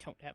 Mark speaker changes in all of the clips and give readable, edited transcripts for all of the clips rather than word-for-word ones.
Speaker 1: don't have.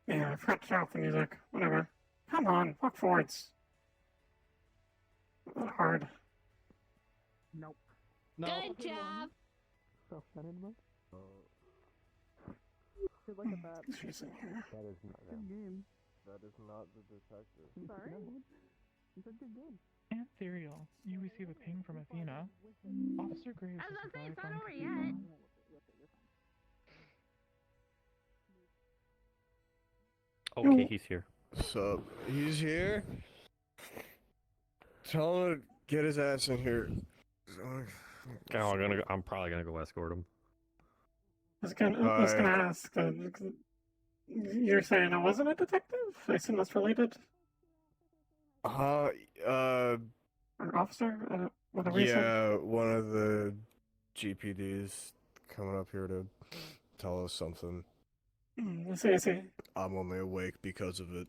Speaker 2: Yeah, I forgot to turn off the music. Whatever. Come on, walk forwards. Not hard.
Speaker 3: Nope.
Speaker 1: No.
Speaker 4: Good job.
Speaker 3: Self-centered mode? Look at that.
Speaker 2: She's in here.
Speaker 5: That is not
Speaker 3: Good game.
Speaker 5: That is not the detective.
Speaker 3: Sorry? It's a good game.
Speaker 6: Ethereal, you receive a ping from Athena. Officer Graves
Speaker 4: I was
Speaker 6: has
Speaker 4: gonna say, it's
Speaker 6: arrived
Speaker 4: not
Speaker 6: on
Speaker 4: over
Speaker 6: Casino.
Speaker 4: yet.
Speaker 7: Okay, he's here.
Speaker 5: So, he's here? Tell him to get his ass in here.
Speaker 7: I'm probably gonna go escort him.
Speaker 2: I was gonna ask. You're saying I wasn't a detective? I assume that's related?
Speaker 5: Uh,
Speaker 2: Or officer? Whatever you said.
Speaker 5: yeah, one of the GPDs coming up here to tell us something.
Speaker 2: I see, I see.
Speaker 5: I'm only awake because of it.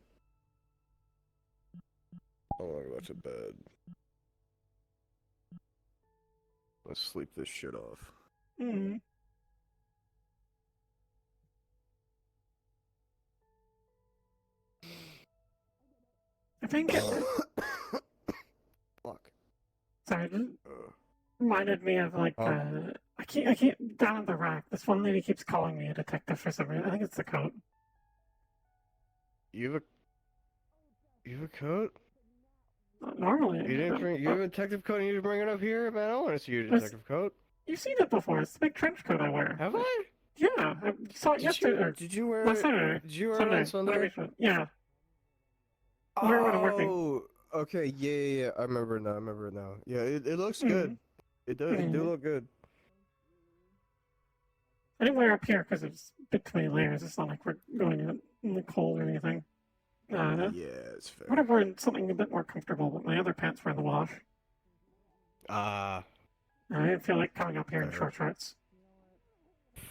Speaker 5: I wanna go to bed. Let's sleep this shit off.
Speaker 2: Hmm. I think it
Speaker 5: Fuck.
Speaker 2: sorry, it reminded me of like I can't down at the rack. This one lady keeps calling me a detective for some reason. I think it's the coat.
Speaker 5: You have a coat?
Speaker 2: Normally,
Speaker 5: You didn't bring. You have a detective coat and you didn't bring it up here, man. I don't want to see your detective coat.
Speaker 2: you've seen it before. It's the big trench coat I wear.
Speaker 5: Have I?
Speaker 2: Yeah, I saw it yesterday.
Speaker 5: Did you wear
Speaker 2: Last
Speaker 5: it?
Speaker 2: Saturday.
Speaker 5: Did you wear it on
Speaker 2: Sunday.
Speaker 5: Sunday?
Speaker 2: Yeah. I wear it when I'm working.
Speaker 5: Oh, okay. Yeah. I remember it now. Yeah, it looks good. It does. It do look good.
Speaker 2: I didn't wear it up here because it's a bit too many layers. It's not like we're going out in the cold or anything.
Speaker 5: Yeah, it's fair.
Speaker 2: I would have worn something a bit more comfortable, but my other pants were in the wash.
Speaker 5: Ah,
Speaker 2: I didn't feel like coming up here in
Speaker 5: Fair.
Speaker 2: short shorts.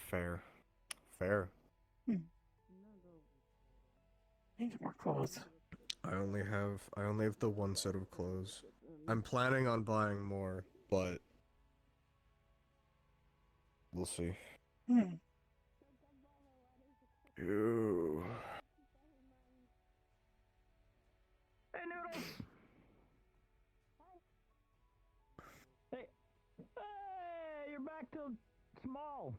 Speaker 5: fair.
Speaker 2: I need more clothes.
Speaker 5: I only have the one set of clothes. I'm planning on buying more, but we'll see. Ew.
Speaker 3: Hey, Noodles! Hey, you're back to small.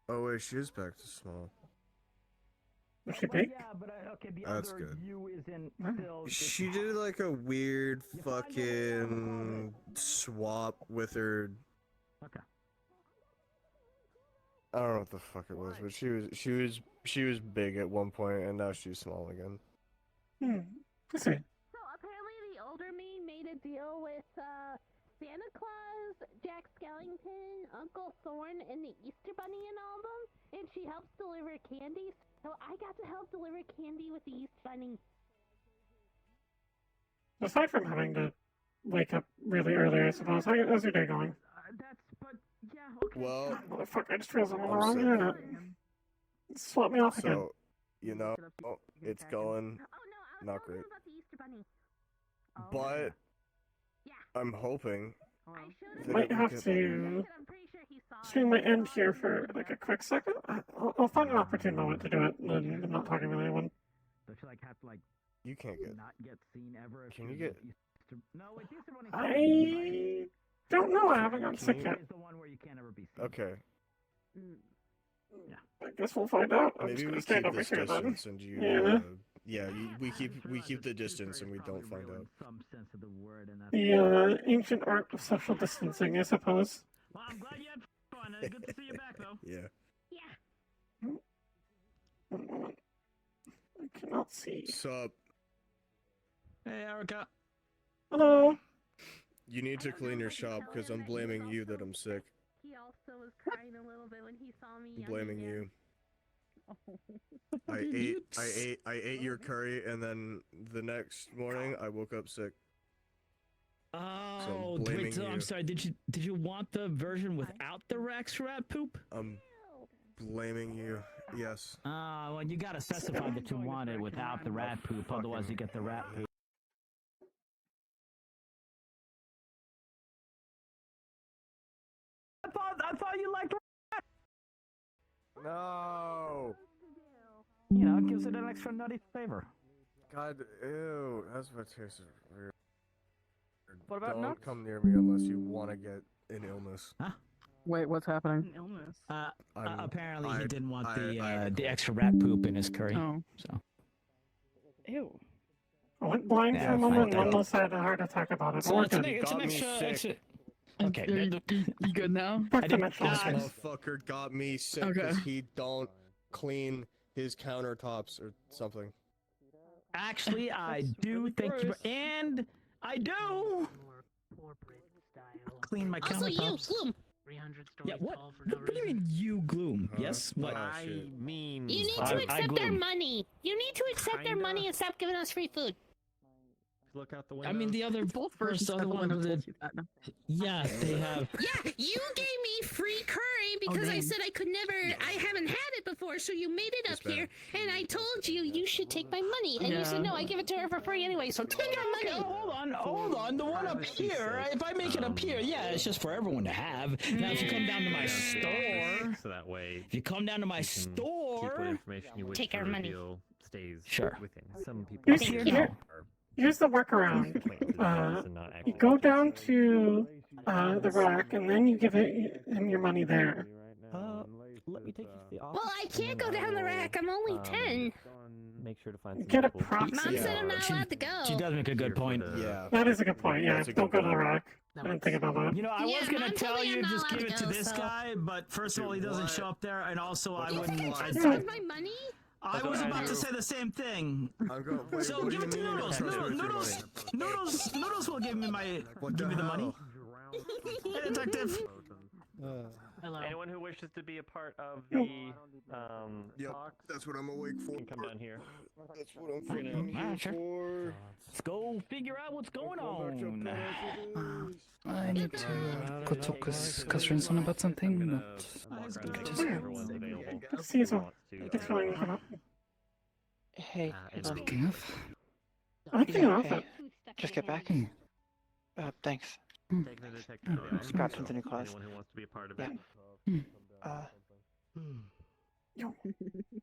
Speaker 5: Oh wait, she is back to small.
Speaker 2: Was she
Speaker 3: Well,
Speaker 2: big?
Speaker 3: yeah, but okay, the
Speaker 5: That's
Speaker 3: other
Speaker 5: good.
Speaker 3: you isn't still.
Speaker 5: She did like a weird fucking swap with her.
Speaker 3: Okay.
Speaker 5: I don't know what the fuck it was, but she was big at one point and now she's small again.
Speaker 2: I see.
Speaker 4: So apparently the older me made a deal with Santa Claus, Jack Skellington, Uncle Thorne, and the Easter Bunny and all of them, and she helps deliver candy. So I got to help deliver candy with the Easter Bunny.
Speaker 2: Aside from having to wake up really early, I suppose, how's your day going?
Speaker 3: But yeah, okay.
Speaker 5: Well,
Speaker 2: Motherfucker, I just realized I'm on the
Speaker 5: I'm
Speaker 2: wrong
Speaker 5: sick.
Speaker 2: internet. Swap me off again.
Speaker 5: so you know, it's going
Speaker 4: Oh no, I was
Speaker 5: not
Speaker 4: telling
Speaker 5: great,
Speaker 4: him about the Easter Bunny.
Speaker 5: but
Speaker 4: Yeah.
Speaker 5: I'm hoping
Speaker 4: I showed
Speaker 5: that
Speaker 4: him.
Speaker 2: Might
Speaker 5: we
Speaker 2: have
Speaker 5: can-
Speaker 2: to
Speaker 4: I'm pretty sure he saw
Speaker 2: stream
Speaker 4: it.
Speaker 2: my end here for like a quick second. I'll find an opportune moment to do it. And I'm not talking with anyone.
Speaker 3: Does she like have to like
Speaker 5: You can't get.
Speaker 3: not get seen ever? If
Speaker 5: Can
Speaker 3: she
Speaker 5: you get-
Speaker 3: Easter... No, wait, the Easter Bunny.
Speaker 2: I don't know. I haven't gotten
Speaker 5: Can
Speaker 2: sick
Speaker 5: you-
Speaker 2: yet.
Speaker 3: Is the one where you can't ever be seen.
Speaker 5: Okay,
Speaker 3: Yeah.
Speaker 2: I guess we'll find out. I'm just
Speaker 5: maybe
Speaker 2: gonna
Speaker 5: we
Speaker 2: stand
Speaker 5: keep
Speaker 2: over
Speaker 5: this
Speaker 2: here then.
Speaker 5: distance and you
Speaker 2: Yeah.
Speaker 5: Yeah, we keep the distance and we don't find out.
Speaker 3: Some sense of the word, and that's
Speaker 2: The ancient art of social distancing, I suppose.
Speaker 3: Well, I'm glad you had fun. Good to see you back, though.
Speaker 5: Yeah.
Speaker 4: Yeah.
Speaker 2: One moment. I cannot see.
Speaker 5: Sup?
Speaker 3: Hey, Haruka.
Speaker 2: Hello.
Speaker 5: You need to clean your shop because I'm blaming you that I'm sick.
Speaker 4: He also was crying a little bit when he saw me.
Speaker 5: I'm
Speaker 4: yelling
Speaker 5: blaming
Speaker 4: at
Speaker 5: you.
Speaker 6: Oh.
Speaker 5: I ate your curry and then the next morning I woke up sick.
Speaker 1: Oh,
Speaker 5: blaming
Speaker 1: wait, so
Speaker 5: you.
Speaker 1: I'm sorry. Did you want the version without the Rex rat poop?
Speaker 5: I'm blaming you. Yes.
Speaker 3: Well, you gotta specify that you want it without the rat poop, otherwise you get the rat poop. I thought you liked.
Speaker 5: No.
Speaker 3: You know, it gives it an extra nutty flavor.
Speaker 5: God, ew. That's what tastes weird.
Speaker 6: What about
Speaker 5: Don't
Speaker 6: nuts?
Speaker 5: come near me unless you want to get an illness.
Speaker 6: Wait, what's happening? An illness.
Speaker 1: Apparently he
Speaker 5: I-
Speaker 1: didn't want
Speaker 5: I-
Speaker 1: the extra rat poop in his curry.
Speaker 6: Oh.
Speaker 1: So
Speaker 6: Ew.
Speaker 2: I went blind
Speaker 1: Yeah,
Speaker 2: for a moment and
Speaker 1: fine.
Speaker 2: almost had a heart attack about it.
Speaker 1: well,
Speaker 2: We're
Speaker 1: it's an,
Speaker 2: good.
Speaker 1: it's an
Speaker 5: got me
Speaker 1: extra.
Speaker 5: sick.
Speaker 1: Okay,
Speaker 6: You good now?
Speaker 2: Back
Speaker 1: I
Speaker 2: to
Speaker 1: didn't-
Speaker 2: Mitchell.
Speaker 5: This
Speaker 1: God.
Speaker 5: motherfucker got me sick because
Speaker 6: Okay.
Speaker 5: he don't clean his countertops or something.
Speaker 3: Actually, I
Speaker 6: That's
Speaker 3: do
Speaker 6: really
Speaker 3: think you
Speaker 6: gross.
Speaker 3: and I do clean my
Speaker 4: Also, you,
Speaker 3: countertops.
Speaker 4: Gloom.
Speaker 8: 300 stories
Speaker 1: yeah, what?
Speaker 8: tall for no
Speaker 1: What do you
Speaker 8: reason.
Speaker 1: mean you gloom?
Speaker 5: Huh?
Speaker 1: Yes, what?
Speaker 5: Oh,
Speaker 7: I
Speaker 5: shit.
Speaker 7: mean,
Speaker 4: You need
Speaker 1: I-
Speaker 4: to
Speaker 1: I
Speaker 4: accept their
Speaker 1: gloom.
Speaker 4: money. You need to accept their
Speaker 7: Kinda.
Speaker 4: money and stop giving us free food.
Speaker 7: look out the window.
Speaker 1: I mean the other
Speaker 6: Both
Speaker 1: first
Speaker 6: versions
Speaker 1: other
Speaker 6: of the
Speaker 1: one
Speaker 6: window
Speaker 1: was
Speaker 6: told
Speaker 1: it.
Speaker 6: you that. No.
Speaker 1: Yeah, they have.
Speaker 4: Yeah, you gave me free curry because I
Speaker 6: damn.
Speaker 4: said I could never. I haven't had it before, so you made it up
Speaker 5: Yes,
Speaker 4: here, and I told you you should take my money, and you said
Speaker 6: Yeah.
Speaker 4: no. I give it to her for free anyway, so take her
Speaker 1: Okay,
Speaker 4: money.
Speaker 1: hold on. The one up
Speaker 7: privacy's
Speaker 1: here,
Speaker 7: sake,
Speaker 1: if I make it up here, yeah, it's just for everyone to have. Now, if you come down to my store,
Speaker 7: So that way,
Speaker 1: if you come down to my
Speaker 7: you can keep what
Speaker 1: store,
Speaker 7: information you wish
Speaker 4: Take
Speaker 7: to
Speaker 4: our money.
Speaker 7: reveal stays
Speaker 1: Sure.
Speaker 7: within. Some people
Speaker 2: Here's-
Speaker 1: okay,
Speaker 7: here
Speaker 1: no.
Speaker 2: here- Here's the workaround.
Speaker 7: and not
Speaker 2: You
Speaker 7: actually
Speaker 2: go
Speaker 7: just-
Speaker 2: down to the rack and then you give it in your money there.
Speaker 7: Let me take you to the office.
Speaker 4: Well, I can't go down the rack. I'm only 10.
Speaker 7: Make sure to find some
Speaker 2: Get a
Speaker 7: people.
Speaker 2: proxy.
Speaker 4: Mom
Speaker 5: Yeah.
Speaker 4: said I'm not
Speaker 1: She-
Speaker 4: allowed to go.
Speaker 1: she does make a good point.
Speaker 5: Yeah.
Speaker 2: That is a good point. Yeah,
Speaker 5: That's a
Speaker 2: don't
Speaker 5: good
Speaker 2: go to the
Speaker 5: point.
Speaker 2: rack. I didn't think about that.
Speaker 3: You know, I
Speaker 4: Yeah,
Speaker 3: was gonna
Speaker 4: Mom
Speaker 3: tell
Speaker 4: told me
Speaker 3: you
Speaker 4: I'm not
Speaker 3: just
Speaker 4: allowed
Speaker 3: give
Speaker 4: to
Speaker 3: it to
Speaker 4: go,
Speaker 3: this
Speaker 4: so-
Speaker 3: guy, but first of all, he doesn't
Speaker 5: What?
Speaker 3: show up there, and also I
Speaker 4: You
Speaker 3: wouldn't.
Speaker 4: think I
Speaker 3: I,
Speaker 4: trust
Speaker 2: I-
Speaker 4: my money?
Speaker 3: I was about to say the same thing.
Speaker 5: I'm going. Wait,
Speaker 3: So
Speaker 5: what do
Speaker 3: give
Speaker 5: you
Speaker 3: it to
Speaker 5: mean you
Speaker 3: Noodles.
Speaker 5: trust me with your
Speaker 3: Noodles,
Speaker 5: money?
Speaker 3: Noodles will give me my
Speaker 5: What
Speaker 3: give
Speaker 5: the
Speaker 3: me the money.
Speaker 5: hell?
Speaker 3: Hey, detective.
Speaker 8: Hello.
Speaker 7: Anyone who wishes to be a part of
Speaker 2: Yo.
Speaker 7: the
Speaker 5: Yep,
Speaker 7: talk
Speaker 5: that's what I'm awake for.
Speaker 7: can come down here.
Speaker 5: That's what I'm
Speaker 1: Alright,
Speaker 5: freaking here
Speaker 1: sure.
Speaker 5: for.
Speaker 1: Let's go figure out what's going on.
Speaker 9: I need to go talk with Catherine about something,
Speaker 7: I'm gonna
Speaker 9: but
Speaker 7: walk around and
Speaker 2: just-
Speaker 7: make sure everyone's available.
Speaker 2: Good to see you,
Speaker 7: Who
Speaker 2: so.
Speaker 7: wants to,
Speaker 2: Thanks for letting me come up.
Speaker 9: hey,
Speaker 7: and
Speaker 9: speaking of,
Speaker 2: I like the
Speaker 9: Yeah,
Speaker 2: outfit.
Speaker 9: just get back. Thanks.
Speaker 7: take the detective to the office.
Speaker 9: Got something to close.
Speaker 7: Anyone who wants to be a part of
Speaker 9: Yeah.
Speaker 7: it.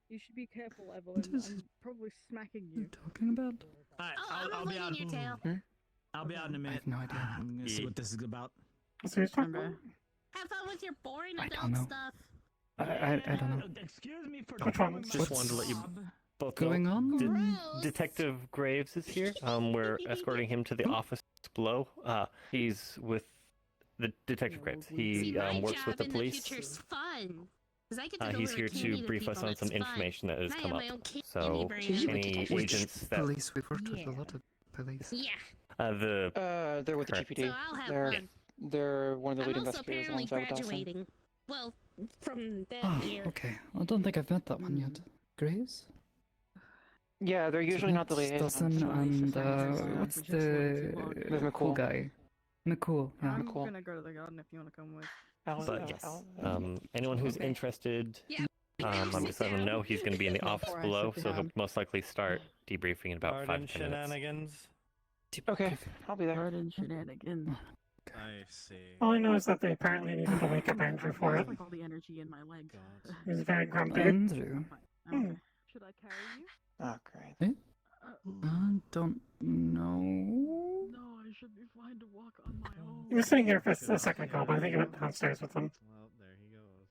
Speaker 6: You should be careful, Evelyn.
Speaker 9: What is
Speaker 6: I'm probably smacking you.
Speaker 9: Talking about?
Speaker 3: Alright,
Speaker 4: Oh,
Speaker 3: I'll
Speaker 4: I'm
Speaker 3: be out.
Speaker 4: avoiding your tail.
Speaker 3: I'll be out in a
Speaker 9: I
Speaker 3: minute.
Speaker 9: have no idea.
Speaker 3: I'm gonna see what this is about.
Speaker 2: So he's talking
Speaker 6: Okay.
Speaker 2: about.
Speaker 4: Have fun with your boring
Speaker 9: I
Speaker 4: adult
Speaker 9: don't know.
Speaker 4: stuff.
Speaker 9: I don't know.
Speaker 3: Excuse me for
Speaker 2: Which
Speaker 3: doing
Speaker 2: one?
Speaker 3: my
Speaker 7: Just wanted to let you
Speaker 3: job.
Speaker 7: both
Speaker 9: Going on?
Speaker 4: Gross.
Speaker 7: Detective Graves is here. We're escorting him to the office below. He's with the Detective Graves.
Speaker 4: See,
Speaker 7: He
Speaker 4: my
Speaker 7: works
Speaker 4: job
Speaker 7: with the
Speaker 4: in
Speaker 7: police.
Speaker 4: the future's fun. 'Cause I get to
Speaker 7: He's here
Speaker 4: deliver
Speaker 7: to
Speaker 4: candy
Speaker 7: brief us
Speaker 4: people,
Speaker 7: on some
Speaker 4: it's fun.
Speaker 7: information that has
Speaker 4: And I
Speaker 7: come
Speaker 4: have
Speaker 7: up.
Speaker 4: my own candy
Speaker 7: So,
Speaker 4: brain.
Speaker 7: any
Speaker 9: Which
Speaker 7: agents that
Speaker 9: police? We've worked with a
Speaker 4: Yeah.
Speaker 9: lot of police.
Speaker 4: Yeah,
Speaker 7: the
Speaker 9: They're with the
Speaker 7: Correct.
Speaker 4: so
Speaker 9: GPD.
Speaker 4: I'll have
Speaker 9: They're
Speaker 4: fun.
Speaker 9: they're one of the
Speaker 4: I'm
Speaker 9: lead
Speaker 4: also
Speaker 9: investigators
Speaker 4: apparently
Speaker 9: alongside with Dawson.
Speaker 4: graduating. Well, from that
Speaker 9: Oh,
Speaker 4: year.
Speaker 9: okay. I don't think I've met that one yet. Graves?
Speaker 10: Yeah, they're usually not the
Speaker 9: Dawson
Speaker 10: liaisons.
Speaker 9: and what's
Speaker 6: Just wanted to
Speaker 9: the
Speaker 10: With
Speaker 9: cool
Speaker 10: McCool.
Speaker 9: guy? McCool. Yeah.
Speaker 6: I'm
Speaker 10: cool.
Speaker 6: gonna go to the garden if you want to come with.
Speaker 7: But
Speaker 4: yes.
Speaker 7: anyone who's
Speaker 9: Okay.
Speaker 7: interested,
Speaker 4: Yeah.
Speaker 7: I'm just letting them know he's going to be in the office
Speaker 6: Before I
Speaker 7: below,
Speaker 6: sit
Speaker 7: so he'll
Speaker 6: down.
Speaker 7: most likely start debriefing in about 5 to 10 minutes.
Speaker 10: Okay, I'll be there.
Speaker 6: Garden shenanigans.
Speaker 11: I see.
Speaker 2: All I know is that they apparently needed to wake up Andrew for it.
Speaker 6: Like all the energy in my leg.
Speaker 2: He was very grumpy.
Speaker 9: Andrew.
Speaker 6: Okay. Should I carry you?
Speaker 10: Oh, great.
Speaker 9: I don't know.
Speaker 6: No, I should be fine to walk on my own.
Speaker 2: He was sitting here for a second ago, but I think he went downstairs with them.
Speaker 11: Well, there he goes.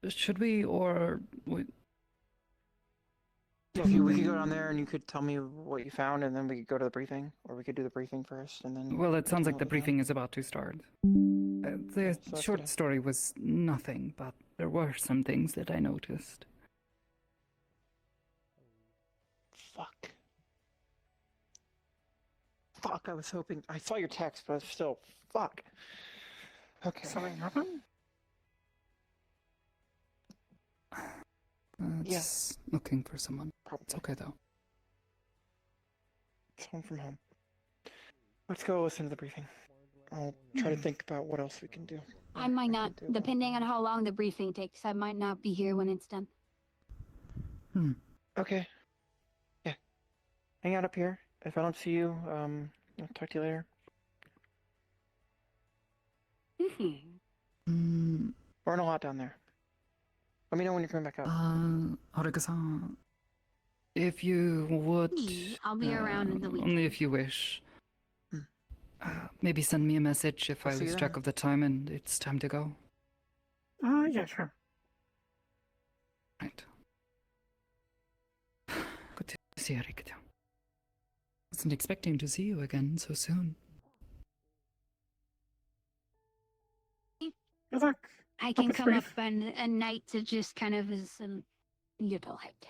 Speaker 9: should we, or
Speaker 10: Yeah, we could go down there and you could tell me what you found, and then we could go to the briefing, or we could do the briefing first, and then.
Speaker 9: Well, it sounds like the
Speaker 10: what we found.
Speaker 9: briefing is about to start. The
Speaker 10: So that's
Speaker 9: short
Speaker 10: good.
Speaker 9: story was nothing, but there were some things that I noticed.
Speaker 10: Fuck. Fuck, I was hoping. I saw your text, but still. Fuck. Okay.
Speaker 2: Something happened?
Speaker 9: It's looking for someone.
Speaker 10: Probably.
Speaker 9: It's okay though.
Speaker 10: It's home from home. Let's go listen to the briefing. I'll try to think about what else we can do.
Speaker 12: I might not, depending on how long the briefing takes, I might not be here when it's done.
Speaker 10: Okay. Yeah. Hang out up here. If I don't see you, I'll talk to you later. Burn a lot down there. Let me know when you're coming back up.
Speaker 9: Haruka-san, if you would...
Speaker 12: I'll be around in the week.
Speaker 9: Only if you wish. Maybe send me a message if I
Speaker 10: see you
Speaker 9: lose track
Speaker 10: then.
Speaker 9: of the time and it's time to go.
Speaker 2: Yeah, sure.
Speaker 9: Right. Good to see you, Haruka. Wasn't expecting to see you again so soon.
Speaker 2: Good luck.
Speaker 12: I can
Speaker 2: it's
Speaker 12: come up
Speaker 2: brief.
Speaker 12: on a night to just kind of as a little hit.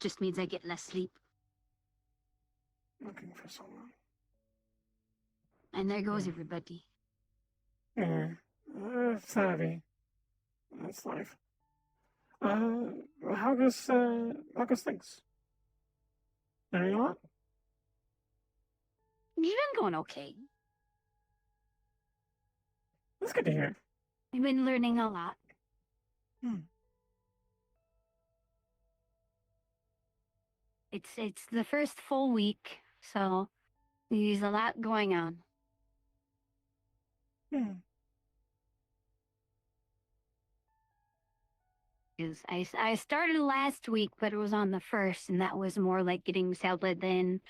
Speaker 12: Just means I get less sleep.
Speaker 2: Looking for someone.
Speaker 12: And there goes everybody.
Speaker 2: Yeah. Savvy. That's life. How goes things? Anything on?
Speaker 12: You've been going okay.
Speaker 2: That's good to hear.
Speaker 12: I've been learning a lot. It's the first full week, so there's a lot going on. Because I started last week, but it was on the 1st, and that was more like getting settled in,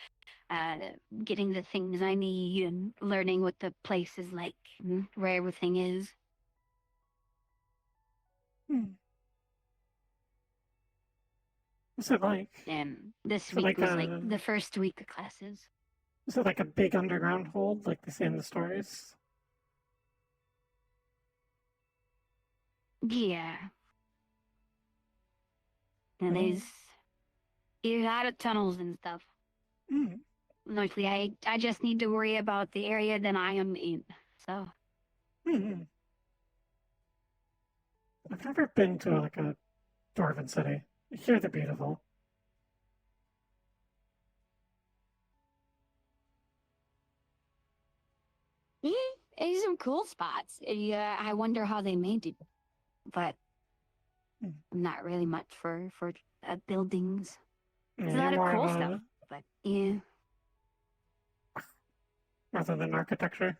Speaker 12: getting the things I need, and learning what the place is like, and where everything is.
Speaker 2: What's it like?
Speaker 12: And this
Speaker 2: So
Speaker 12: week
Speaker 2: like,
Speaker 12: was like the first week of classes.
Speaker 2: Is it like a big underground hold, like they say in the stories?
Speaker 12: Yeah. And there's a lot of tunnels and stuff. Mostly, I just need to worry about the area that I am in. So.
Speaker 2: I've never been to like a dwarven city. I hear they're beautiful.
Speaker 12: Yeah, there's some cool spots. Yeah, I wonder how they made it, but not really much for buildings. There's a lot of
Speaker 2: more
Speaker 12: cool
Speaker 2: of a-
Speaker 12: stuff, but yeah.
Speaker 2: Rather than architecture.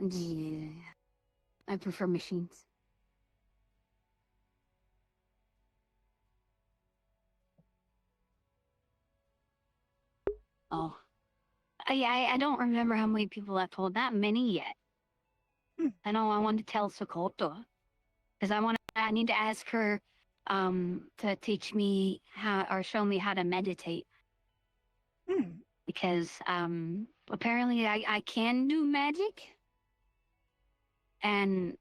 Speaker 12: Yeah, I prefer machines. Oh, I don't remember how many people I've told. Not many yet. I know I want to tell Sokoto because I need to ask her to teach me how or show me how to meditate. Because apparently I can do magic, and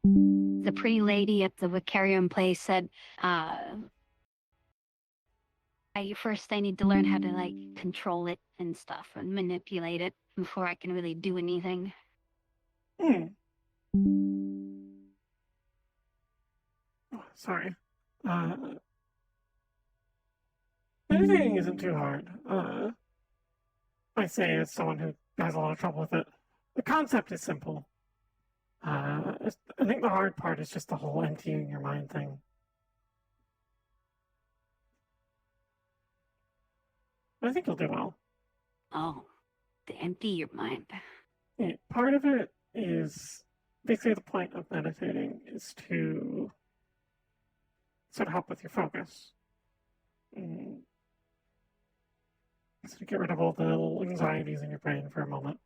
Speaker 12: the pretty lady at the Vicarium place said first I need to learn how to like control it and stuff and manipulate it before I can really do anything.
Speaker 2: Sorry. Meditating isn't too hard. I say as someone who has a lot of trouble with it. The concept is simple. I think the hard part is just the whole emptying your mind thing. I think you'll do well.
Speaker 12: Oh, to empty your mind.
Speaker 2: Yeah, part of it is basically the point of meditating is to sort of help with your focus. meds to get rid of all the little anxieties in your brain for a moment.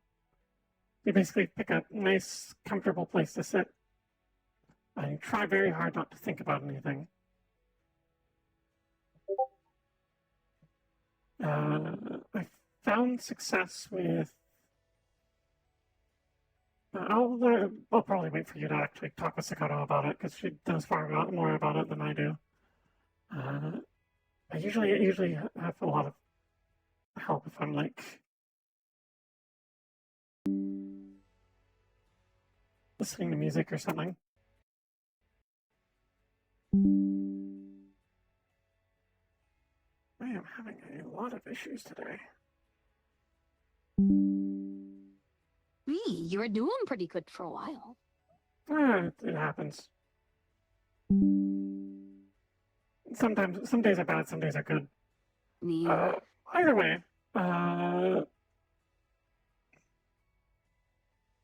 Speaker 2: You basically pick a nice, comfortable place to sit and try very hard not to think about anything. I found success with. I'll probably wait for you to actually talk with Sakato about it because she knows far more about it than I do. I usually have a lot of help if I'm like listening to music or something. I am having a lot of issues today.
Speaker 12: You were doing pretty good for a while.
Speaker 2: It happens. Sometimes, some days are bad, some days are good.
Speaker 12: Yeah.
Speaker 2: Either way,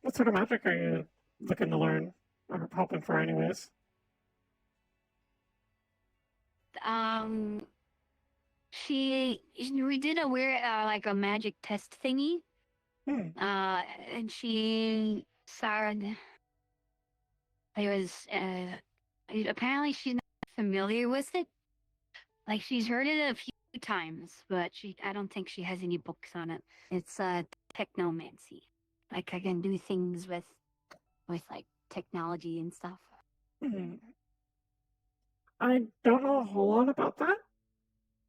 Speaker 2: what sort of magic are you looking to learn or hoping for anyways?
Speaker 12: We did a weird, like a magic test thingy. And she said it was, apparently she's not familiar with it. Like, she's heard it a few times, but I don't think she has any books on it. It's, technomancy. Like, I can do things with like, technology and stuff.
Speaker 2: I don't know a whole lot about that,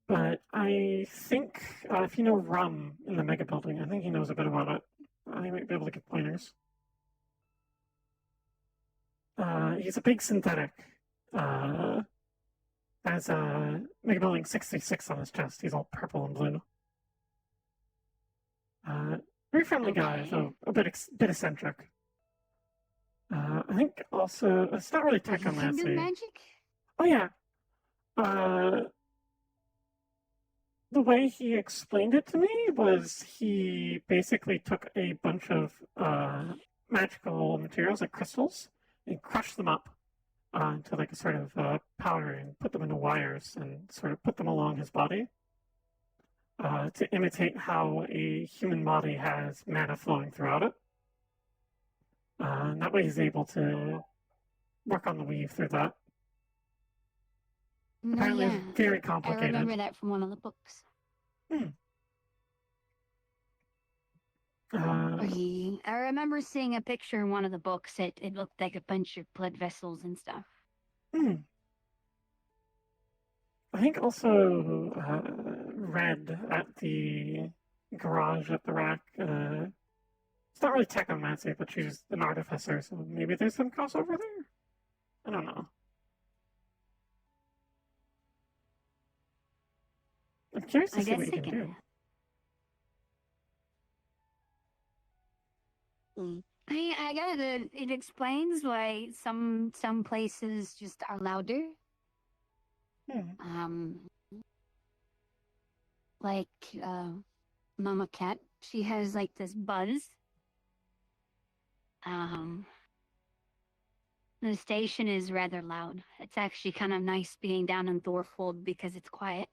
Speaker 2: but I think if you know Rum in the Mega Building, I think he knows a bit about it. He might be able to give pointers. He's a big synthetic. Has Mega Building 66 on his chest. He's all purple and blue. Very friendly guy, though a bit eccentric. I think also it's not really tech on that.
Speaker 12: Magic?
Speaker 2: Oh yeah. The way he explained it to me was he basically took a bunch of magical materials like crystals and crushed them up into like a sort of powder and put them into wires and sort of put them along his body to imitate how a human body has mana flowing throughout it. And that way he's able to work on the weave through that. Apparently it's very complicated.
Speaker 12: I remember that from one of the books. I remember seeing a picture in one of the books. It looked like a bunch of blood vessels and stuff.
Speaker 2: I think also Red at the garage at the rack. It's not really technomancy, but she's an artificer, so maybe there's some crossover there? I don't know. I'm curious to see what you can do.
Speaker 12: I got it. It explains why some places just are louder. Like Mama Cat, she has like this buzz. The station is rather loud. It's actually kind of nice being down in Thorfold because it's quiet.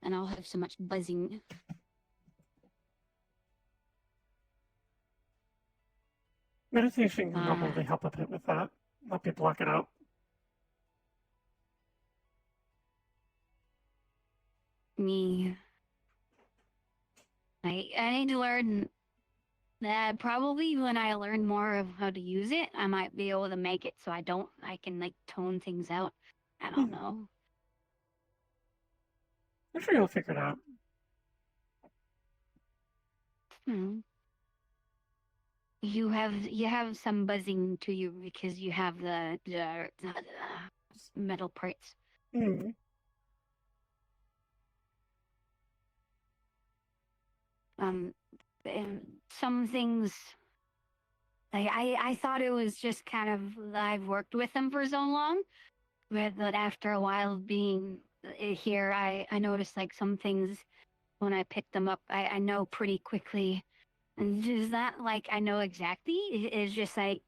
Speaker 12: And I'll have so much buzzing.
Speaker 2: Meditation can probably help a bit with that. Help you block it out.
Speaker 12: I need to learn that. Probably when I learn more of how to use it, I might be able to make it so I can like tone things out. I don't know.
Speaker 2: I'm sure you'll figure it out.
Speaker 12: You have some buzzing to you because you have the metal parts. Some things, like I thought it was just kind of, I've worked with them for so long, but after a while being here, I noticed like some things when I pick them up, I know pretty quickly. And is that like I know exactly? It's just like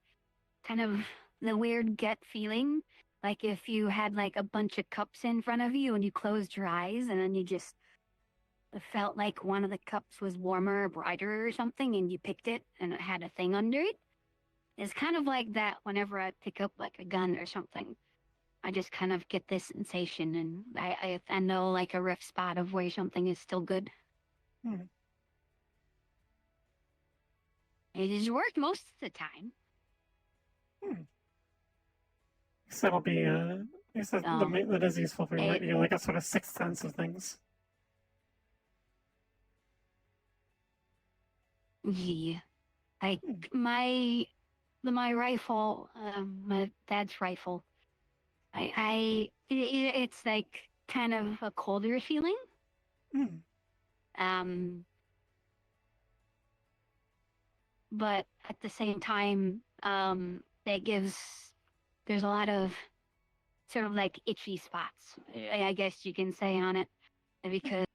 Speaker 12: kind of the weird gut feeling Like if you had like a bunch of cups in front of you and you closed your eyes and then you just felt like one of the cups was warmer or brighter or something and you picked it and it had a thing under it. It's kind of like that whenever I pick up like a gun or something. I just kind of get this sensation and I know like a rough spot of where something is still good.
Speaker 2: Hmm.
Speaker 12: It has worked most of the time.
Speaker 2: So that'll be I guess that is useful for you. You like a sort of sixth sense of things.
Speaker 12: Yeah. Like my rifle, my dad's rifle, it's like kind of a colder feeling. But at the same time, there's a lot of sort of like itchy spots, I guess you can say, on it, because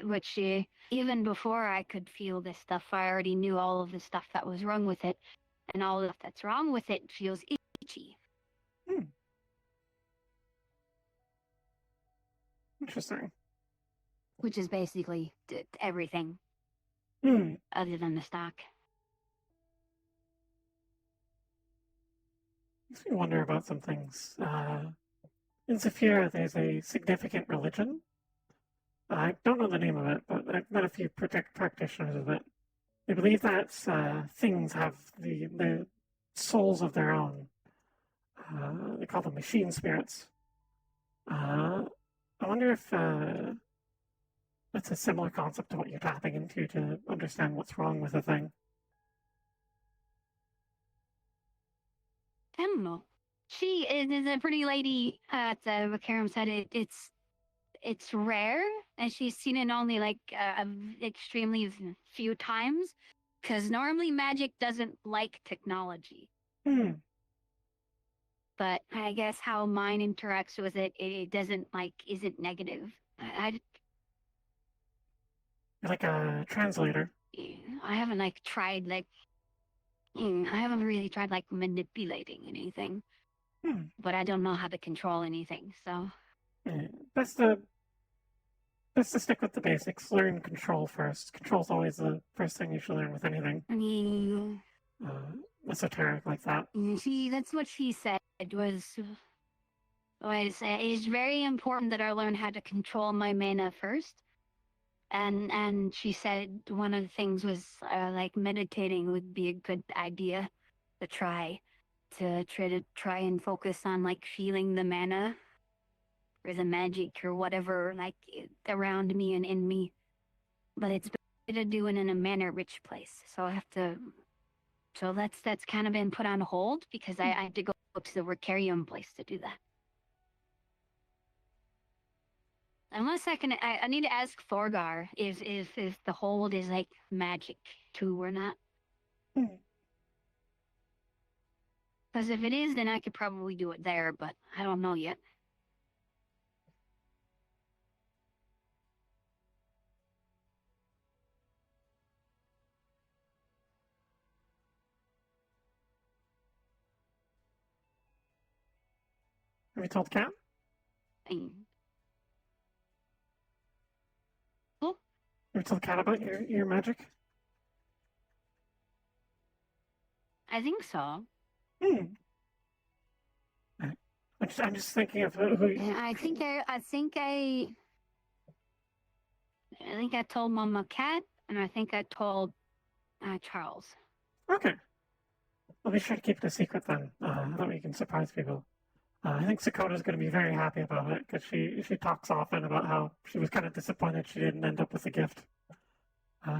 Speaker 12: which even before I could feel this stuff, I already knew all of the stuff that was wrong with it, and all of that's wrong with it feels itchy.
Speaker 2: Interesting.
Speaker 12: Which is basically everything other than the stock.
Speaker 2: Makes me wonder about some things. In Zafira, there's a significant religion. I don't know the name of it, but I've met a few practitioners of it. They believe that things have the souls of their own. They call them machine spirits. I wonder if it's a similar concept to what you're tapping into to understand what's wrong with a thing.
Speaker 12: I don't know. She is a pretty lady at Vakaram said it's rare, and she's seen it only like extremely few times, because normally magic doesn't like technology. But I guess how mine interacts with it, it doesn't isn't negative.
Speaker 2: Like a translator.
Speaker 12: I haven't tried I haven't really tried manipulating anything. But I don't know how to control anything, so.
Speaker 2: Best to stick with the basics. Learn control first. Control's always the first thing you should learn with anything. Esoteric like that.
Speaker 12: That's what she said was. It's very important that I learn how to control my mana first. And she said one of the things was meditating would be a good idea to try and focus on feeling the mana or the magic or whatever around me and in me. But it's better to do it in a mana-rich place. So I have to. So that's kind of been put on hold because I had to go to the VRCRP place to do that. Unless I need to ask Thorgar if the hold is magic too or not. Because if it is, then I could probably do it there, but I don't know yet.
Speaker 2: Have you told Kat? Have you told Kat about your magic?
Speaker 12: I think so.
Speaker 2: I'm just thinking of who.
Speaker 12: I think I told Mama Cat, and I think I told Charles.
Speaker 2: Okay. I'll be sure to keep it a secret then. That way you can surprise people. I think Sakota's going to be very happy about it because she talks often about how she was kind of disappointed she didn't end up with a gift.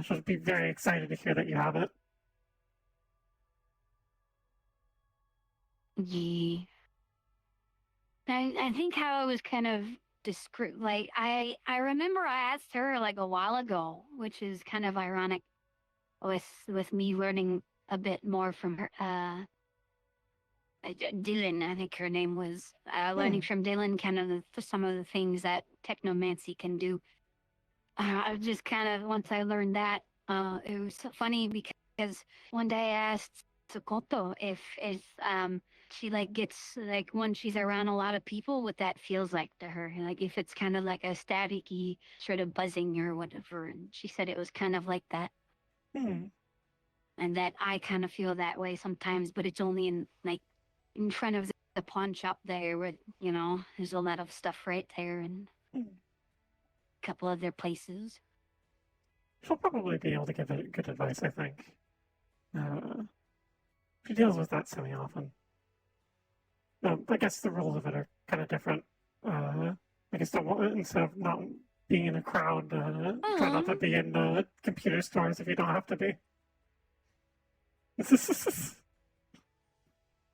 Speaker 2: She'll be very excited to hear that you have it.
Speaker 12: Yeah. I think how I was kind of discreet. I remember I asked her a while ago, which is kind of ironic with me learning a bit more from her. Dylan, I think her name was. Learning from Dylan kind of some of the things that technomancy can do. I just kind of, once I learned that, it was so funny because one day I asked Sakoto if she like gets like when she's around a lot of people, what that feels like to her. Like if it's kind of like a staticky sort of buzzing or whatever. And she said it was kind of like that.
Speaker 2: Hmm.
Speaker 12: And that I kind of feel that way sometimes, but it's only in like in front of the pawn shop there where, you know, there's a lot of stuff right there and
Speaker 2: Hmm.
Speaker 12: a couple other places.
Speaker 2: She'll probably be able to give it good advice, I think. She deals with that semi-often. I guess the rules of it are kind of different. I guess instead of not being in a crowd, try not to be in computer stores if you don't have to be.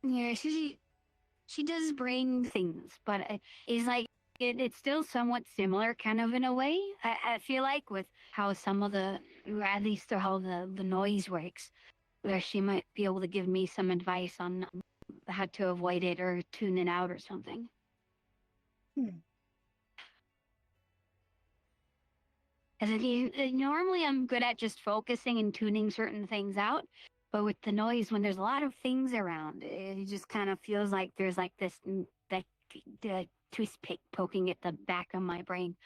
Speaker 12: Yeah, she does bring things, but it's like it's still somewhat similar, kind of in a way. I feel like with how some of the, or at least how the noise works, where she might be able to give me some advice on how to avoid it or tune it out or something. Because normally I'm good at just focusing and tuning certain things out. But with the noise, when there's a lot of things around, it just kind of feels like there's like this that the toothpick poking at the back of my brain.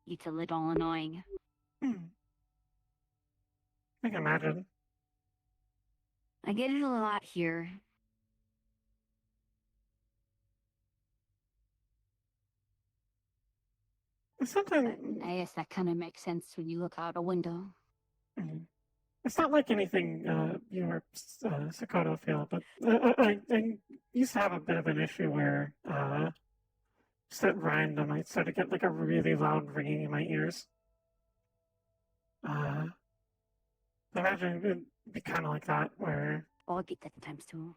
Speaker 12: It's a little annoying.
Speaker 2: I can imagine.
Speaker 12: I get it a lot here.
Speaker 2: Sometimes
Speaker 12: I guess that kind of makes sense when you look out a window.
Speaker 2: It's not like anything you or Sakoto feel, but I used to have a bit of an issue where just at random I started to get like a really loud ringing in my ears. I imagine it would be kind of like that, where
Speaker 12: I get that times too.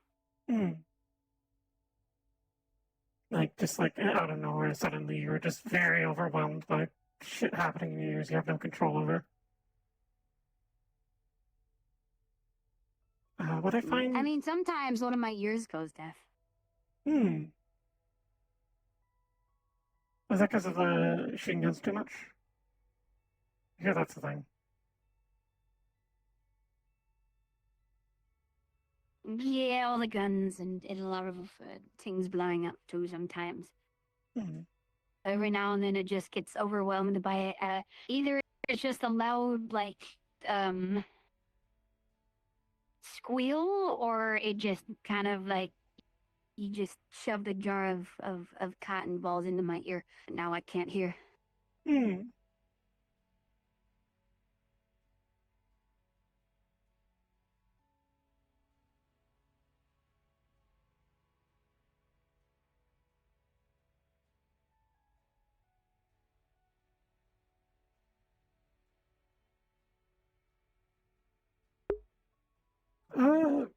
Speaker 2: Like just like out of nowhere, suddenly you were just very overwhelmed by shit happening in your ears you have no control over. What I find.
Speaker 12: I mean, sometimes one of my ears goes deaf.
Speaker 2: Is that because of the shooting guns too much? I hear that's the thing.
Speaker 12: Yeah, all the guns and a lot of things blowing up too sometimes. Every now and then it just gets overwhelmed by either it's just a loud like squeal, or it just kind of like you just shoved a jar of cotton balls into my ear. Now I can't hear.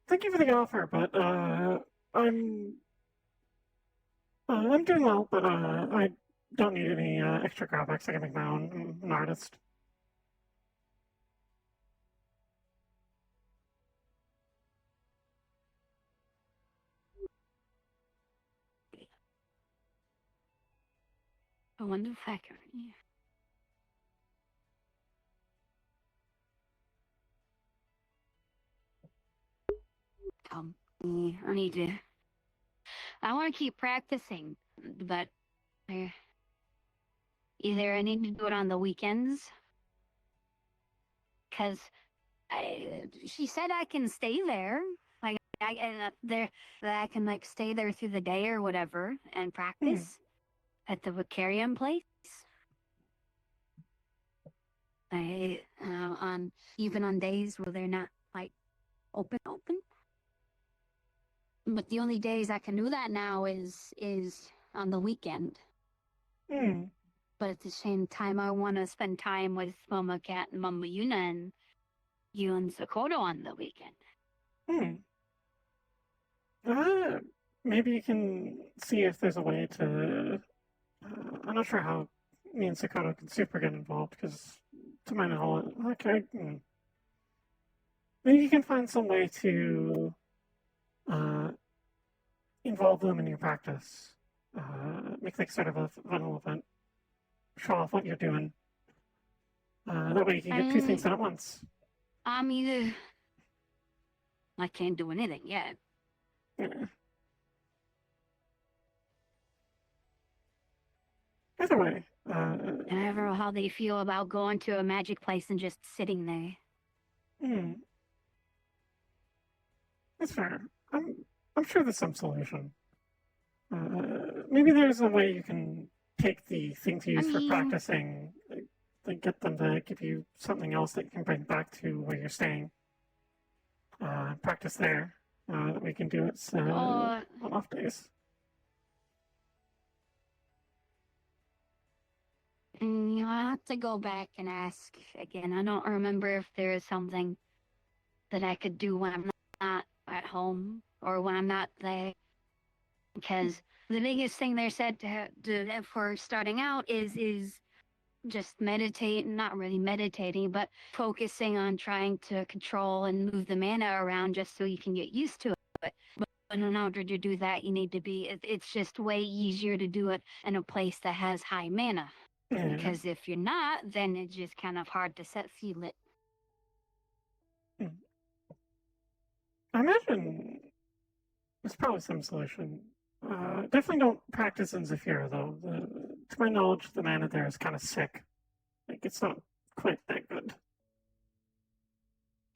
Speaker 2: Thank you for the offer, but I'm doing well, but I don't need any extra graphics. I can make my own. I'm an artist.
Speaker 12: I wonder if I can. I need to. I want to keep practicing, but either I need to do it on the weekends, because she said I can stay there, like that I can like stay there through the day or whatever and practice at the Vicarium place. On even on days where they're not like open. But the only days I can do that now is on the weekend. But at the same time, I want to spend time with Mama Cat and Mama Yuna and you and Sakoto on the weekend.
Speaker 2: Maybe you can see if there's a way to. I'm not sure how me and Sakoto can super get involved, because to my knowledge, maybe you can find some way to involve them in your practice. Make like sort of a fun event. Show off what you're doing. That way you can get two things done at once.
Speaker 12: I'm either. I can't do anything yet.
Speaker 2: Yeah. Either way,
Speaker 12: I don't know how they feel about going to a magic place and just sitting there.
Speaker 2: That's fair. I'm sure there's some solution. Maybe there's a way you can take the things you use for practicing, like get them to give you something else that you can bring back to where you're staying. Practice there. That we can do it on off days.
Speaker 12: I'll have to go back and ask again. I don't remember if there is something that I could do when I'm not at home or when I'm not there. Because the biggest thing they said to do for starting out is just meditate, not really meditating, but focusing on trying to control and move the mana around just so you can get used to it. But in order to do that, you need to be, it's just way easier to do it in a place that has high mana. Because if you're not, then it's just kind of hard to feel it.
Speaker 2: I imagine there's probably some solution. Definitely don't practice in Zephyra, though. To my knowledge, the mana there is kind of sick. Like, it's not quite that good.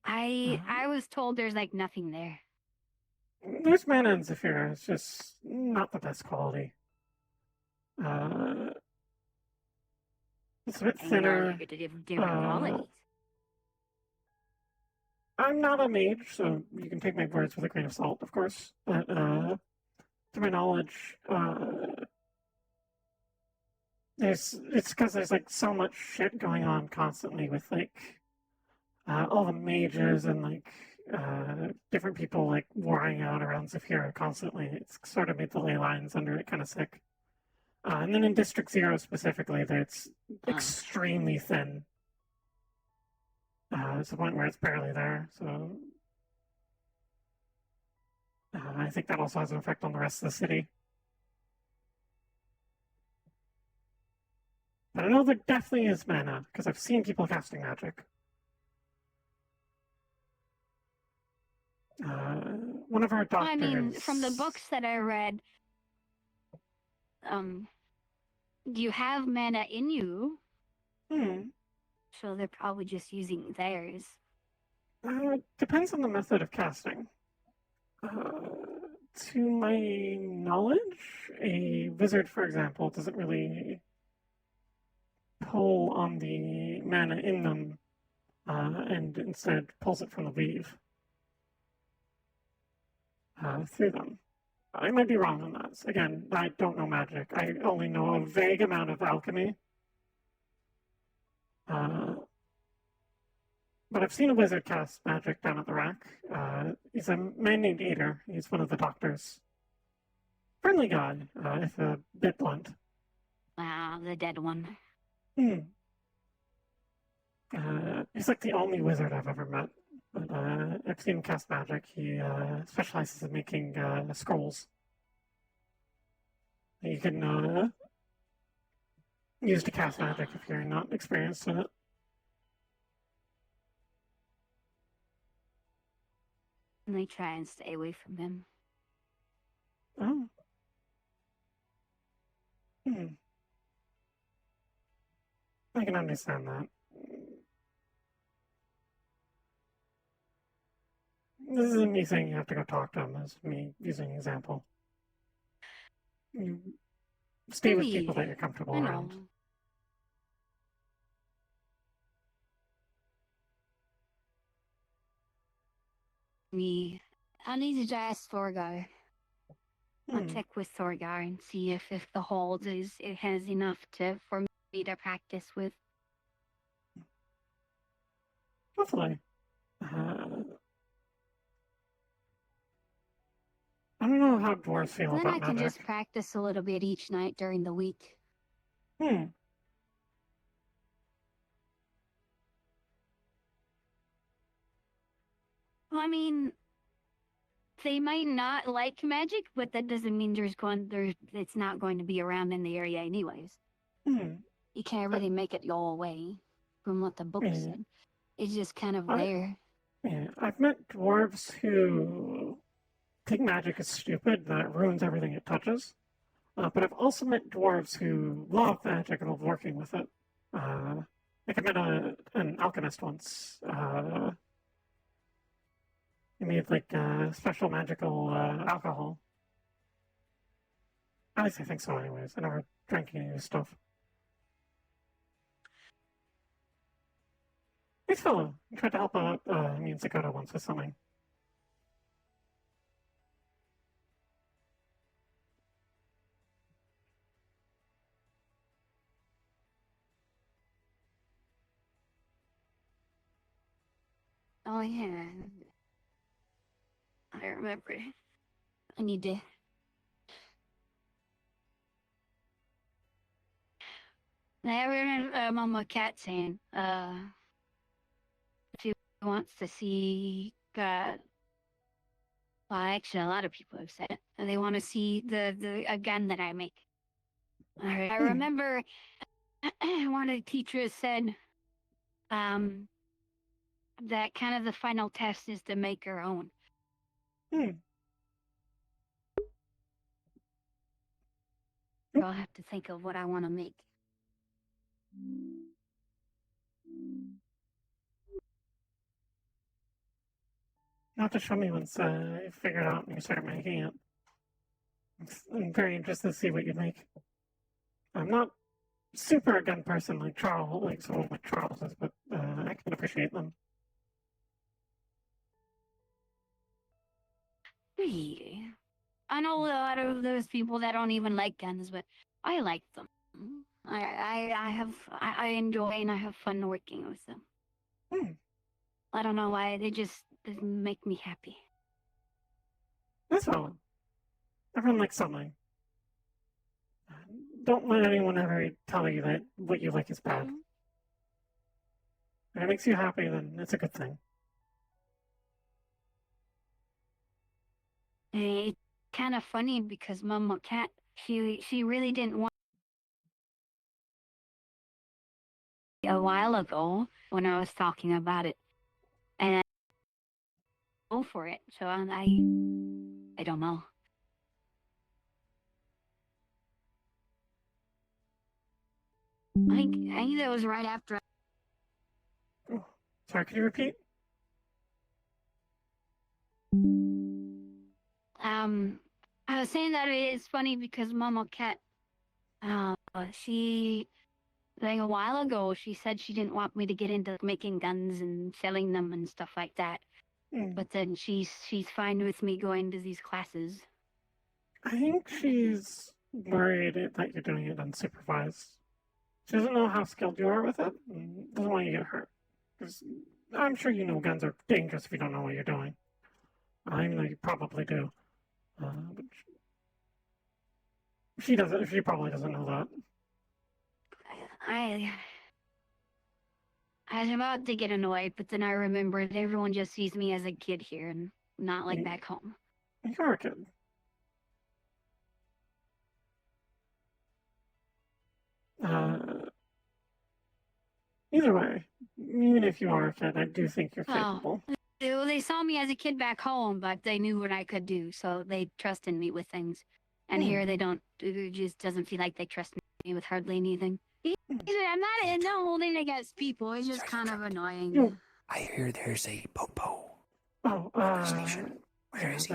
Speaker 12: I was told there's, like, nothing there.
Speaker 2: There's mana in Zephyra. It's just not the best quality. It's a bit thinner. I'm not a mage, so you can take my words with a grain of salt, of course. But to my knowledge, it's because there's like so much shit going on constantly with like all the mages and like different people like warring out around Zephyra constantly. It's sort of made the ley lines under it kind of sick. And then in District 0 specifically, it's extremely thin. It's the point where it's barely there, so I think that also has an effect on the rest of the city. But I know there definitely is mana, because I've seen people casting magic. One of our doctors...
Speaker 12: I mean, from the books that I read, you have mana in you. So they're probably just using theirs.
Speaker 2: Depends on the method of casting. To my knowledge, a wizard, for example, doesn't really pull on the mana in them, and instead pulls it from the weave through them. I might be wrong on that. Again, I don't know magic. I only know a vague amount of alchemy. But I've seen a wizard cast magic down at the rack. He's a man named Ader. He's one of the doctors. Friendly guy, if a bit blunt.
Speaker 12: The dead one.
Speaker 2: He's like the only wizard I've ever met. But I've seen him cast magic. He specializes in making scrolls. You can use to cast magic if you're not experienced in it.
Speaker 12: And they try and stay away from him.
Speaker 2: Oh. I can understand that. This isn't me saying you have to go talk to him, it's me using an example. You stay with people that you're comfortable around.
Speaker 12: I need to ask Thorgar. I'll check with Thorgar and see if the hold it has enough for me to practice with.
Speaker 2: Hopefully. I don't know how dwarves feel
Speaker 12: then
Speaker 2: about
Speaker 12: I can
Speaker 2: magic.
Speaker 12: just practice a little bit each night during the week.
Speaker 2: Well,
Speaker 12: I mean, they might not like magic, but that doesn't mean it's not going to be around in the area anyways. You can't really make it go away. from what the book
Speaker 2: Yeah.
Speaker 12: said. It's just kind of
Speaker 2: I-
Speaker 12: there.
Speaker 2: Yeah, I've met dwarves who think magic is stupid, that it ruins everything it touches. But I've also met dwarves who love magic and love working with it. Like I met an alchemist once. He made like special magical alcohol. At least I think so, anyways. I never drank any of his stuff. Nice fellow. He tried to help out me and Sakota once with something.
Speaker 12: Oh yeah, I remember. I need to. I remember Mama Cat saying, she wants to see. Well, actually, a lot of people have said it. They want to see the a gun that I make. I remember one of the teachers said, that kind of the final test is to make her own. So I'll have to think of what I want to make.
Speaker 2: You'll have to show me once you figure it out and you start making it. I'm very interested to see what you make. I'm not super a gun person like Charles, like someone like Charles is, but I can appreciate them.
Speaker 12: Yeah. I know a lot of those people that don't even like guns, but I like them. I enjoy and I have fun working with them. I don't know why, they make me happy.
Speaker 2: That's all. Everyone likes something. Don't let anyone ever tell you that what you like is bad. If it makes you happy, then it's a good thing.
Speaker 12: It's kind of funny because Mama Cat, she really didn't want a while ago when I was talking about it, and I go for it. So I don't know. I think that was right after.
Speaker 2: Oh, sorry, can you repeat?
Speaker 12: I was saying that it's funny because Mama Cat, she, like a while ago, she said she didn't want me to get into making guns and selling them and stuff like that. But then she's fine with me going to these classes.
Speaker 2: I think she's worried that you're doing it unsupervised. She doesn't know how skilled you are with it and doesn't want you to get hurt. Because I'm sure you know guns are dangerous if you don't know what you're doing. I know you probably do. But she doesn't. She probably doesn't know that.
Speaker 12: I was about to get annoyed, but then I remembered everyone just sees me as a kid here and not like back home.
Speaker 2: You're a kid. Either way, even if you are a kid, I do think you're capable.
Speaker 12: They saw me as a kid back home, but they knew what I could do, so they trusted me with things. And here they don't. It just doesn't feel like they trust me with hardly anything. I'm not holding against people. It's just kind of annoying.
Speaker 13: I hear there's a popo.
Speaker 2: Oh,
Speaker 13: Where is he?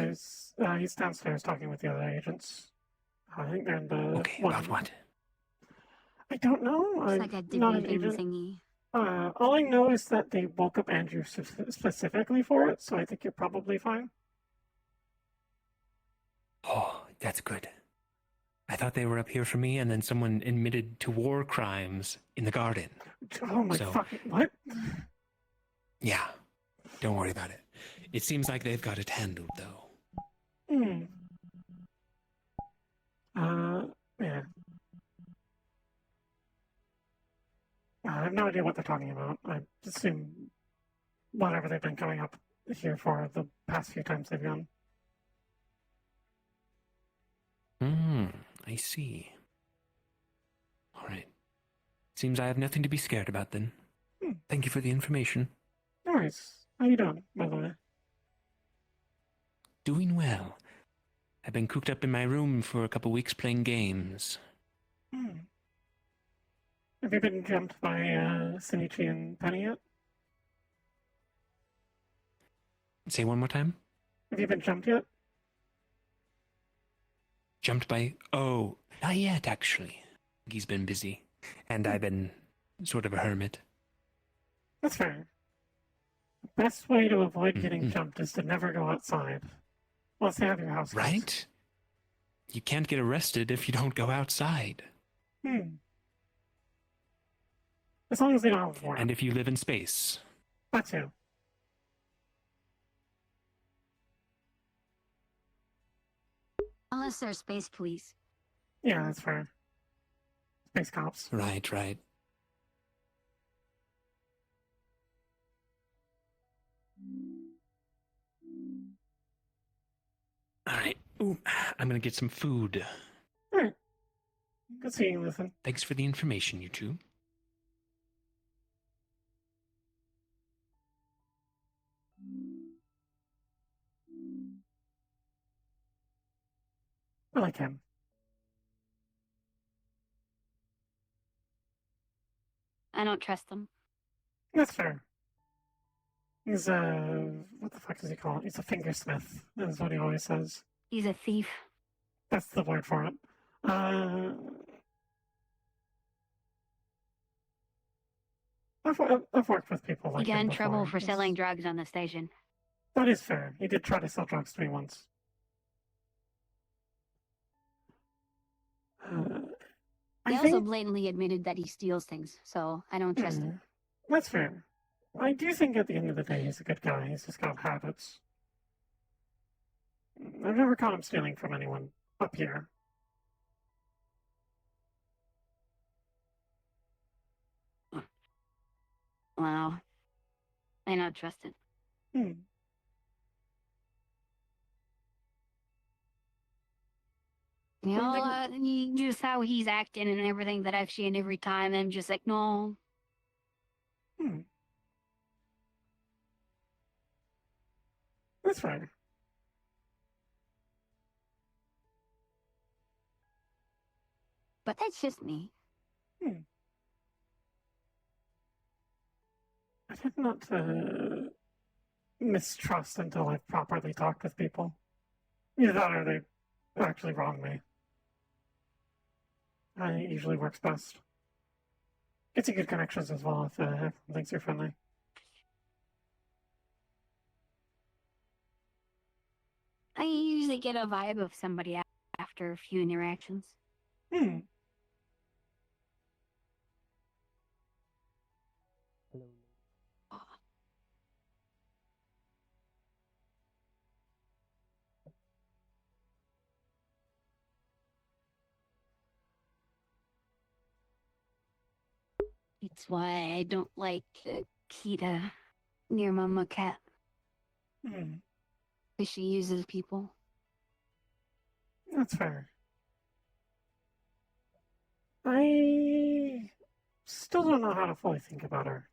Speaker 2: He's downstairs talking with the other agents. I think they're in the.
Speaker 13: Okay, about what?
Speaker 2: I don't know.
Speaker 12: It's like a debating thingy.
Speaker 2: All I know is that they woke up Andrew specifically for it, so I think you're probably fine.
Speaker 13: Oh, that's good. I thought they were up here for me, and then someone admitted to war crimes in the garden.
Speaker 2: Oh my fucking what?
Speaker 13: Yeah, don't worry about it. It seems like they've got it handled, though.
Speaker 2: Yeah. I have no idea what they're talking about. I assume whatever they've been coming up here for the past few times they've gone.
Speaker 13: I see. All right. Seems I have nothing to be scared about then. Thank you for the information.
Speaker 2: No worries. How you doing, by the way?
Speaker 13: Doing well. I've been cooped up in my room for a couple weeks playing games.
Speaker 2: Have you been jumped by Shinichi and Penny yet?
Speaker 13: Say one more time?
Speaker 2: Have you been jumped yet?
Speaker 13: Jumped by... Oh, not yet, actually. He's been busy. And I've been sort of a hermit.
Speaker 2: That's fair. The best way to avoid getting jumped is to never go outside. Unless they have your house.
Speaker 13: Right? You can't get arrested if you don't go outside.
Speaker 2: As long as they don't have a warrant.
Speaker 13: And if you live in space.
Speaker 2: That too.
Speaker 12: Unless they're space police.
Speaker 2: Yeah, that's fair. Space cops.
Speaker 13: Right, right. Alright. Ooh, I'm gonna get some food.
Speaker 2: Alright. Good seeing you, listen.
Speaker 13: Thanks for the information, you two.
Speaker 2: I like him.
Speaker 12: I don't trust them.
Speaker 2: That's fair. He's what the fuck does he call it? He's a fingersmith. That's what he always says.
Speaker 12: He's a thief.
Speaker 2: That's the word for it. I've worked with people like
Speaker 12: He got
Speaker 2: him
Speaker 12: in trouble
Speaker 2: before.
Speaker 12: for selling drugs on the station.
Speaker 2: That is fair. He did try to sell drugs to me once.
Speaker 12: He also blatantly admitted that he steals things, so I don't trust him.
Speaker 2: That's fair. I do think at the end of the day he's a good guy. He's just got habits. I've never caught him stealing from anyone up here.
Speaker 12: Well, I don't trust it. You know, just how he's acting and everything that I've seen every time, I'm just like, no.
Speaker 2: That's fine.
Speaker 12: But that's just me.
Speaker 2: I did not mistrust until I've properly talked with people. Either that or they actually wrong me. It usually works best. Gets you good connections as well if everyone thinks you're friendly.
Speaker 12: I usually get a vibe of somebody after a few interactions. It's why I don't like Kita near Mama Cat. Because she uses people.
Speaker 2: That's fair. I still don't know how to fully think about her.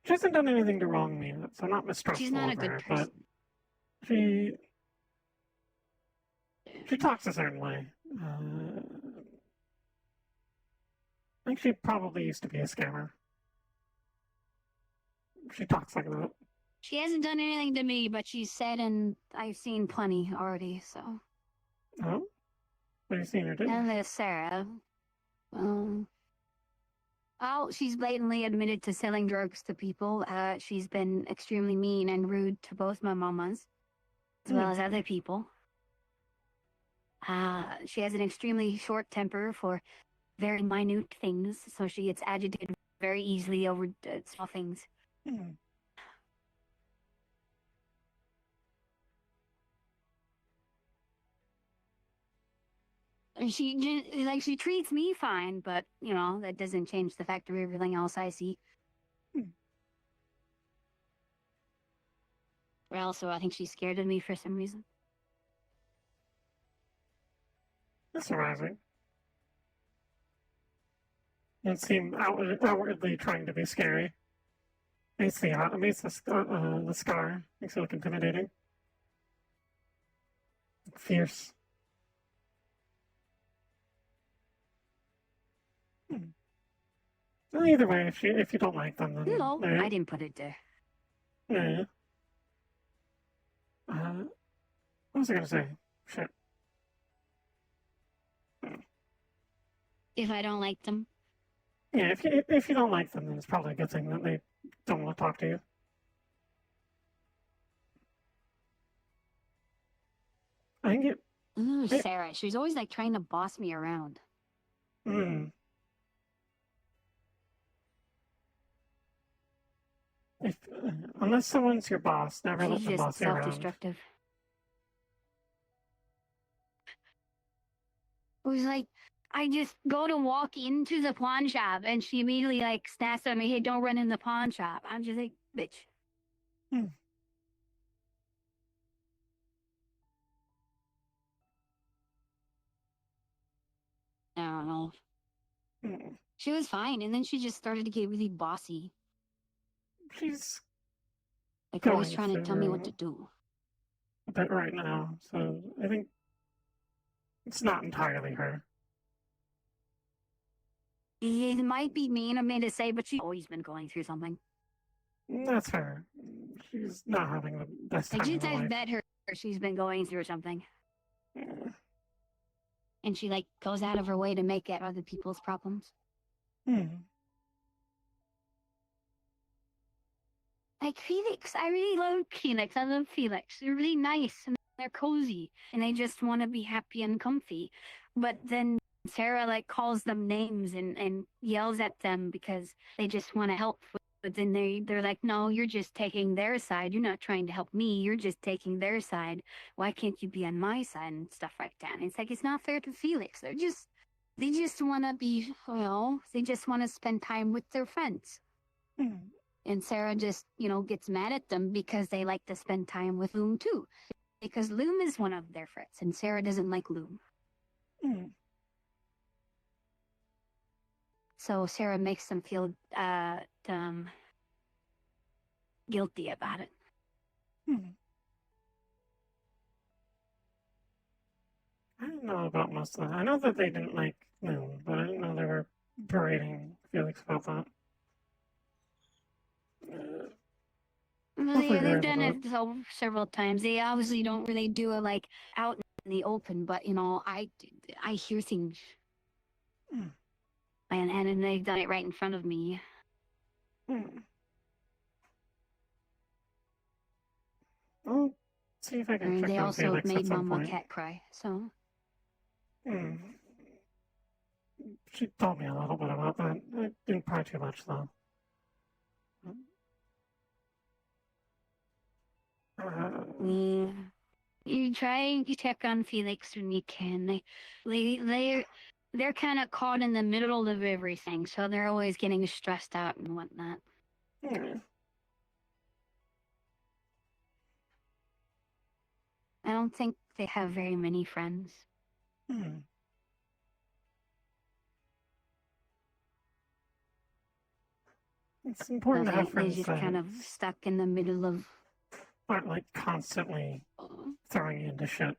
Speaker 2: She hasn't done anything to wrong me, so I'm not mistrustful
Speaker 12: She's not a
Speaker 2: of
Speaker 12: good
Speaker 2: her,
Speaker 12: person.
Speaker 2: but she talks a certain way. I think she probably used to be a scammer. She talks like that.
Speaker 12: She hasn't done anything to me, but she's said, and I've seen plenty already, so.
Speaker 2: Oh? What have you seen her do?
Speaker 12: And there's Sarah. She's blatantly admitted to selling drugs to people. She's been extremely mean and rude to both my mamas, as well as other people. She has an extremely short temper for very minute things, so she gets agitated very easily over small things. And she treats me fine, but, you know, that doesn't change the fact of everything else I see. Or also, I think she's scared of me for some reason.
Speaker 2: surprising. You don't seem outwardly trying to be scary. Makes the scar. Makes it look intimidating. Fierce. Well, either way, if you don't like them, then
Speaker 12: No, I didn't put it there.
Speaker 2: yeah. What was I gonna say? Shit.
Speaker 12: If I don't like them,
Speaker 2: Yeah, if you don't like them, then it's probably a good thing that they don't want to talk to you. I think it.
Speaker 12: ooh, Sarah, she's always like trying to boss me around.
Speaker 2: If unless someone's your boss, never let
Speaker 12: She's
Speaker 2: them
Speaker 12: just
Speaker 2: boss you around.
Speaker 12: self-destructive. It was like, I just go to walk into the pawn shop and she immediately like snaps at me, hey, don't run in the pawn shop. I'm just like, bitch. I don't know. She was fine, and then she just started to get really bossy.
Speaker 2: She's
Speaker 12: like always trying to tell me what to do.
Speaker 2: A bit right now, so I think it's not entirely her.
Speaker 12: It might be mean of me to say, but she's always been going through something.
Speaker 2: That's fair. She's not having the best time
Speaker 12: Since
Speaker 2: in her
Speaker 12: I've
Speaker 2: life.
Speaker 12: met her, she's been going through something.
Speaker 2: Yeah.
Speaker 12: And she like goes out of her way to make it other people's problems. Like Felix, I really love Felix. I love Felix. They're really nice and they're cozy and they just want to be happy and comfy. But then Sarah like calls them names and yells at them because they just want to help. But then they're like, no, you're just taking their side. You're not trying to help me. You're just taking their side. Why can't you be on my side and stuff like that? And it's like, it's not fair to Felix. They just want to be, they just want to spend time with their friends. And Sarah just, gets mad at them because they like to spend time with Loom too. Because Loom is one of their friends and Sarah doesn't like Loom. So Sarah makes them feel guilty about it.
Speaker 2: I don't know about most of that. I know that they didn't like Moon, but I didn't know they were berating Felix about that.
Speaker 12: Well, yeah, they've done it several times. They obviously don't really do it like out in the open, but I hear things. And they've done it right in front of me.
Speaker 2: I'll see if I can
Speaker 12: And
Speaker 2: check
Speaker 12: they
Speaker 2: on
Speaker 12: also
Speaker 2: Felix
Speaker 12: made
Speaker 2: at some
Speaker 12: Mama
Speaker 2: point.
Speaker 12: Cat cry, so.
Speaker 2: She told me a little bit about that. I didn't cry too much, though.
Speaker 12: You try to check on Felix when you can. They're kind of caught in the middle of everything, so they're always getting stressed out and whatnot. I don't think they have very many friends.
Speaker 2: It's important to have friends
Speaker 12: They're just
Speaker 2: that
Speaker 12: kind of stuck in the middle of.
Speaker 2: aren't like constantly throwing you into shit.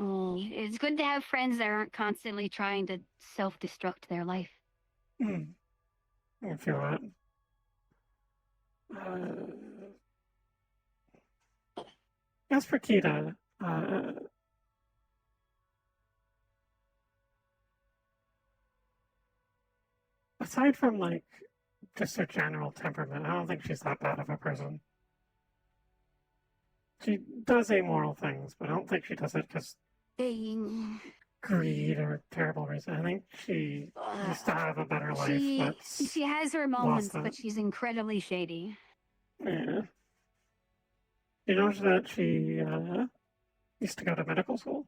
Speaker 12: It's good to have friends that aren't constantly trying to self-destruct their life.
Speaker 2: I can feel that. As for Kita, aside from like just her general temperament, I don't think she's that bad of a person. She does amoral things, but I don't think she does it because greed or terrible reason. I think she used to have a better life.
Speaker 12: She has her moments, but she's incredibly shady.
Speaker 2: Yeah. You know that she used to go to medical school?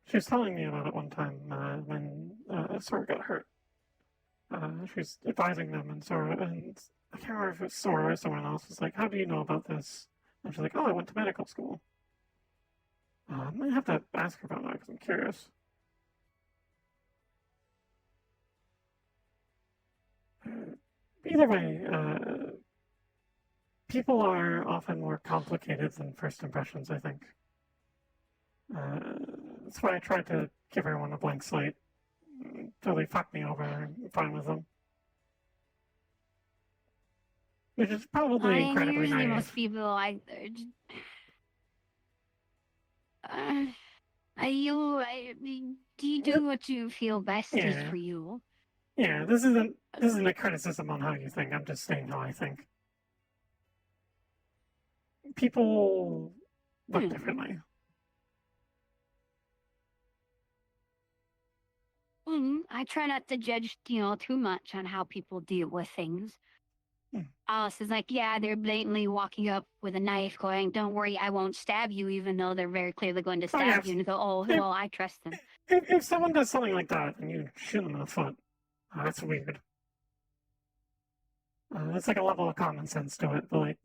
Speaker 2: She was telling me about it one time when Sora got hurt. She was advising them, and Sora, and I can't remember if it was Sora or someone else was like, "How do you know about this?" And she's like, "Oh, I went to medical school." I might have to ask her about that because I'm curious. Either way, people are often more complicated than first impressions, I think. That's why I tried to give everyone a blank slate. Until they fuck me over, I'm fine with them. Which is probably incredibly
Speaker 12: usually
Speaker 2: naive.
Speaker 12: most people you do what you feel best is
Speaker 2: Yeah.
Speaker 12: for you.
Speaker 2: Yeah, this isn't a criticism on how you think. I'm just saying how I think. People look differently.
Speaker 12: I try not to judge, too much on how people deal with things. Alice is like, yeah, they're blatantly walking up with a knife going, don't worry, I won't stab you, even though they're very clearly going to stab you. And you go, oh, well, I trust them.
Speaker 2: If someone does something like that and you shoot them in the foot, that's weird. It's like a level of common sense to it, but like,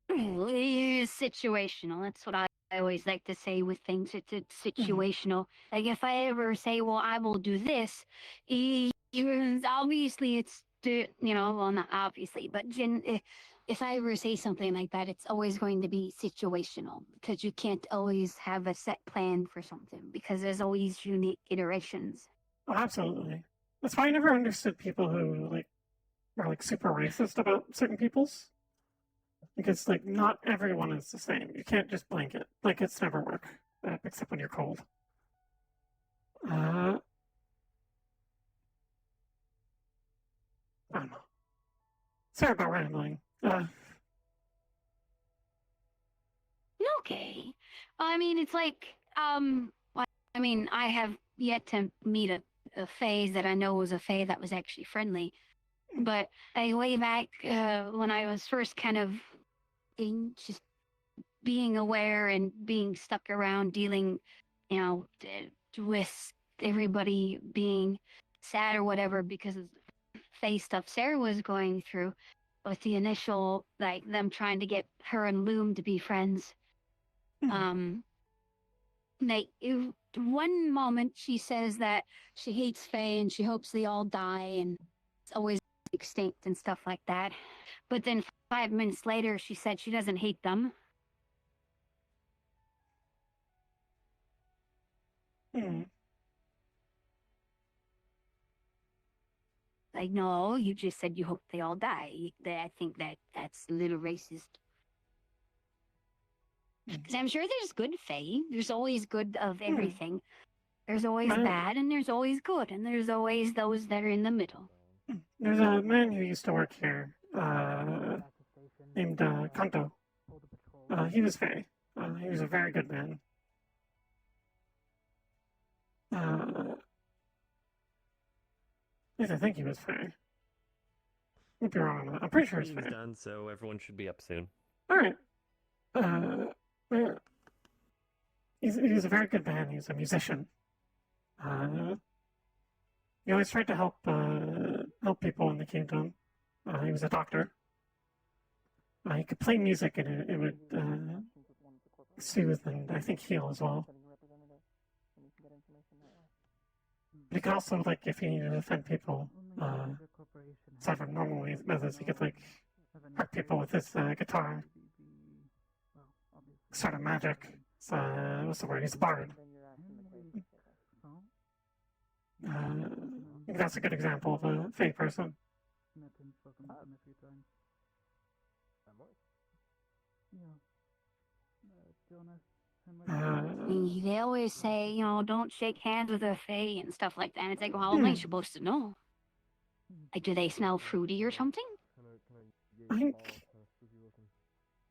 Speaker 12: It's situational. That's what I always like to say with things. It's situational. Like if I ever say, well, I will do this, obviously it's, well, not obviously, but if I ever say something like that, it's always going to be situational because you can't always have a set plan for something because there's always unique iterations.
Speaker 2: Oh, absolutely. That's why I never understood people who are super racist about certain peoples. Because not everyone is the same. You can't just blanket. It's never work. Except when you're cold. I don't know. Sorry about rambling.
Speaker 12: Okay. I mean, it's like, I have yet to meet a Fae that I know was a Fae that was actually friendly. But way back when I was first kind of just being aware and being stuck around dealing, with everybody being sad or whatever because of Fae stuff Sarah was going through with the initial, them trying to get her and Loom to be friends. One moment she says that she hates Fae and she hopes they all die and it's always extinct and stuff like that. But then 5 minutes later, she said she doesn't hate them. Like, no, you just said you hope they all die. I think that's a little racist. Because I'm sure there's good Fae. There's always good of everything. There's always bad, and there's always good, and there's always those that are in the middle.
Speaker 2: There's a man who used to work here, named Kanto. He was Fae. He was a very good man. At least I think he was Fae. Might be wrong on that. I'm pretty sure he's Fae.
Speaker 7: Done, so everyone should be up soon.
Speaker 2: Alright. He's a very good man. He's a musician. He always tried to help people in the kingdom. He was a doctor. He could play music and it would soothe and I think heal as well. But he could also, if he needed to offend people, aside from normal methods, he could hurt people with his guitar. Sort of magic. What's the word? He's a bard. I think that's a good example of a Fae person.
Speaker 12: They always say, don't shake hands with a Fae and stuff like that. And it's like, well, how am I supposed to know? Do they smell fruity or something?
Speaker 2: I think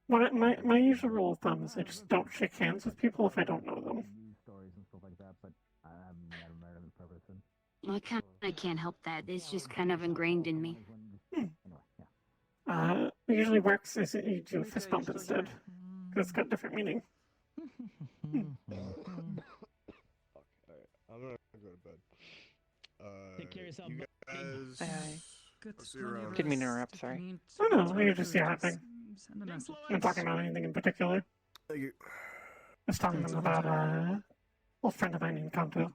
Speaker 2: my usual rule of thumb is I just don't shake hands with people if I don't know them.
Speaker 12: I can't help that. It's just kind of ingrained in me.
Speaker 2: It usually works is you do a fist bump instead, because it's got different meaning.
Speaker 5: Fuck, alright. I'm gonna go to bed.
Speaker 1: Take care of yourself,
Speaker 5: You guys.
Speaker 10: Aye.
Speaker 5: I'll see you around.
Speaker 10: Didn't mean to interrupt, sorry.
Speaker 2: Oh no, you're just yapping.
Speaker 9: Send a message.
Speaker 2: I'm not talking about anything in particular.
Speaker 5: Thank you.
Speaker 2: Just talking about old friend of mine named Kanto.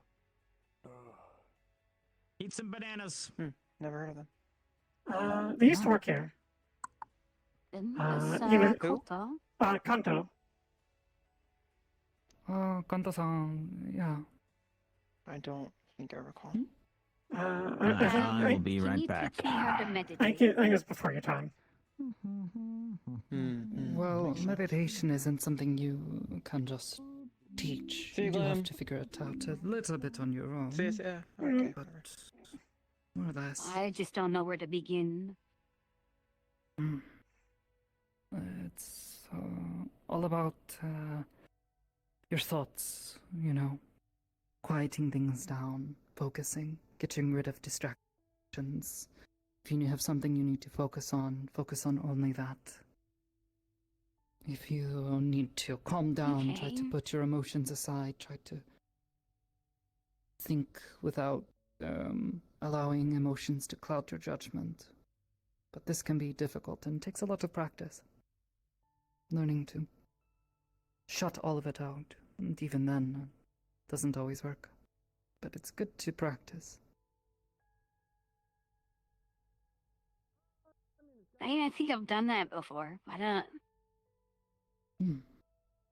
Speaker 3: Eat some bananas.
Speaker 10: Never heard of them.
Speaker 2: They used to work here. He was
Speaker 10: Who?
Speaker 2: Kanto.
Speaker 9: Kanto-san, yeah.
Speaker 10: I don't think I recall.
Speaker 3: I will be right back.
Speaker 2: I think it was before your time.
Speaker 9: Well, meditation isn't something you can just teach. You do have to figure it out a little bit on your own.
Speaker 10: Yeah, okay.
Speaker 9: But more or less.
Speaker 12: I just don't know where to begin.
Speaker 9: It's all about your thoughts, you know. Quieting things down, focusing, getting rid of distractions. If you have something you need to focus on only that. If you need to calm down, try to put your emotions aside, try to think without allowing emotions to cloud your judgment. But this can be difficult and takes a lot of practice. Learning to shut all of it out, and even then, doesn't always work. But it's good to practice.
Speaker 12: I think I've done that before. I don't.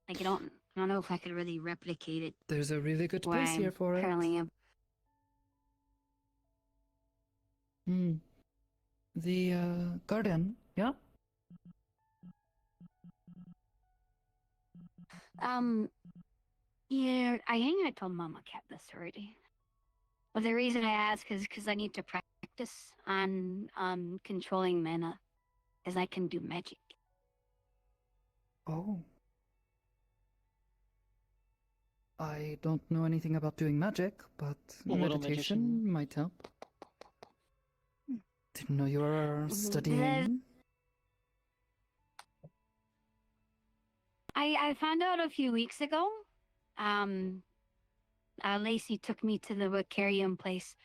Speaker 12: Like I don't know if I could really replicate it.
Speaker 9: There's a really good place here for it.
Speaker 12: Currently am.
Speaker 9: The garden, yeah?
Speaker 12: Yeah, I think I told Mama Cat this already. But the reason I ask is because I need to practice on controlling mana, as I can do magic.
Speaker 9: Oh. I don't know anything about doing magic, but meditation might help. Didn't know you were studying.
Speaker 12: I found out a few weeks ago. Lacey took me to the Vicarium place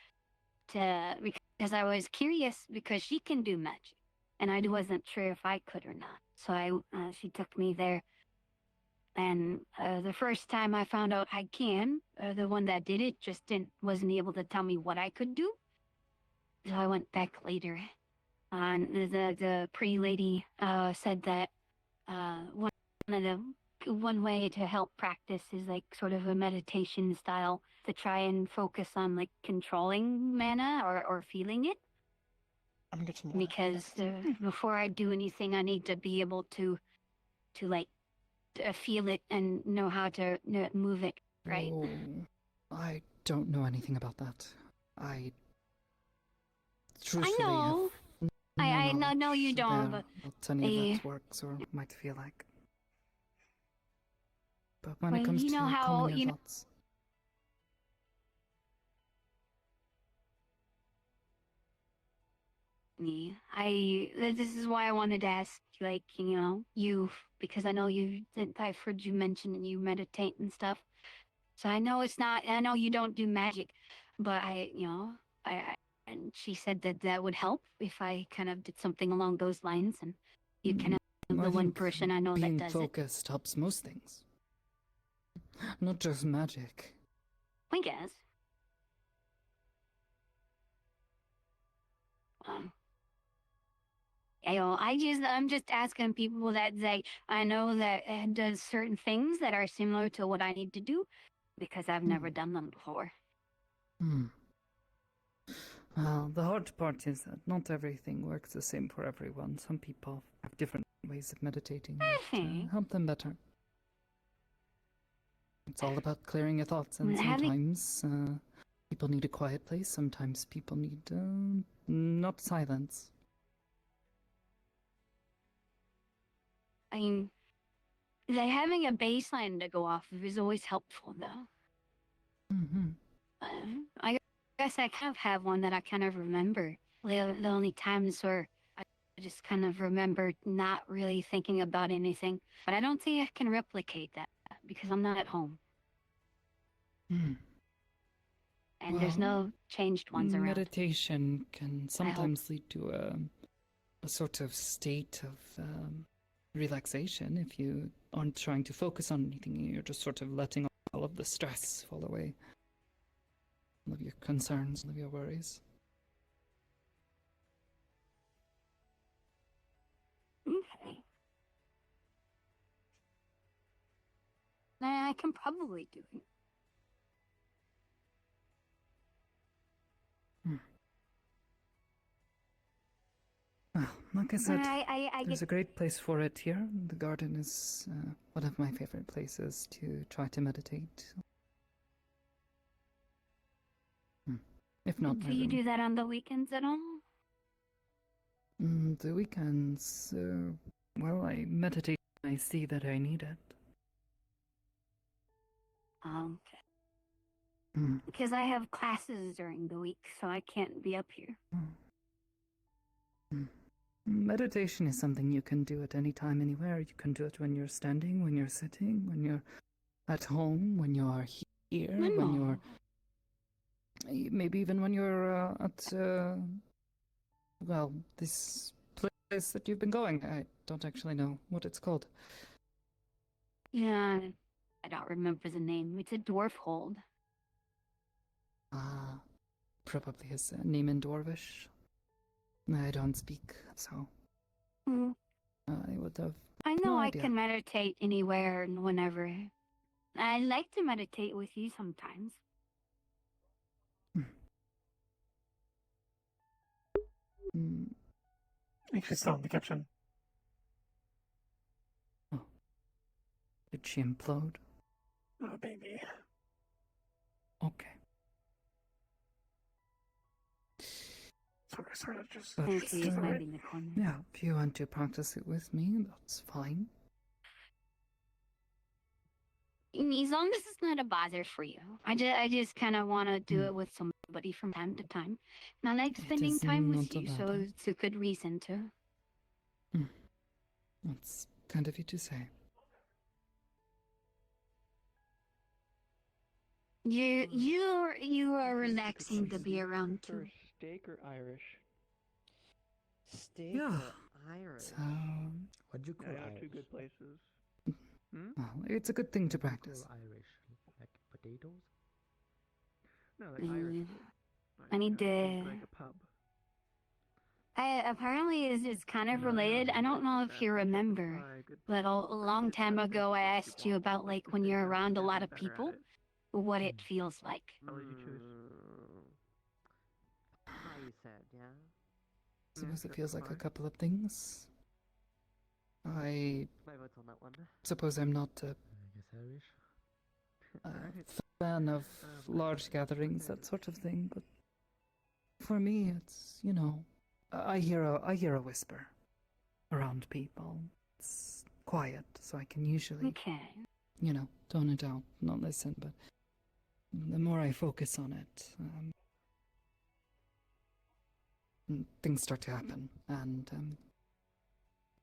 Speaker 12: because I was curious because she can do magic, and I wasn't sure if I could or not. So she took me there, and the first time I found out I can, the one that did it just wasn't able to tell me what I could do. So I went back later, and the pretty lady said that one way to help practice is like sort of a meditation style to try and focus on like controlling mana or feeling it.
Speaker 10: I'm gonna get some
Speaker 12: because before I do anything, I need to be able to like feel it and know how to move it right.
Speaker 9: Oh, I don't know anything about that. I truthfully
Speaker 12: know. I know you don't, but
Speaker 9: what any of that works or might feel like. But when it comes to calming your thoughts.
Speaker 12: This is why I wanted to ask, like, you, because I know I've heard you mention and you meditate and stuff. So I know I know you don't do magic, but and she said that would help if I kind of did something along those lines, and you kind of the one person I know that does it.
Speaker 9: Being focused helps most things. Not just magic.
Speaker 12: I guess. I'm just asking people that I know that it does certain things that are similar to what I need to do because I've never done them before.
Speaker 9: Well, the hard part is that not everything works the same for everyone. Some people have different ways of meditating that help them better. It's all about clearing your thoughts, and sometimes people need a quiet place, sometimes people need not silence.
Speaker 12: I mean, having a baseline to go off of is always helpful, though. I guess I kind of have one that I kind of remember. The only times where I just kind of remember not really thinking about anything. But I don't think I can replicate that because I'm not at home. and there's
Speaker 9: Well,
Speaker 12: no changed ones around.
Speaker 9: Meditation can sometimes lead to a sort of state of relaxation if you aren't trying to focus on anything. You're just sort of letting all of the stress fall away, all of your concerns, all of your worries.
Speaker 12: Okay. I can probably do it.
Speaker 9: Well, like I said,
Speaker 12: I
Speaker 9: there's
Speaker 12: get
Speaker 9: a great place for it here. The garden is one of my favorite places to try to meditate. If not,
Speaker 12: Do
Speaker 9: my
Speaker 12: you
Speaker 9: room.
Speaker 12: do that on the weekends at all?
Speaker 9: The weekends, well, I meditate when I see that I need it.
Speaker 12: Okay.
Speaker 9: Mm.
Speaker 12: Because I have classes during the week, so I can't be up here.
Speaker 9: Meditation is something you can do at any time, anywhere. You can do it when you're standing, when you're sitting, when you're at home, when you are here, when you're... Maybe even when you're at, well, this place that you've been going. I don't actually know what it's called.
Speaker 12: Yeah, I don't remember the name. It's a dwarf hold.
Speaker 9: Probably his name in Dwarvish. I don't speak, so I would have
Speaker 12: I know
Speaker 9: no
Speaker 12: I
Speaker 9: idea.
Speaker 12: can meditate anywhere and whenever. I like to meditate with you sometimes.
Speaker 2: I think she's still in the kitchen.
Speaker 9: Did she implode?
Speaker 2: Oh, baby.
Speaker 9: Okay.
Speaker 2: So we're sort of just...
Speaker 9: But,
Speaker 12: She's maybe in the corner.
Speaker 9: yeah, if you want to practice it with me, that's fine.
Speaker 12: As long as it's not a bother for you. I just kind of want to do it with somebody from time to time. And I like spending
Speaker 9: is
Speaker 12: time
Speaker 9: not
Speaker 12: with
Speaker 9: a
Speaker 12: you, so
Speaker 9: bother.
Speaker 12: it's a good reason to.
Speaker 9: That's kind of you to say.
Speaker 12: You are relaxing to be around too.
Speaker 10: Steak or Irish?
Speaker 14: Steak
Speaker 9: Yeah.
Speaker 14: or Irish?
Speaker 9: So,
Speaker 14: What'd you call
Speaker 10: Yeah,
Speaker 14: Irish?
Speaker 10: two good places.
Speaker 9: well, it's a good thing to practice.
Speaker 14: Call Irish, like potatoes?
Speaker 10: No, like Irish.
Speaker 12: I need to.
Speaker 10: Like a pub.
Speaker 12: Apparently it's kind of related. I don't know if you remember, but a long time ago I asked you about like when you're around a lot of people, what it feels like.
Speaker 10: I'll let you choose.
Speaker 14: How you said, yeah?
Speaker 9: Suppose it feels like a couple of things. I
Speaker 14: My vote's on that one.
Speaker 9: suppose I'm not
Speaker 14: I guess Irish.
Speaker 9: a fan of large gatherings, that sort of thing, but for me it's, you know, I hear a whisper around people. It's quiet, so I can usually, you know, tone it out, not listen, but the more I focus on it, things start to happen, and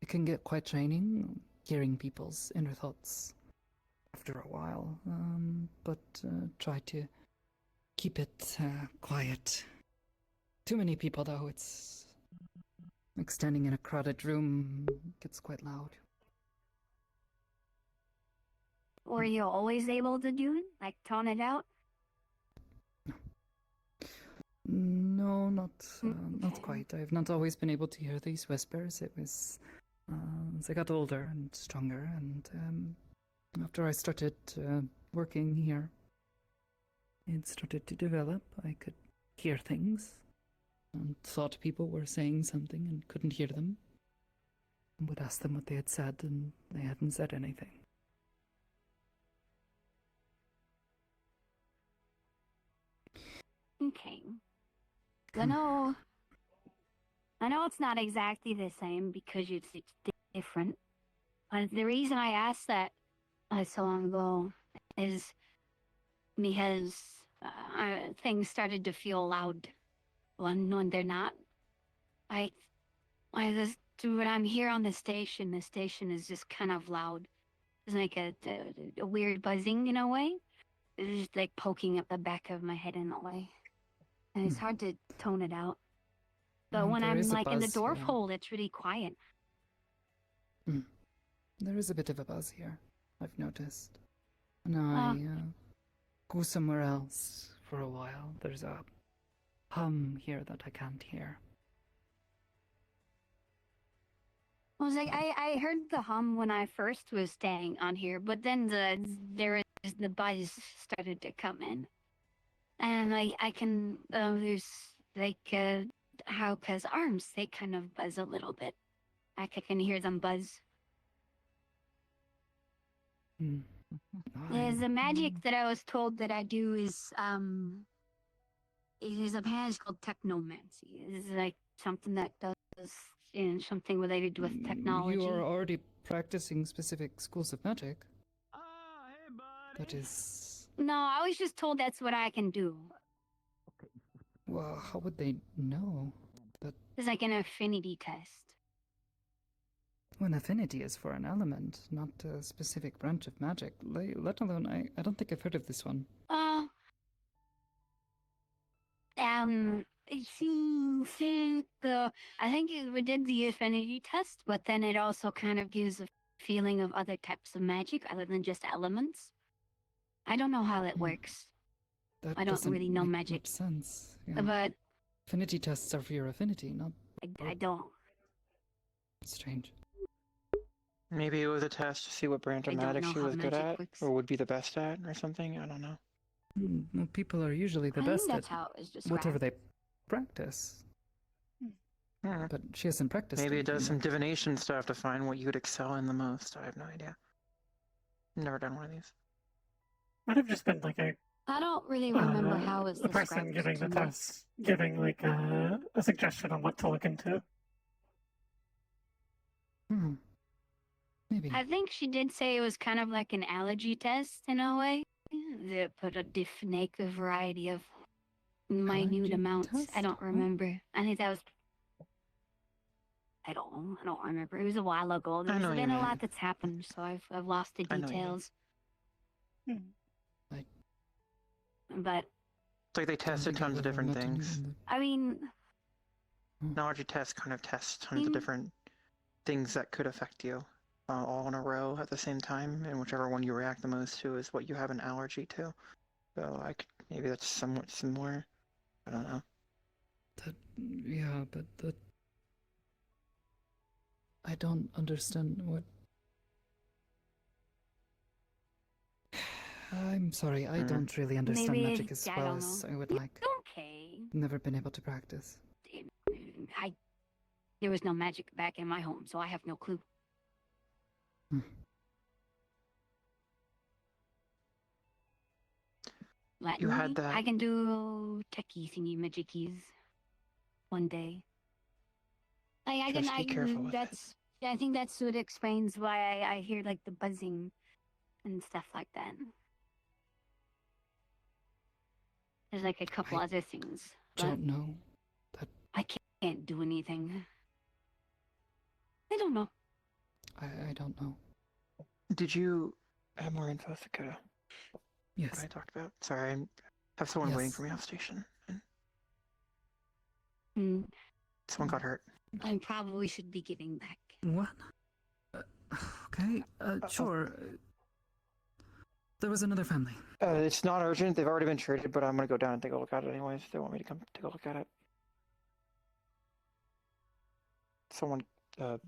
Speaker 9: it can get quite draining hearing people's inner thoughts after a while, but try to keep it quiet. Too many people, though, it's like standing in a crowded room gets quite loud.
Speaker 12: Were you always able to do it? Like tone it out?
Speaker 9: No, not quite. I've not always been able to hear these whispers. It was as I got older and stronger, and after I started working here, it started to develop. I could hear things and thought people were saying something and couldn't hear them. I would ask them what they had said, and they hadn't said anything.
Speaker 12: Okay. I know it's not exactly the same because it's different. But the reason I asked that so long ago is because things started to feel loud when they're not. When I'm here on the station is just kind of loud. It's like a weird buzzing in a way. it's just like poking up the back of my head in a way. And it's hard to tone it out. But when
Speaker 9: There
Speaker 12: I'm
Speaker 9: is a
Speaker 12: like in the
Speaker 9: buzz
Speaker 12: door
Speaker 9: here.
Speaker 12: fold, it's really quiet.
Speaker 9: There is a bit of a buzz here, I've noticed. When I go somewhere else for a while, there's a hum here that I can't hear.
Speaker 12: I was like, I heard the hum when I first was staying on here, but then the buzz started to come in. And I can, there's like Haruka's arms, they kind of buzz a little bit. I can hear them buzz. There's a magic that I was told that I do is it is apparently called technomancy. It's like something that does something related with technology.
Speaker 9: You are already practicing specific schools of magic. That is...
Speaker 12: No, I was just told that's what I can do.
Speaker 9: Well, how would they know? That
Speaker 12: It's like an affinity test.
Speaker 9: when affinity is for an element, not a specific branch of magic, let alone, I don't think I've heard of this one.
Speaker 12: I think we did the affinity test, but then it also kind of gives a feeling of other types of magic other than just elements. I don't know how that works.
Speaker 9: That
Speaker 12: I don't
Speaker 9: doesn't
Speaker 12: really know
Speaker 9: make
Speaker 12: magic.
Speaker 9: much sense. Yeah.
Speaker 12: But
Speaker 9: Affinity tests are for your affinity, not...
Speaker 12: I don't.
Speaker 9: Strange.
Speaker 10: Maybe it was a test to see what branch of
Speaker 12: I don't
Speaker 10: magic
Speaker 12: know
Speaker 10: she
Speaker 12: how
Speaker 10: was good
Speaker 12: magic
Speaker 10: at,
Speaker 12: works.
Speaker 10: or would be the best at, or something. I don't know.
Speaker 9: Well, people are usually the
Speaker 12: I think
Speaker 9: best
Speaker 12: that's
Speaker 9: at
Speaker 12: how it was described.
Speaker 9: whatever they practice. But she hasn't practiced
Speaker 10: Maybe it does some
Speaker 9: anything yet.
Speaker 10: divination stuff to find what you would excel in the most. I have no idea. Never done one of these.
Speaker 2: Might have just been like
Speaker 12: I don't really remember how it's
Speaker 2: the person
Speaker 12: described
Speaker 2: giving
Speaker 12: to
Speaker 2: the
Speaker 12: me.
Speaker 2: test, giving like a suggestion on what to look into.
Speaker 9: Maybe.
Speaker 12: I think she did say it was kind of like an allergy test in a way. They put a make a variety of minute
Speaker 9: Allergy
Speaker 12: amounts. I
Speaker 9: test?
Speaker 12: don't remember. I think that was. I don't remember. It was a while ago.
Speaker 10: I
Speaker 12: There's
Speaker 10: know
Speaker 12: been
Speaker 10: you
Speaker 12: a lot
Speaker 10: meant.
Speaker 12: that's happened, so I've lost the
Speaker 10: I know you meant.
Speaker 12: details. But
Speaker 10: It's like they tested tons of different things.
Speaker 12: I mean,
Speaker 10: Knowledge test kind of tests tons of different things that could affect you, all in a row at the same time, and whichever one you react the most to is what you have an allergy to. So maybe that's somewhat similar. I don't know.
Speaker 9: Yeah, but that... I don't understand what... I'm sorry, I don't really understand
Speaker 12: maybe
Speaker 9: magic as
Speaker 12: I
Speaker 9: well
Speaker 12: don't
Speaker 9: as
Speaker 12: know.
Speaker 9: I would like.
Speaker 12: Okay.
Speaker 9: Never been able to practice.
Speaker 12: There was no magic back in my home, so I have no clue.
Speaker 10: You had that.
Speaker 12: I can do techie thingy magicies one day.
Speaker 10: Just be careful with it.
Speaker 12: I think that's what explains why I hear like the buzzing and stuff like that. There's like a couple other things. But
Speaker 9: Don't know.
Speaker 12: I can't do anything. I don't know.
Speaker 9: I don't know.
Speaker 10: Did you have more info, Sakura?
Speaker 9: Yes.
Speaker 10: What I talked about? Sorry, I have someone waiting
Speaker 9: Yes.
Speaker 10: for me off station.
Speaker 12: Hmm.
Speaker 10: Someone got hurt.
Speaker 12: I probably should be getting back.
Speaker 9: What? Okay, sure. There was another family.
Speaker 10: It's not urgent. They've already been treated, but I'm gonna go down and take a look at it anyways. They want me to come take a look at it. Someone got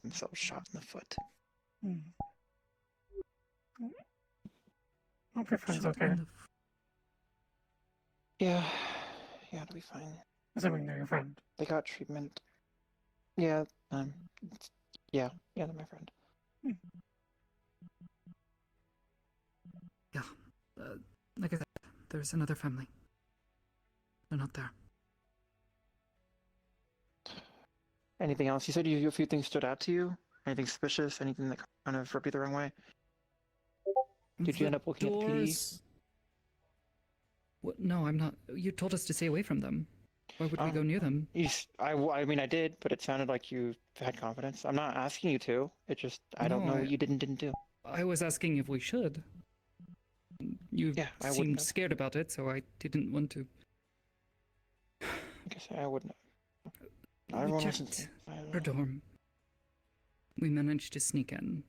Speaker 10: themselves shot in the foot.
Speaker 2: Hope your friend's
Speaker 9: Shot
Speaker 2: okay.
Speaker 9: in the
Speaker 10: Yeah, it'll be fine.
Speaker 2: Assuming they're your friend.
Speaker 10: They got treatment. Yeah, yeah, they're my friend.
Speaker 9: Yeah. Like I said, there's another family. They're not there.
Speaker 10: Anything else? You said a few things stood out to you? Anything suspicious? Anything that kind of rubbed you the wrong way? Did you end up looking at the PD?
Speaker 9: Doors... What? No, I'm not. You told us to stay away from them. Why would we go near them?
Speaker 10: I mean, I did, but it sounded like you had confidence. I'm not asking you to. It just, I don't
Speaker 9: No,
Speaker 10: know what you didn't do.
Speaker 9: I was asking if we should. You
Speaker 10: Yeah, I wouldn't
Speaker 9: seemed
Speaker 10: have.
Speaker 9: scared about it, so I didn't want to.
Speaker 10: I guess I wouldn't have. Not
Speaker 9: We
Speaker 10: everyone listens
Speaker 9: checked
Speaker 10: to me. I don't
Speaker 9: her
Speaker 10: know.
Speaker 9: dorm. We managed to sneak in.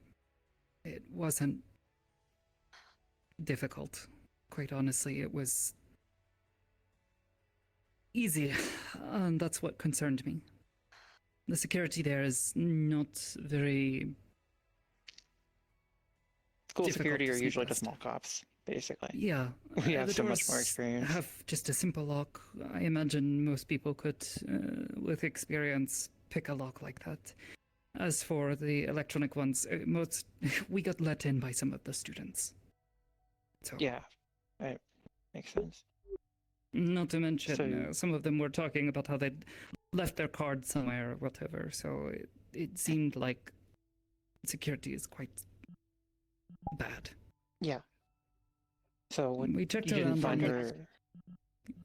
Speaker 9: It wasn't difficult. Quite honestly, it was easy, and that's what concerned me. The security there is not very
Speaker 10: School
Speaker 9: difficult
Speaker 10: security
Speaker 9: to
Speaker 10: are
Speaker 9: sneak
Speaker 10: usually
Speaker 9: past.
Speaker 10: just mall cops, basically.
Speaker 9: Yeah,
Speaker 10: We have
Speaker 9: the
Speaker 10: so much more
Speaker 9: doors
Speaker 10: experience.
Speaker 9: have just a simple lock. I imagine most people could, with experience, pick a lock like that. As for the electronic ones, we got let in by some of the students. So
Speaker 10: Yeah, right. Makes sense.
Speaker 9: not to mention,
Speaker 10: So-
Speaker 9: some of them were talking about how they'd left their card somewhere or whatever. So it seemed like security is quite bad.
Speaker 10: Yeah. So
Speaker 9: We checked
Speaker 10: you didn't
Speaker 9: around
Speaker 10: find
Speaker 9: on
Speaker 10: her.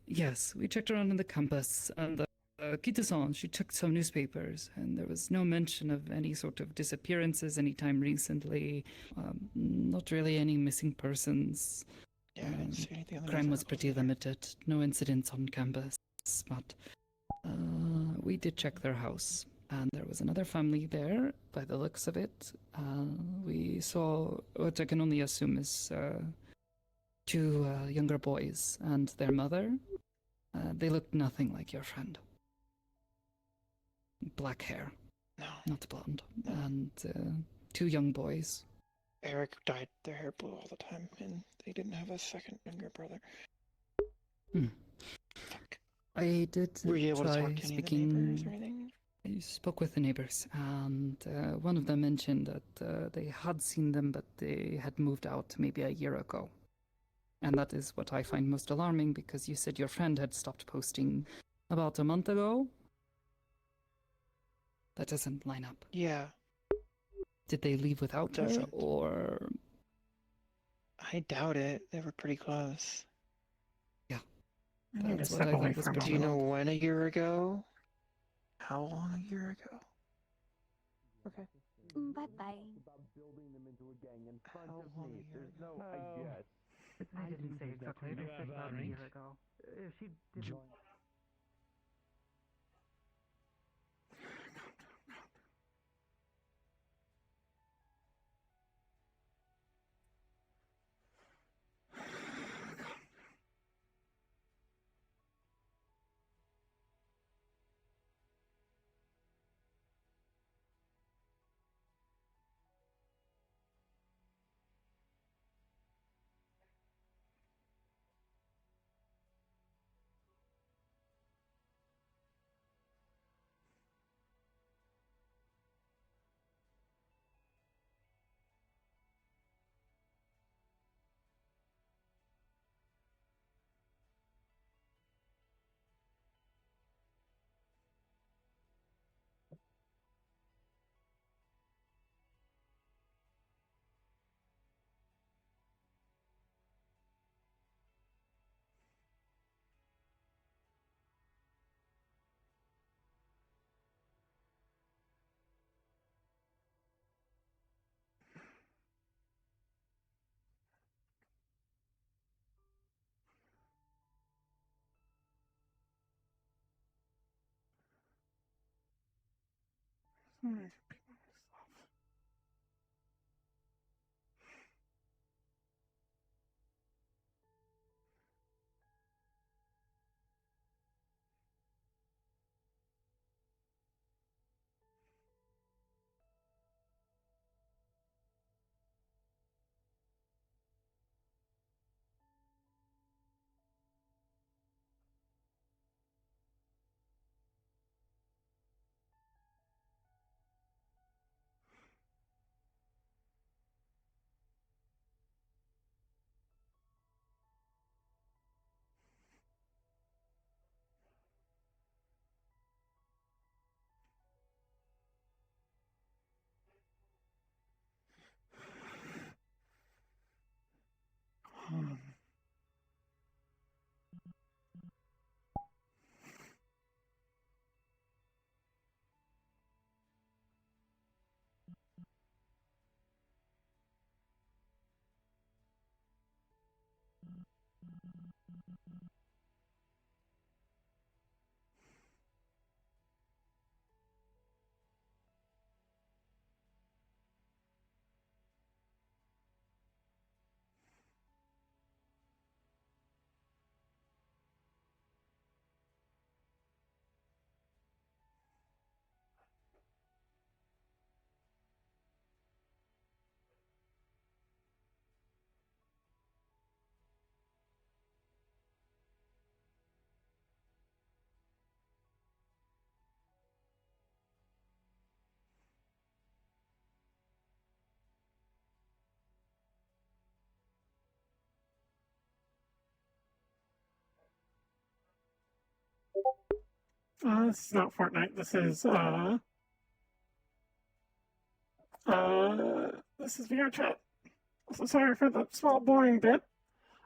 Speaker 9: Yes, we checked around on the campus, and Kita-san, she checked some newspapers, and there was no mention of any sort of disappearances anytime recently. Not really any missing persons.
Speaker 10: Yeah, I didn't see anything on the
Speaker 9: Crime
Speaker 10: news
Speaker 9: was
Speaker 10: articles
Speaker 9: pretty
Speaker 10: either.
Speaker 9: limited. No incidents on campus, but we did check their house, and there was another family there. By the looks of it, we saw what I can only assume is two younger boys and their mother. They looked nothing like your friend. Black hair,
Speaker 10: No.
Speaker 9: not blonde,
Speaker 10: No.
Speaker 9: and two young boys.
Speaker 10: Eric dyed their hair blue all the time, and they didn't have a second younger brother. Fuck.
Speaker 9: I did
Speaker 10: Were you able to
Speaker 9: try
Speaker 10: talk to any of the
Speaker 9: speaking.
Speaker 10: neighbors or anything?
Speaker 9: I spoke with the neighbors, and one of them mentioned that they had seen them, but they had moved out maybe a year ago. And that is what I find most alarming, because you said your friend had stopped posting about a month ago. That doesn't line up.
Speaker 10: Yeah,
Speaker 9: Did they leave without her,
Speaker 10: Doesn't.
Speaker 9: or
Speaker 10: I doubt it. They were pretty close.
Speaker 2: I need to
Speaker 9: That's what
Speaker 2: step
Speaker 9: I
Speaker 2: away
Speaker 9: thought was
Speaker 2: from
Speaker 9: pretty
Speaker 10: Do you know
Speaker 9: odd.
Speaker 10: when a year ago? How long a year ago? Okay.
Speaker 12: Bye bye.
Speaker 10: How long a year ago?
Speaker 8: I didn't say exactly. I said about a year ago. She didn't.
Speaker 2: This is not Fortnite. This is VR chat. So sorry for the small boring bit.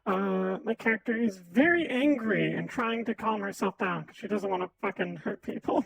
Speaker 2: My character is very angry and trying to calm herself down because she doesn't want to fucking hurt people.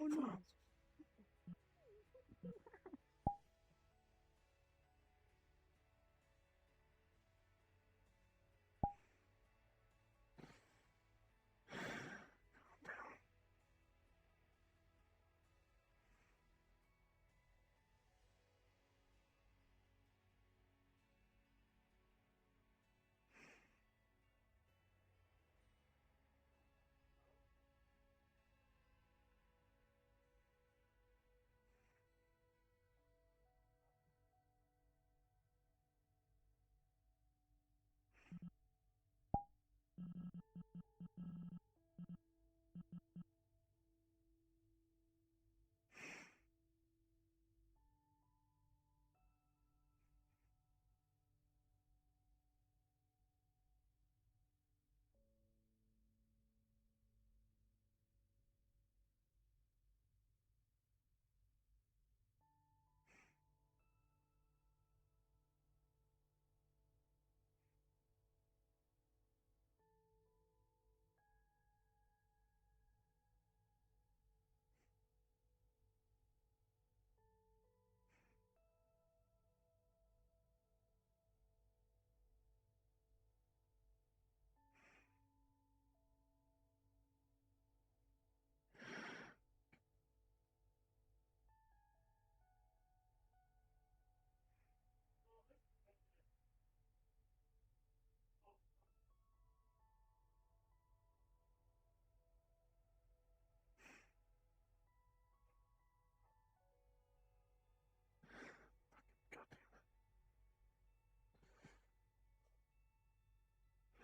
Speaker 2: Oh no.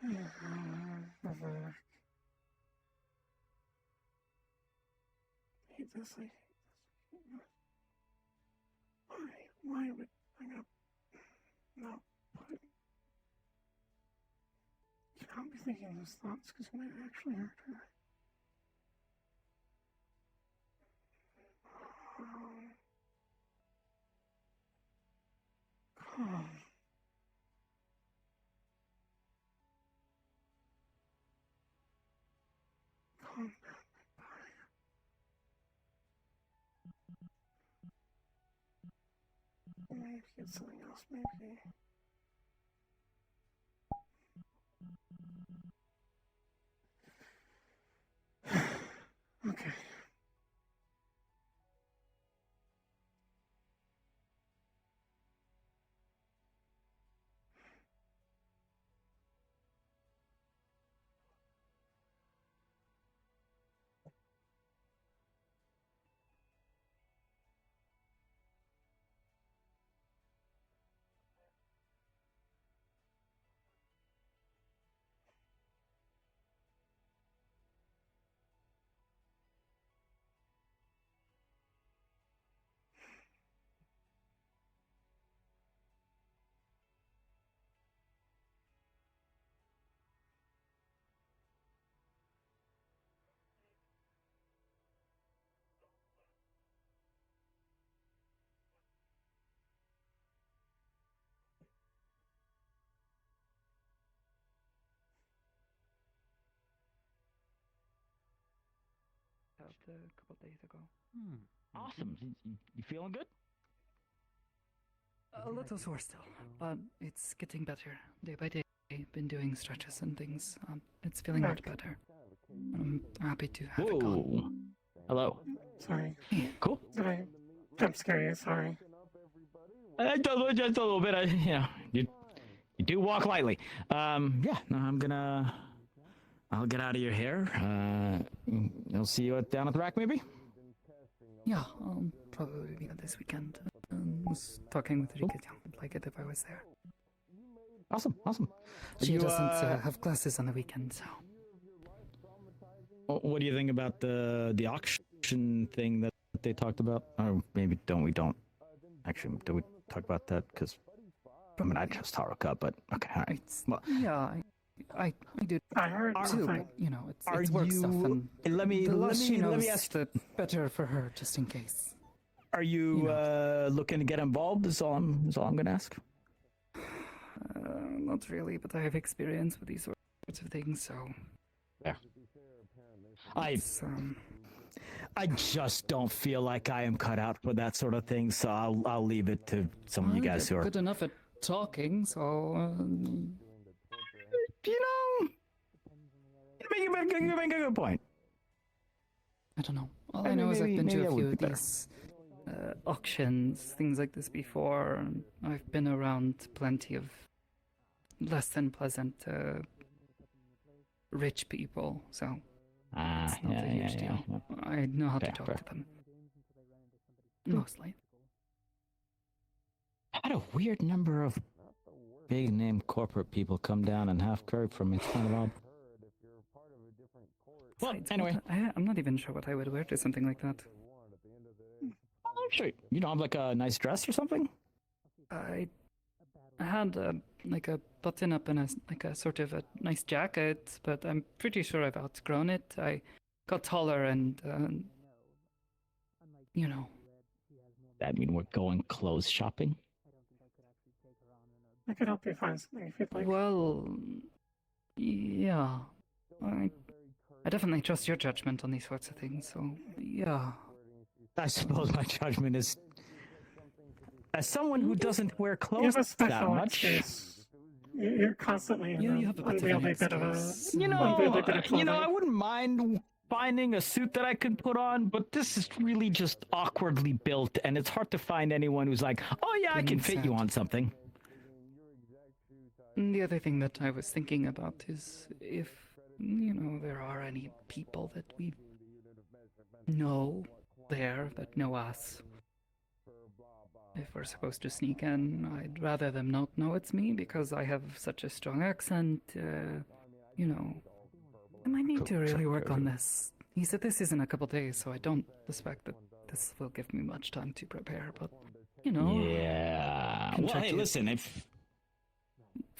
Speaker 2: I hate this. I hate this. Why would I not? No. But you can't be thinking those thoughts because you might actually hurt her. Maybe it's something else, maybe. Okay.
Speaker 9: A couple days ago.
Speaker 3: Awesome. You feeling good?
Speaker 9: A little sore still, but it's getting better day by day. Been doing stretches and things. It's feeling much better. I'm happy to have it gone.
Speaker 3: Hello.
Speaker 2: Sorry.
Speaker 3: Cool.
Speaker 2: Did I jump scare you? Sorry.
Speaker 1: Just a little bit. You do walk lightly. Yeah. No, I'll get out of your hair. I'll see you down at the rack, maybe.
Speaker 9: Yeah, I'll probably be there this weekend. Was talking with Rika. I'd like it if I was there.
Speaker 1: Awesome.
Speaker 9: She doesn't have classes on the weekend, so.
Speaker 1: What do you think about the auction thing that they talked about? Or maybe we don't. Actually, do we talk about that? Because I trust Haruka, but okay, all right. Well,
Speaker 9: yeah, I do.
Speaker 2: I heard
Speaker 9: too, but it's work stuff, and
Speaker 1: let me ask.
Speaker 9: The better for her, just in case.
Speaker 1: Are you looking to get involved? Is all I'm gonna ask.
Speaker 9: Not really, but I have experience with these sorts of things, so.
Speaker 1: Yeah. I just don't feel like I am cut out for that sort of thing, so I'll leave it to some of you guys who are
Speaker 9: good enough at talking, so.
Speaker 1: You make a good point.
Speaker 9: I don't know. All I know is I've been to a few of these auctions, things like this before. And I've been around plenty of less than pleasant rich people, so it's not a huge deal. I know how to talk to them. Mostly.
Speaker 1: I had a weird number of big name corporate people come down and half curve from me. It's kind of odd. Well, anyway.
Speaker 9: I'm not even sure what I would wear to something like that.
Speaker 1: I'm sure you don't have like a nice dress or something?
Speaker 9: I had a button up and a sort of a nice jacket, but I'm pretty sure I've outgrown it. I got taller and,
Speaker 1: That mean we're going clothes shopping?
Speaker 2: I could help you find something if you'd like.
Speaker 9: Well, yeah. I definitely trust your judgment on these sorts of things, so, yeah.
Speaker 1: I suppose my judgment is... As someone who doesn't wear clothes that much...
Speaker 2: You're constantly in
Speaker 9: you have a
Speaker 2: unwieldy bit of
Speaker 1: I wouldn't mind finding a suit that I can put on, but this is really just awkwardly built, and it's hard to find anyone who's like, oh yeah, I can fit you on something.
Speaker 9: The other thing that I was thinking about is if, there are any people that we know there that know us. If we're supposed to sneak in, I'd rather them not know it's me because I have such a strong accent, I might need to really work on this. He said this is in a couple days, so I don't suspect that this will give me much time to prepare, but,
Speaker 1: Yeah. Well, hey, listen, if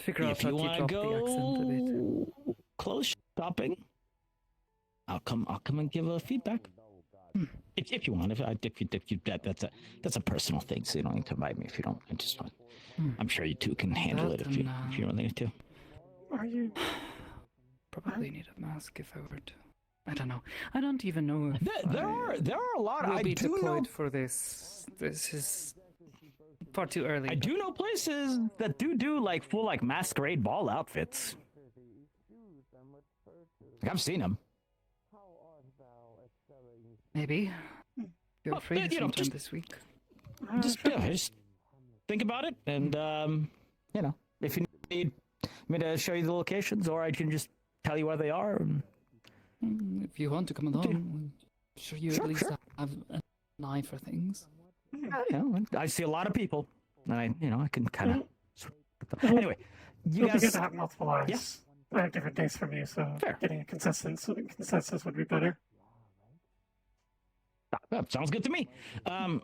Speaker 9: you
Speaker 1: want to go clothes shopping, I'll come and give a feedback. If you want, that's a personal thing, so you don't need to invite me if you don't. I'm sure you two can handle it if you really need to.
Speaker 2: Are you?
Speaker 9: Probably need a mask if I were to. I don't know. I don't even know if
Speaker 1: There are a lot.
Speaker 9: will
Speaker 1: I
Speaker 9: be
Speaker 1: do
Speaker 9: deployed
Speaker 1: know
Speaker 9: for this. This is far too early.
Speaker 1: I do know places that do like full masquerade ball outfits. Like, I've seen them.
Speaker 9: Maybe. Feel
Speaker 1: Well,
Speaker 9: free
Speaker 1: you know,
Speaker 9: sometime this week.
Speaker 1: Just think about it, and if you need me to show you the locations, or I can just tell you where they are.
Speaker 9: If you want to come along, I'm sure you at least have an eye for things.
Speaker 1: I see a lot of people, and I can kind of. Anyway, you
Speaker 2: It'll be
Speaker 1: guys.
Speaker 2: good to have multiple eyes. I have different days from you, so getting a consensus would be better.
Speaker 1: Sounds good to me. I'm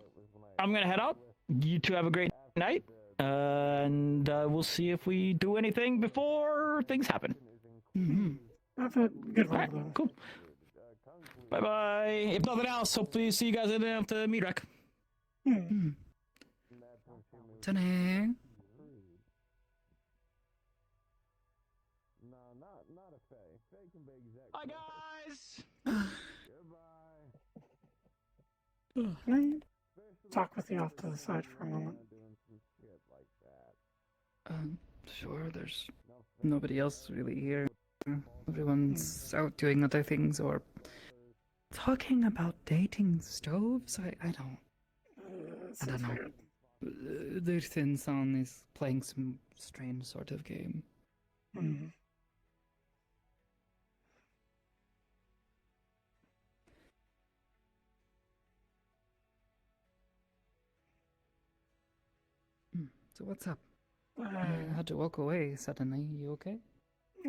Speaker 1: gonna head out. You two have a great night, and we'll see if we do anything before things happen.
Speaker 2: Have a good one.
Speaker 1: All right, cool. Bye bye. If nothing else, hopefully see you guys at the meat rack.
Speaker 9: Ta-da.
Speaker 1: Bye guys.
Speaker 2: Can I talk with you off to the side for a moment?
Speaker 9: Sure, there's nobody else really here. Everyone's out doing other things or talking about dating stoves. I don't know. Their thin son is playing some strange sort of game. So what's up? I had to walk away suddenly. You okay?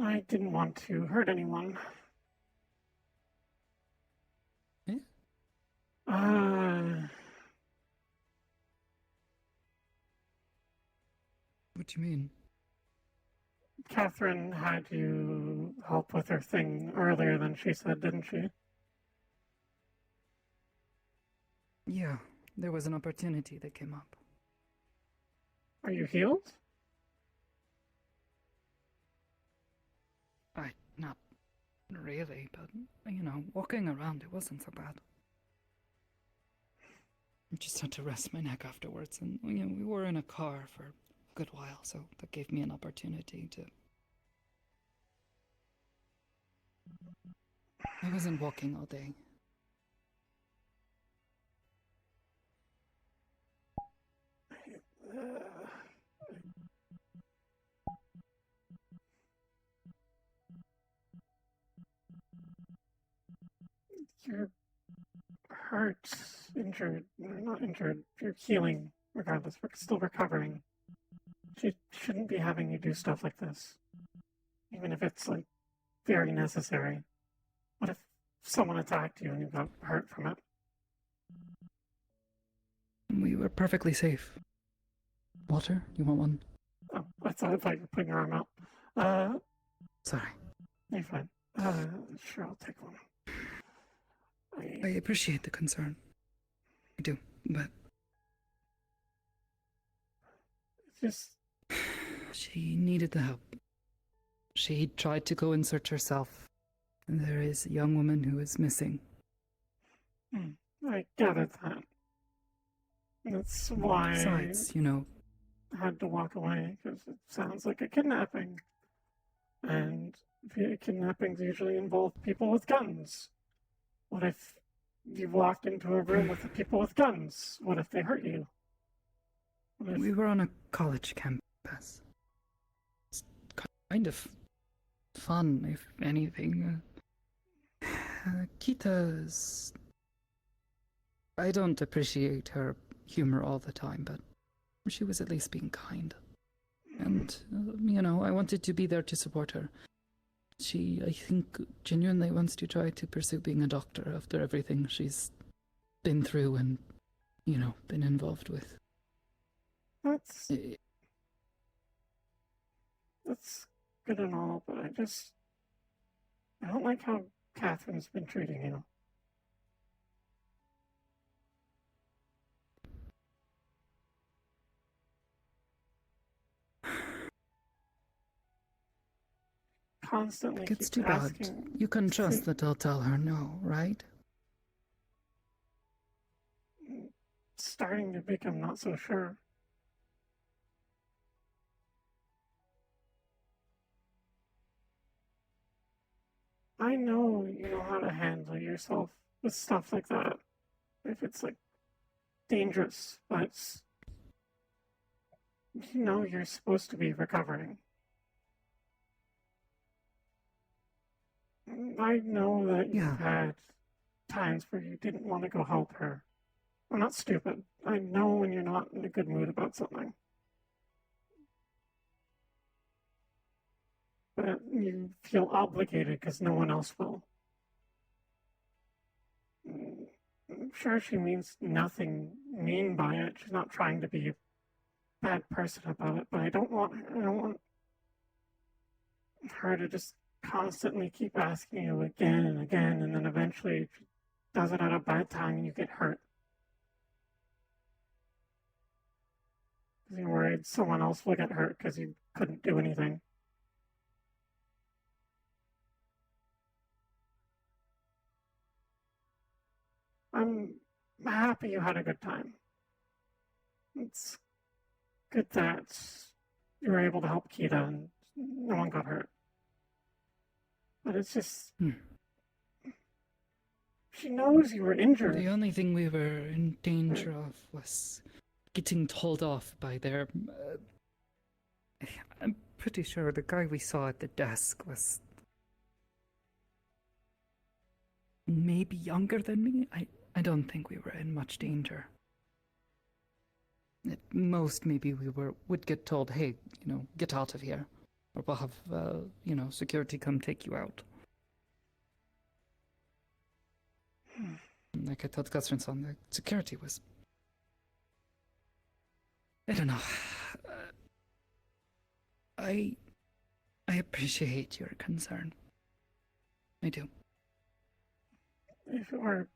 Speaker 2: I didn't want to hurt anyone.
Speaker 9: Eh? What do you mean?
Speaker 2: Catherine had you help with her thing earlier than she said, didn't she?
Speaker 9: Yeah, there was an opportunity that came up.
Speaker 2: Are you healed?
Speaker 9: Not really, but, walking around, it wasn't so bad. I just had to rest my neck afterwards, and, we were in a car for a good while, so that gave me an opportunity to... I wasn't walking all day.
Speaker 2: You're hurt, injured, not injured. You're healing regardless. We're still recovering. She shouldn't be having you do stuff like this. Even if it's, very necessary. What if someone attacked you and you got hurt from it?
Speaker 9: We were perfectly safe. Water? You want one?
Speaker 2: Oh, I thought you were putting your arm out.
Speaker 9: Sorry.
Speaker 2: You're fine. Sure, I'll take one.
Speaker 9: I appreciate the concern. I do, but...
Speaker 2: Just...
Speaker 9: She needed the help. She tried to go and search herself, and there is a young woman who is missing.
Speaker 2: I gathered that. That's why
Speaker 9: Besides,
Speaker 2: I had to walk away, because it sounds like a kidnapping. And kidnappings usually involve people with guns. What if you walked into a room with the people with guns? What if they hurt you?
Speaker 9: We were on a college campus. It's kind of fun, if anything. Kita's... I don't appreciate her humor all the time, but she was at least being kind. And, I wanted to be there to support her. She, I think, genuinely wants to try to pursue being a doctor after everything she's been through and, been involved with.
Speaker 2: That's good and all, but I don't like how Catherine's been treating you. constantly
Speaker 9: It's
Speaker 2: keep
Speaker 9: too bad.
Speaker 2: asking.
Speaker 9: You can trust that I'll tell her no, right?
Speaker 2: Starting to become not so sure. I know you know how to handle yourself with stuff like that. If it's like dangerous, but you know you're supposed to be recovering. I know that you've had times where you didn't want to go help her. I'm not stupid. I know when you're not in a good mood about something. But you feel obligated because no one else will. I'm sure she means nothing mean by it. She's not trying to be a bad person about it, but I don't want her to just constantly keep asking you again and again, and then eventually she does it at a bad time and you get hurt. Because you're worried someone else will get hurt because you couldn't do anything. I'm happy you had a good time. It's good that you were able to help Kita and no one got hurt. But it's just... She knows you were injured.
Speaker 9: The only thing we were in danger of was getting told off by their... I'm pretty sure the guy we saw at the desk was... maybe younger than me? I don't think we were in much danger. At most, maybe we would get told, hey, get out of here. Or we'll have, security come take you out. Like I told Gustafsson, the security was... I don't know. I appreciate your concern. I do.
Speaker 2: If it were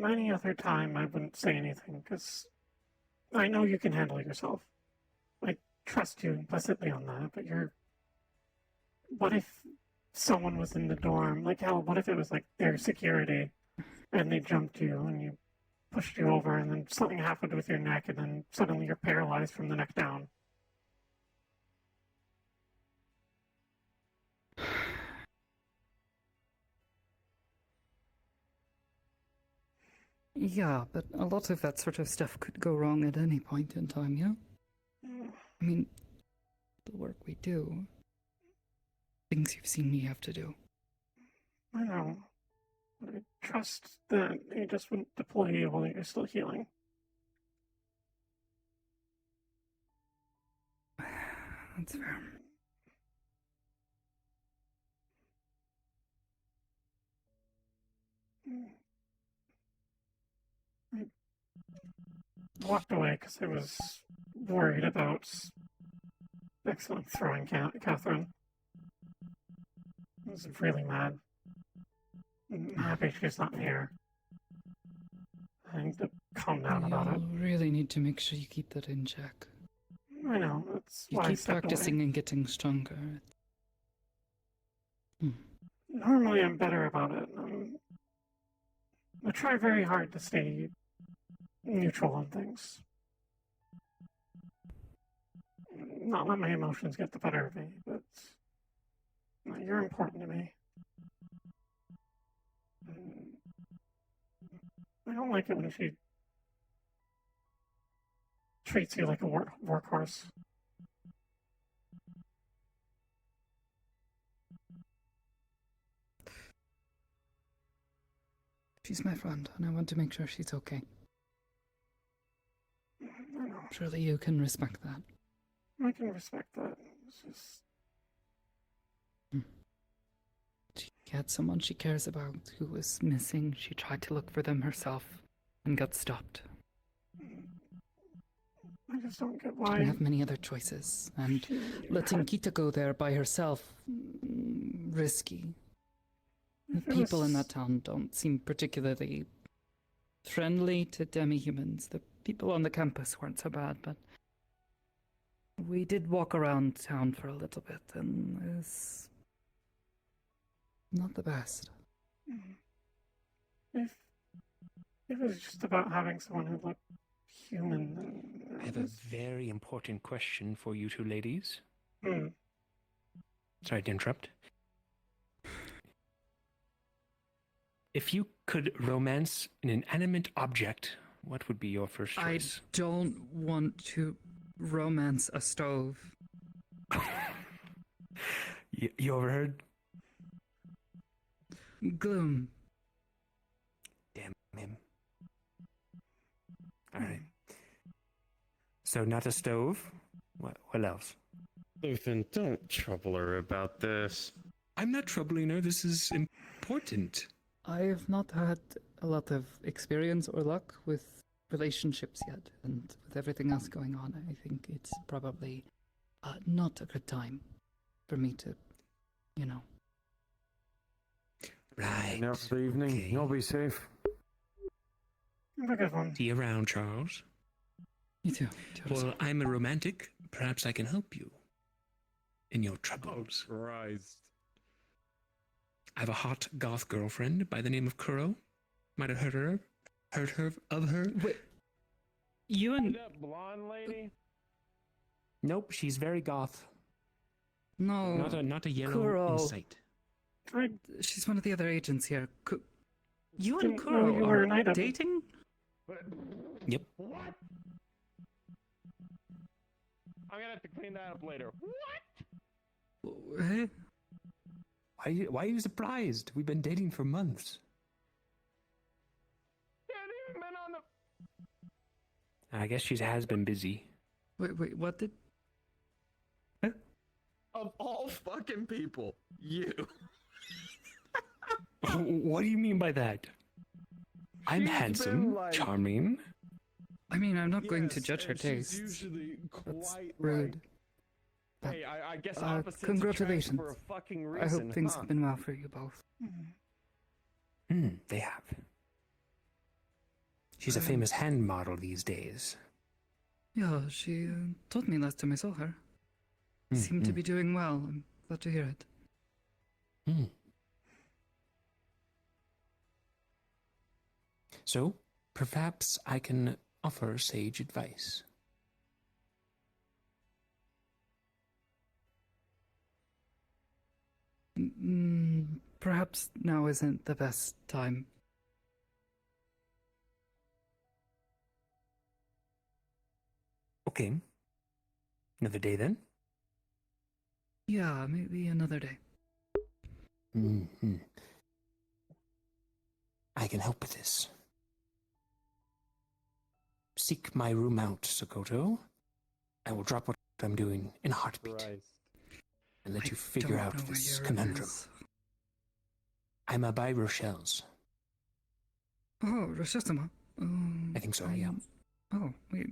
Speaker 2: any other time, I wouldn't say anything, because I know you can handle yourself. I trust you implicitly on that, but what if someone was in the dorm? Like, hell, what if it was, like, their security, and they jumped you, and you pushed you over, and then something happened with your neck, and then suddenly you're paralyzed from the neck down?
Speaker 9: Yeah, but a lot of that sort of stuff could go wrong at any point in time, yeah? I mean, the work we do, things you've seen me have to do.
Speaker 2: I know. But I trust that they just wouldn't deploy you while you're still healing.
Speaker 9: That's fair.
Speaker 2: I walked away because I was worried about excellent throwing Catherine. I was really mad. I'm happy she's not here. I need to calm down about it.
Speaker 9: You really need to make sure you keep that in check.
Speaker 2: I know, that's
Speaker 9: You
Speaker 2: why I
Speaker 9: keep
Speaker 2: stepped
Speaker 9: practicing
Speaker 2: away.
Speaker 9: and getting stronger.
Speaker 2: Normally I'm better about it. I try very hard to stay neutral on things. Not let my emotions get the better of me, but you're important to me. I don't like it when she treats you like a workhorse.
Speaker 9: She's my friend, and I want to make sure she's okay.
Speaker 2: I know.
Speaker 9: Surely you can respect that.
Speaker 2: I can respect that. It's just...
Speaker 9: She had someone she cares about who was missing. She tried to look for them herself and got stopped.
Speaker 2: I just don't get
Speaker 9: She
Speaker 2: why...
Speaker 9: didn't have many other choices, and letting Kita go there by herself, risky. The people in that town don't seem particularly friendly to demi-humans. The people on the campus weren't so bad, but we did walk around town for a little bit, and not the best.
Speaker 2: If it was just about having someone who looked human, then
Speaker 13: I have a very important question for you two ladies. Sorry to interrupt. If you could romance an inanimate object, what would be your first choice?
Speaker 9: I don't want to romance a stove.
Speaker 13: You overheard?
Speaker 9: Gloom.
Speaker 13: Damn him. Alright. So not a stove? What else?
Speaker 11: Luthen, don't trouble her about this.
Speaker 13: I'm not troubling her. This is important.
Speaker 9: I have not had a lot of experience or luck with relationships yet, and with everything else going on, I think it's probably not a good time for me to, you know.
Speaker 13: Right.
Speaker 11: Enough for the evening.
Speaker 13: Okay.
Speaker 11: You'll be safe.
Speaker 2: have a good one.
Speaker 13: See you around, Charles.
Speaker 9: You too.
Speaker 13: Well, I'm a romantic. Perhaps I can help you in your troubles.
Speaker 11: Christ.
Speaker 13: I have a hot goth girlfriend by the name of Kuro. Might have heard of her.
Speaker 9: Wait, you and
Speaker 11: That blonde lady?
Speaker 13: Nope, she's very goth.
Speaker 9: no,
Speaker 13: Not a yellow
Speaker 9: Kuro.
Speaker 13: in sight.
Speaker 9: She's one of the other agents here. You and
Speaker 2: Didn't know
Speaker 9: Kuro
Speaker 2: you were
Speaker 9: are
Speaker 2: an item.
Speaker 9: dating?
Speaker 13: Yep.
Speaker 11: What? I'm gonna have to clean that up later. What?
Speaker 9: Eh?
Speaker 13: Why are you surprised? We've been dating for months.
Speaker 11: Can't even been on the.
Speaker 13: I guess she has been busy.
Speaker 9: Wait, what did?
Speaker 11: Of all fucking people, you.
Speaker 13: What do you mean by that? I'm
Speaker 11: She's
Speaker 13: handsome,
Speaker 11: been, like-
Speaker 9: I
Speaker 13: charming.
Speaker 9: mean, I'm not going to
Speaker 11: Yes,
Speaker 9: judge her
Speaker 11: and she's
Speaker 9: tastes.
Speaker 11: usually
Speaker 9: That's
Speaker 11: quite
Speaker 9: rude.
Speaker 11: Like, hey, I guess
Speaker 9: Uh,
Speaker 11: opposites attract
Speaker 9: congratulations.
Speaker 11: for a fucking
Speaker 9: I
Speaker 11: reason.
Speaker 9: hope things
Speaker 11: huh?
Speaker 9: have been well for you both.
Speaker 13: They have. She's a famous hand model these days.
Speaker 9: Yeah, she told me last time I saw her. Seemed to be doing well. I'm glad to hear it.
Speaker 13: So, perhaps I can offer sage advice.
Speaker 9: Perhaps now isn't the best time.
Speaker 13: Okay. Another day then?
Speaker 9: Yeah, maybe another day.
Speaker 13: I can help with this. Seek my room out, Sokoto. I will drop what I'm doing in a heartbeat.
Speaker 11: Christ.
Speaker 13: And let
Speaker 9: I
Speaker 13: you figure
Speaker 9: don't
Speaker 13: out
Speaker 9: know where
Speaker 13: this
Speaker 9: your room
Speaker 13: conundrum.
Speaker 9: is.
Speaker 13: I'm a by Rochelle's.
Speaker 9: Oh, Rochester.
Speaker 13: I think so, yeah.
Speaker 9: Oh, wait.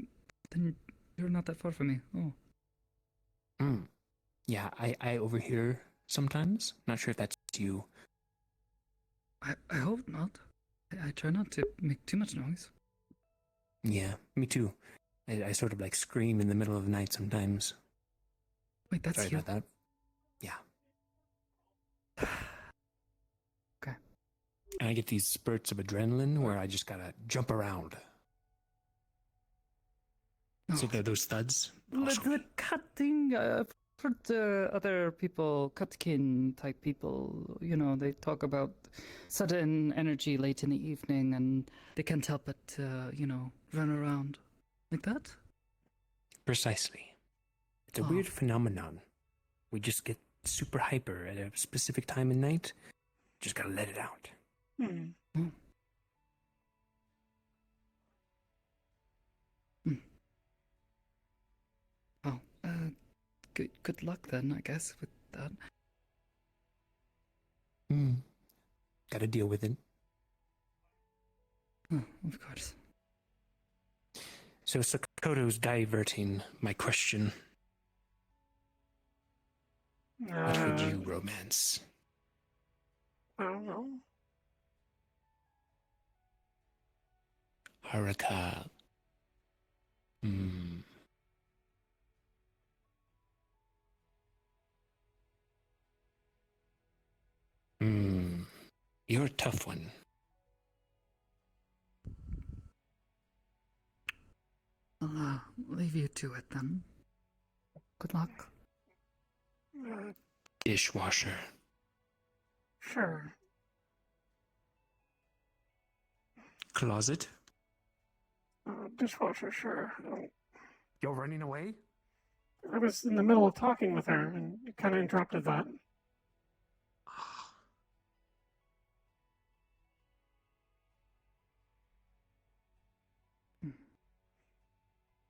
Speaker 9: Then you're not that far from me. Oh.
Speaker 13: Yeah, I overhear sometimes. Not sure if that's you.
Speaker 9: I hope not. I try not to make too much noise.
Speaker 13: Yeah, me too. I sort of like scream in the middle of the night sometimes.
Speaker 9: Wait, that's
Speaker 13: Sorry
Speaker 9: you.
Speaker 13: about that. Yeah.
Speaker 9: Okay.
Speaker 13: And I get these spurts of adrenaline where I just gotta jump around. So there are those thuds.
Speaker 9: The cutting, for the other people, cutkin type people, you know, they talk about sudden energy late in the evening and they can't help but, you know, run around. Like that?
Speaker 13: Precisely. It's a weird phenomenon. We just get super hyper at a specific time in night. Just gotta let it out.
Speaker 9: Oh, good luck then, I guess, with that.
Speaker 13: Gotta deal with it.
Speaker 9: Oh, of course.
Speaker 13: So Sakoto's diverting my question. What would you romance?
Speaker 2: I don't know.
Speaker 13: Haruka. You're a tough one.
Speaker 9: I'll leave you to it then. Good luck.
Speaker 13: Dishwasher.
Speaker 2: Sure.
Speaker 13: Closet.
Speaker 2: Dishwasher, sure.
Speaker 13: You're running away?
Speaker 2: I was in the middle of talking with her, and you kind of interrupted that.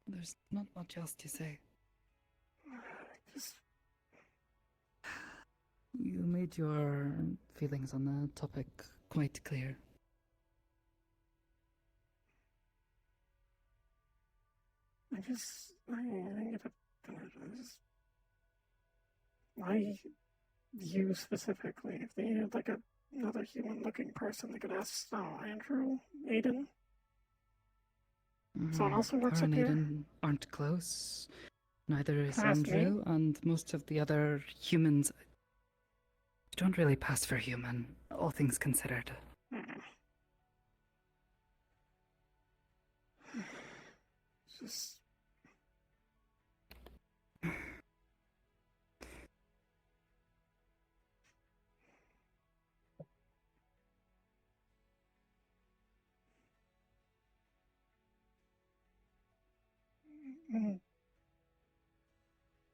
Speaker 9: There's not much else to say.
Speaker 2: Just...
Speaker 9: You made your feelings on the topic quite clear.
Speaker 2: I didn't get to finish. Why you specifically? If they needed like another human-looking person, they could ask, Andrew, Aiden. Someone else who works
Speaker 9: Her
Speaker 2: up
Speaker 9: and
Speaker 2: here?
Speaker 9: Aiden aren't close. Neither is
Speaker 2: Can I ask
Speaker 9: Andrew, and most of the other humans don't really pass for human, all things considered.
Speaker 2: Just...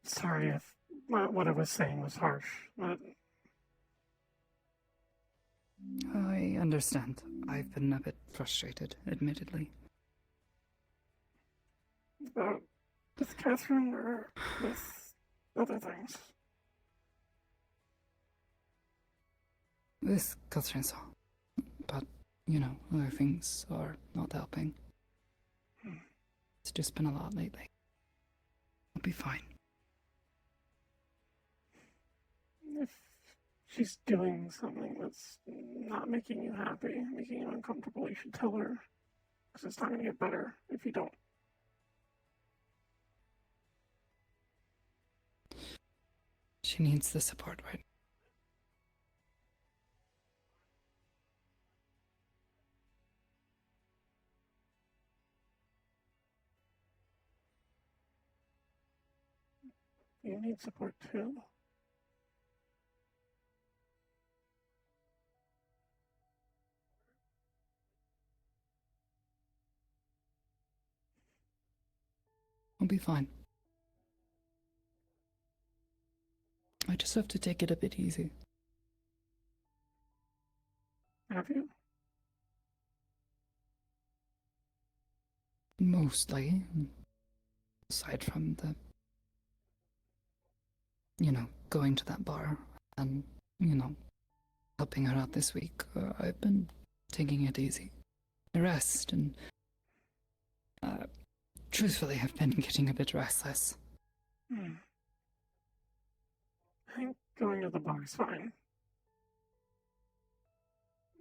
Speaker 2: Sorry if what I was saying was harsh, but...
Speaker 9: I understand. I've been a bit frustrated, admittedly.
Speaker 2: About with Catherine or with other things?
Speaker 9: This Catherine's all. But, other things are not helping. It's just been a lot lately. I'll be fine.
Speaker 2: If she's doing something that's not making you happy, making you uncomfortable, you should tell her. Because it's not going to get better if you don't.
Speaker 9: She needs the support right now.
Speaker 2: You need support too.
Speaker 9: I'll be fine. I just have to take it a bit easy.
Speaker 2: Have you?
Speaker 9: Mostly. Aside from the... going to that bar and, helping her out this week. I've been taking it easy. I rest and... truthfully, I've been getting a bit restless.
Speaker 2: I think going to the bar is fine.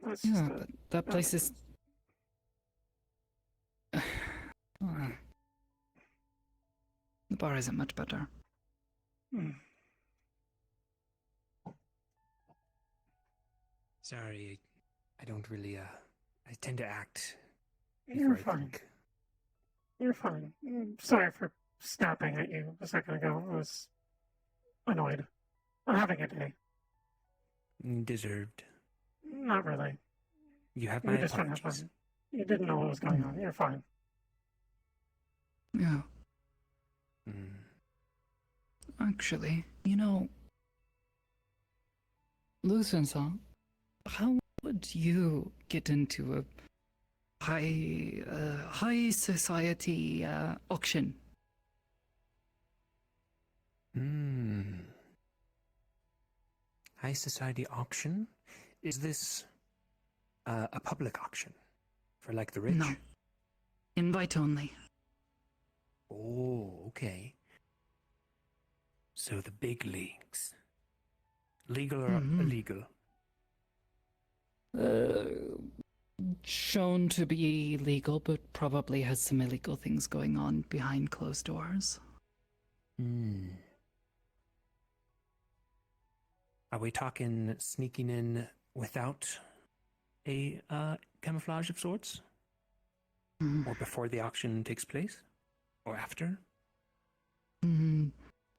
Speaker 2: That's
Speaker 9: Yeah,
Speaker 2: just
Speaker 9: but that place is... the bar isn't much better.
Speaker 13: Sorry, I don't really, I tend to act.
Speaker 2: You're
Speaker 13: before I
Speaker 2: fine.
Speaker 13: think.
Speaker 2: You're fine. Sorry for snapping at you a second ago. I was annoyed. I'm having a day.
Speaker 13: Deserved.
Speaker 2: Not really.
Speaker 13: You have
Speaker 2: You
Speaker 13: my
Speaker 2: just don't have
Speaker 13: apologies.
Speaker 2: fun. You didn't know what was going on. You're fine.
Speaker 9: Yeah. Actually, Lucensa, how would you get into a high society auction?
Speaker 13: High society auction? Is this a public auction for like the rich?
Speaker 9: No. Invite only.
Speaker 13: Oh, okay. So the big leagues. Legal or illegal?
Speaker 9: Shown to be legal, but probably has some illegal things going on behind closed doors.
Speaker 13: Are we talking sneaking in without a camouflage of sorts? Or before the auction takes place? Or after?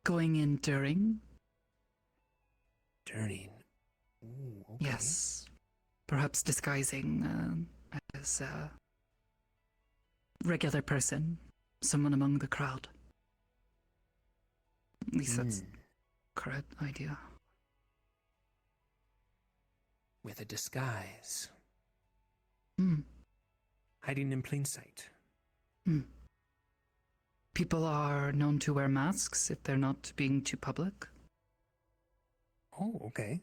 Speaker 9: Going in during?
Speaker 13: During. Ooh, okay.
Speaker 9: Yes. Perhaps disguising as a regular person, someone among the crowd. At least that's correct idea.
Speaker 13: With a disguise.
Speaker 9: Hmm.
Speaker 13: Hiding in plain sight.
Speaker 9: People are known to wear masks if they're not being too public.
Speaker 13: Oh, okay.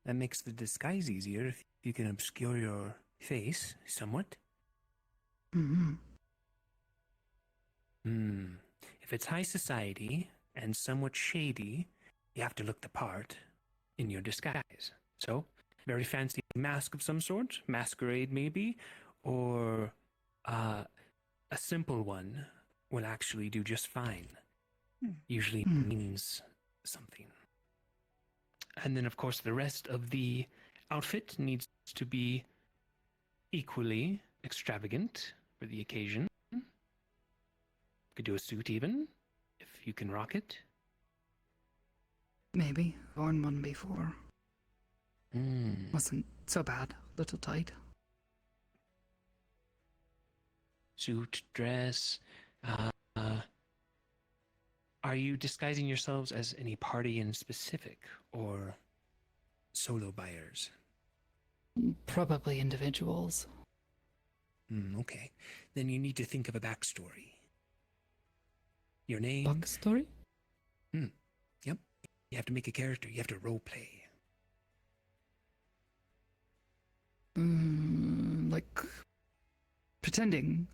Speaker 13: That makes the disguise easier if you can obscure your face somewhat. If it's high society and somewhat shady, you have to look the part in your disguise. So, very fancy mask of some sort, masquerade maybe, or a simple one will actually do just fine. Usually means something. And then, of course, the rest of the outfit needs to be equally extravagant for the occasion. Could do a suit even, if you can rock it.
Speaker 9: Maybe. Worn one before. Wasn't so bad. A little tight.
Speaker 13: Suit, dress. Are you disguising yourselves as any party in specific, or solo buyers?
Speaker 9: Probably individuals.
Speaker 13: Okay. Then you need to think of a backstory. Your name?
Speaker 9: Backstory?
Speaker 13: Yep. You have to make a character. You have to role play.
Speaker 9: Like pretending.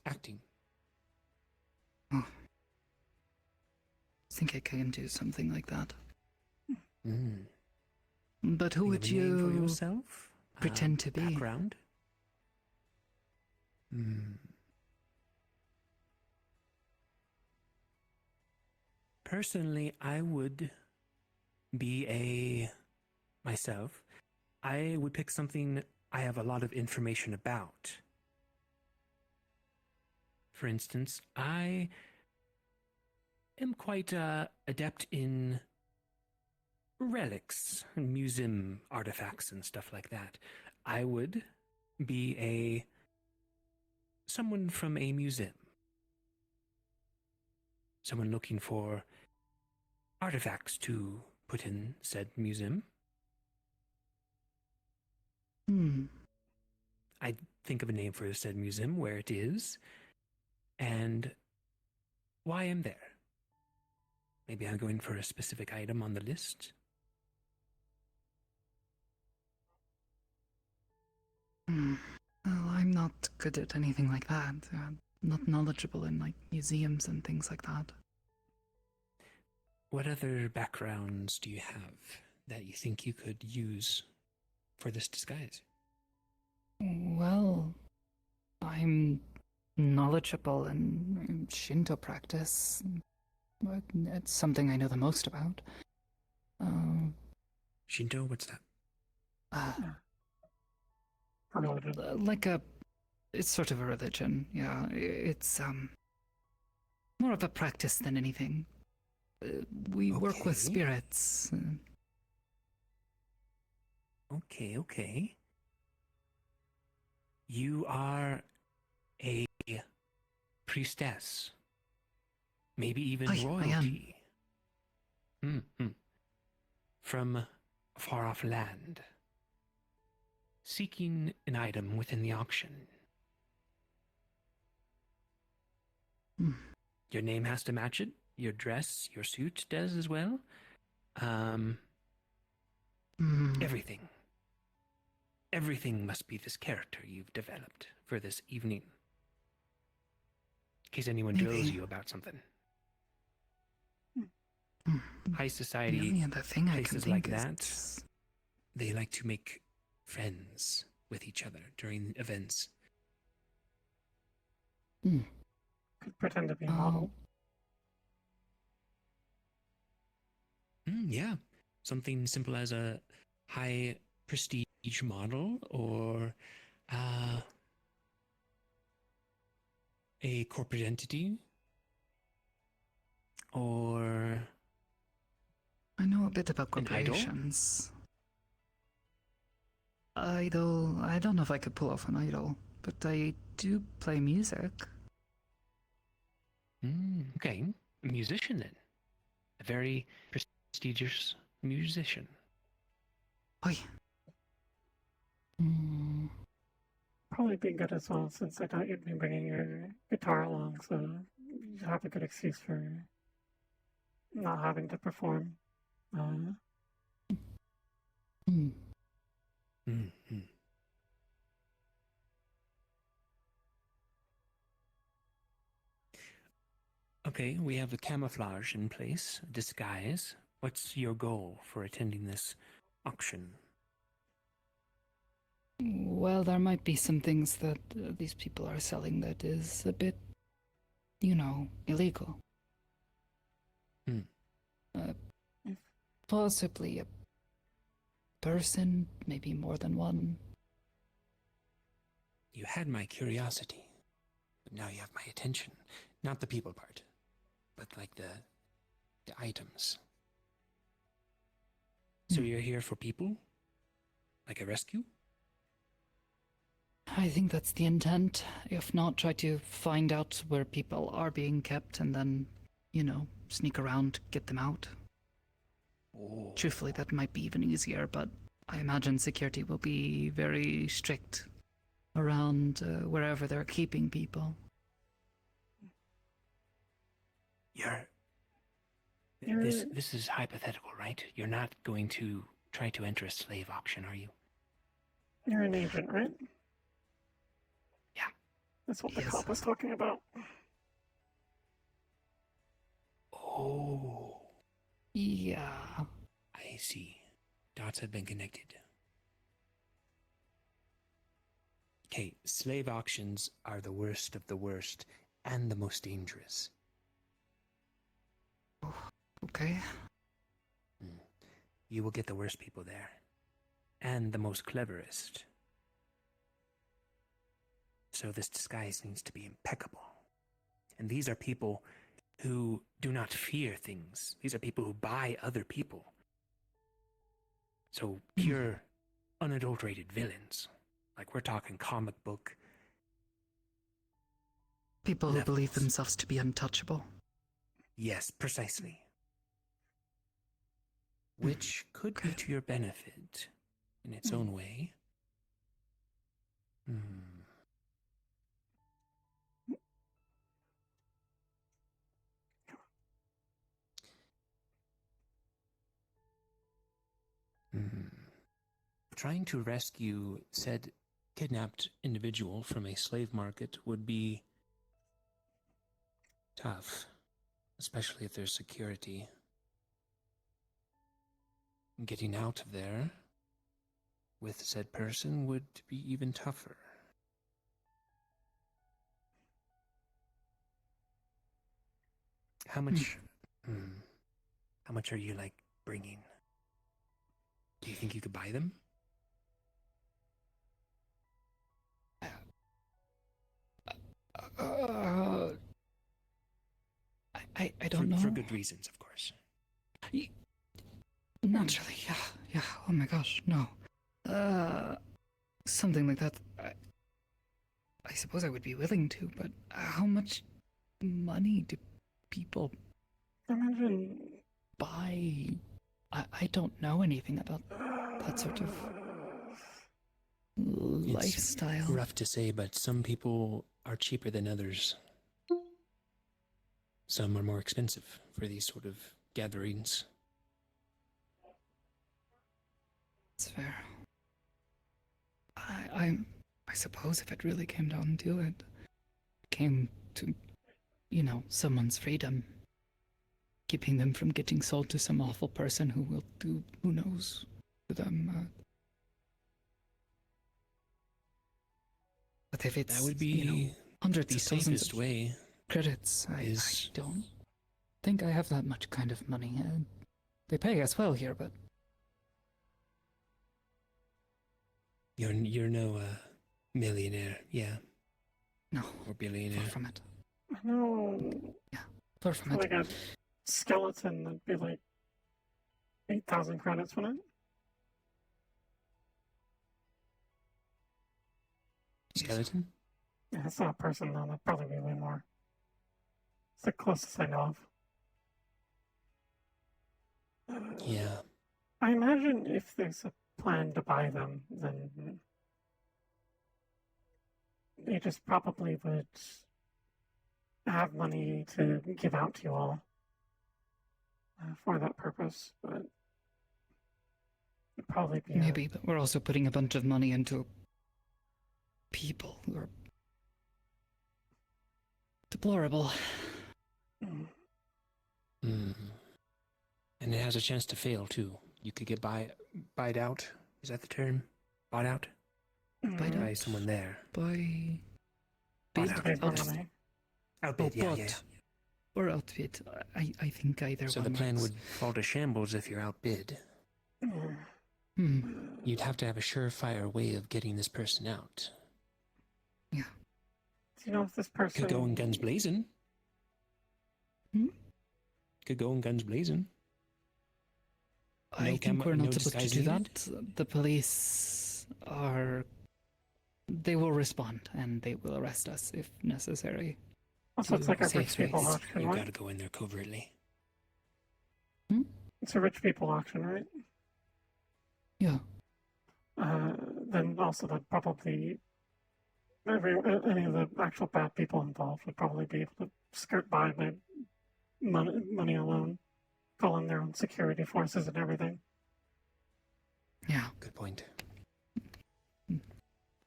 Speaker 13: Acting.
Speaker 9: Oh. I think I can do something like that. But who would you
Speaker 13: for yourself?
Speaker 9: pretend to be?
Speaker 13: Background? Personally, I would be myself. I would pick something I have a lot of information about. For instance, I am quite adept in relics and museum artifacts and stuff like that. I would be someone from a museum. Someone looking for artifacts to put in said museum. I'd think of a name for said museum, where it is, and why I'm there. Maybe I'm going for a specific item on the list.
Speaker 9: Well, I'm not good at anything like that. I'm not knowledgeable in, like, museums and things like that.
Speaker 13: What other backgrounds do you have that you think you could use for this disguise?
Speaker 9: Well, I'm knowledgeable in Shinto practice. But it's something I know the most about.
Speaker 13: Shinto? What's that?
Speaker 9: It's sort of a religion, yeah. It's, more of a practice than anything. We work with spirits.
Speaker 13: Okay. You are a priestess. Maybe even royalty.
Speaker 9: I am.
Speaker 13: From a far-off land. Seeking an item within the auction. Your name has to match it. Your dress, your suit does as well. Everything. Everything must be this character you've developed for this evening. In case anyone drills you about something. High society,
Speaker 9: the only other thing I can
Speaker 13: places
Speaker 9: think
Speaker 13: like
Speaker 9: is
Speaker 13: that, they like to make friends with each other during events.
Speaker 2: Could pretend to be a model.
Speaker 13: Yeah. Something simple as a high prestige prestige model or a corporate entity or
Speaker 9: I know a bit about
Speaker 13: an idol?
Speaker 9: corporations. Idol. I don't know if I could pull off an idol, but I do play music.
Speaker 13: Okay, a musician then. A very prestigious musician.
Speaker 9: Oi.
Speaker 2: Probably be good as well, since I thought you'd be bringing your guitar along, so you have a good excuse for not having to perform.
Speaker 13: Okay, we have a camouflage in place, a disguise. What's your goal for attending this auction?
Speaker 9: Well, there might be some things that these people are selling that is a bit, illegal. Possibly a person, maybe more than one.
Speaker 13: You had my curiosity, but now you have my attention. Not the people part, but like the items. So you're here for people? Like a rescue?
Speaker 9: I think that's the intent. If not, try to find out where people are being kept and then, sneak around, get them out.
Speaker 13: Oh.
Speaker 9: Truthfully, that might be even easier, but I imagine security will be very strict around wherever they're keeping people.
Speaker 13: This is hypothetical, right? You're not going to try to enter a slave auction, are you?
Speaker 2: You're an agent, right?
Speaker 13: Yeah.
Speaker 2: That's what the cop was talking about.
Speaker 13: Oh.
Speaker 9: Yeah.
Speaker 13: I see. Dots have been connected. Okay, slave auctions are the worst of the worst and the most dangerous.
Speaker 9: Okay.
Speaker 13: You will get the worst people there. And the most cleverest. So this disguise needs to be impeccable. And these are people who do not fear things. These are people who buy other people. So pure, unadulterated villains. Like we're talking comic book.
Speaker 9: People who believe themselves to be untouchable.
Speaker 13: Yes, precisely. Which could be to your benefit in its own way. Trying to rescue said kidnapped individual from a slave market would be tough, especially if there's security. Getting out of there with said person would be even tougher. How much are you bringing? Do you think you could buy them?
Speaker 9: I don't know.
Speaker 13: For good reasons, of course.
Speaker 9: Naturally, yeah. Oh my gosh, no. Something like that. I suppose I would be willing to, but how much money do people buy? I don't know anything about that sort of lifestyle.
Speaker 13: It's rough to say, but some people are cheaper than others. Some are more expensive for these sort of gatherings.
Speaker 9: That's fair. I suppose if it really came down to it, came to, someone's freedom, keeping them from getting sold to some awful person who will do who knows to them. But if it's
Speaker 13: that would be
Speaker 9: hundreds
Speaker 13: the
Speaker 9: of thousands
Speaker 13: safest
Speaker 9: of
Speaker 13: way.
Speaker 9: Credits, I don't think I have that much kind of money. They pay us well here, but
Speaker 13: You're no millionaire, yeah,
Speaker 9: No,
Speaker 13: or billionaire.
Speaker 9: far from it.
Speaker 2: No.
Speaker 9: Far from
Speaker 2: For
Speaker 9: it.
Speaker 2: like a skeleton, that'd be like 8,000 credits, wouldn't it?
Speaker 13: Skeleton?
Speaker 2: Yeah, it's not a person though. That'd probably be way more. It's the closest I know of.
Speaker 13: Yeah.
Speaker 2: I imagine if there's a plan to buy them, then they just probably would have money to give out to you all for that purpose. But it'd probably be
Speaker 9: Maybe, but we're also putting a bunch of money into people who are deplorable.
Speaker 13: Hmm. And it has a chance to fail too. You could get buyed out. Is that the term? Bought out?
Speaker 9: Buyed
Speaker 13: By
Speaker 9: out?
Speaker 13: someone there.
Speaker 9: By
Speaker 13: Bought
Speaker 9: bid?
Speaker 13: out. Outbid, yeah,
Speaker 9: bought.
Speaker 13: yeah.
Speaker 9: Or outbid. I think either
Speaker 13: So
Speaker 9: one
Speaker 13: the plan
Speaker 9: works.
Speaker 13: would fall to shambles if you're outbid.
Speaker 9: Hmm.
Speaker 13: You'd have to have a surefire way of getting this person out.
Speaker 2: Do you know if this person
Speaker 13: Could go in guns blazing. Could go in guns blazing.
Speaker 9: I think we're not supposed to do that. The police are... They will respond, and they will arrest us if necessary.
Speaker 2: Also, it's like a
Speaker 9: Safe
Speaker 2: rich people
Speaker 9: space.
Speaker 2: auction,
Speaker 13: You
Speaker 2: right?
Speaker 13: gotta go in there covertly.
Speaker 2: It's a rich people auction, right?
Speaker 9: Yeah.
Speaker 2: Then also that probably any of the actual bad people involved would probably be able to skirt by money alone, call in their own security forces and everything.
Speaker 9: Yeah.
Speaker 13: Good point.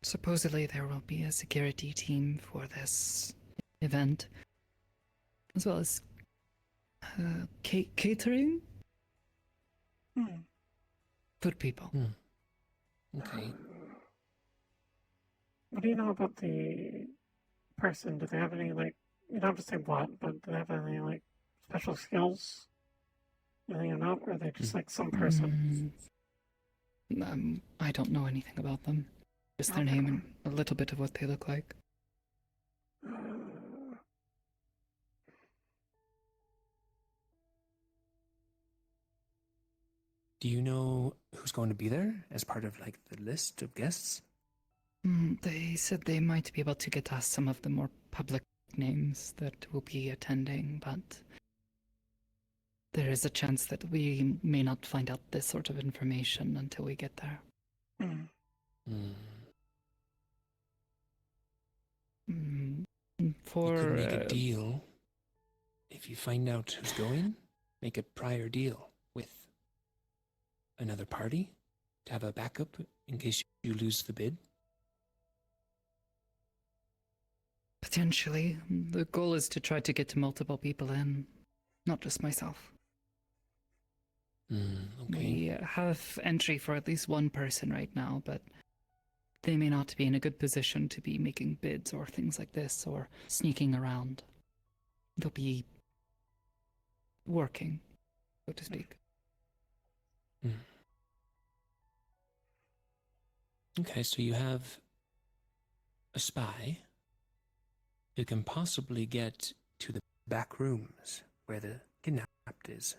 Speaker 9: Supposedly there will be a security team for this event, as well as catering. Food people.
Speaker 13: Okay.
Speaker 2: What do you know about the person? Do they have any, like, you don't have to say what, but do they have any, like, special skills? Anything or not? Or are they just, like, some person?
Speaker 9: I don't know anything about them. Just their name and a little bit of what they look like.
Speaker 13: Do you know who's going to be there as part of like the list of guests?
Speaker 9: They said they might be able to get us some of the more public names that will be attending, but there is a chance that we may not find out this sort of information until we get there. For
Speaker 13: you could make a deal. If you find out who's going, make a prior deal with another party to have a backup in case you lose the bid.
Speaker 9: potentially, the goal is to try to get to multiple people in, not just myself.
Speaker 13: Okay.
Speaker 9: We have entry for at least one person right now, but they may not be in a good position to be making bids or things like this, or sneaking around. They'll be working, so to speak.
Speaker 13: Okay, so you have a spy who can possibly get to the back rooms where the kidnapped is.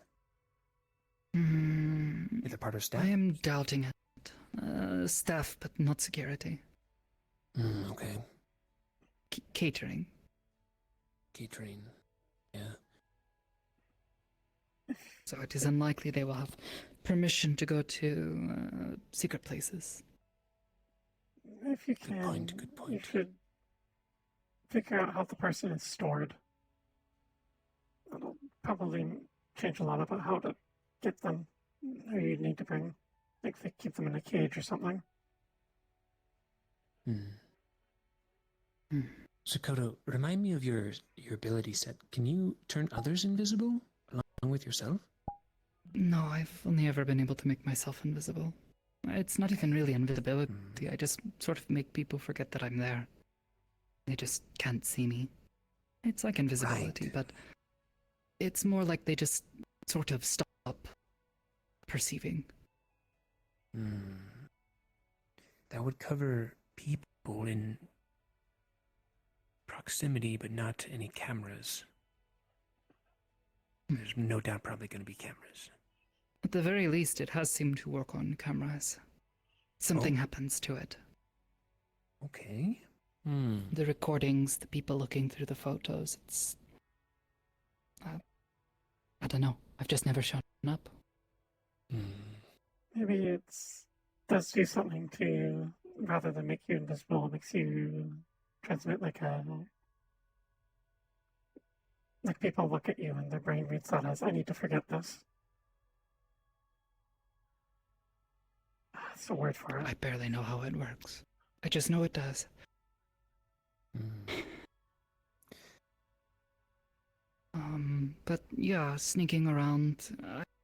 Speaker 13: Is it part of staff?
Speaker 9: I am doubting it. Staff, but not security.
Speaker 13: Okay.
Speaker 9: Catering.
Speaker 13: Catering. Yeah.
Speaker 9: So it is unlikely they will have permission to go to secret places.
Speaker 2: If you can, you should figure out how the person is stored. That'll probably change a lot about how to get them, who you need to bring. Like if they keep them in a cage or something.
Speaker 13: So Kodo, remind me of your ability set. Can you turn others invisible along with yourself?
Speaker 9: No, I've only ever been able to make myself invisible. It's not even really invisibility. I just sort of make people forget that I'm there. They just can't see me. It's like invisibility, but it's more like they just sort of stop perceiving.
Speaker 13: that would cover people in proximity, but not any cameras. There's no doubt probably going to be cameras.
Speaker 9: At the very least, it has seemed to work on cameras. Something happens to it.
Speaker 13: Okay.
Speaker 9: The recordings, the people looking through the photos, it's... I don't know. I've just never shown up.
Speaker 2: Maybe it's does do something to you rather than make you invisible. It makes you transmit like people look at you and their brain reads that as I need to forget this. That's a word for it.
Speaker 9: I barely know how it works. I just know it does. But yeah, sneaking around,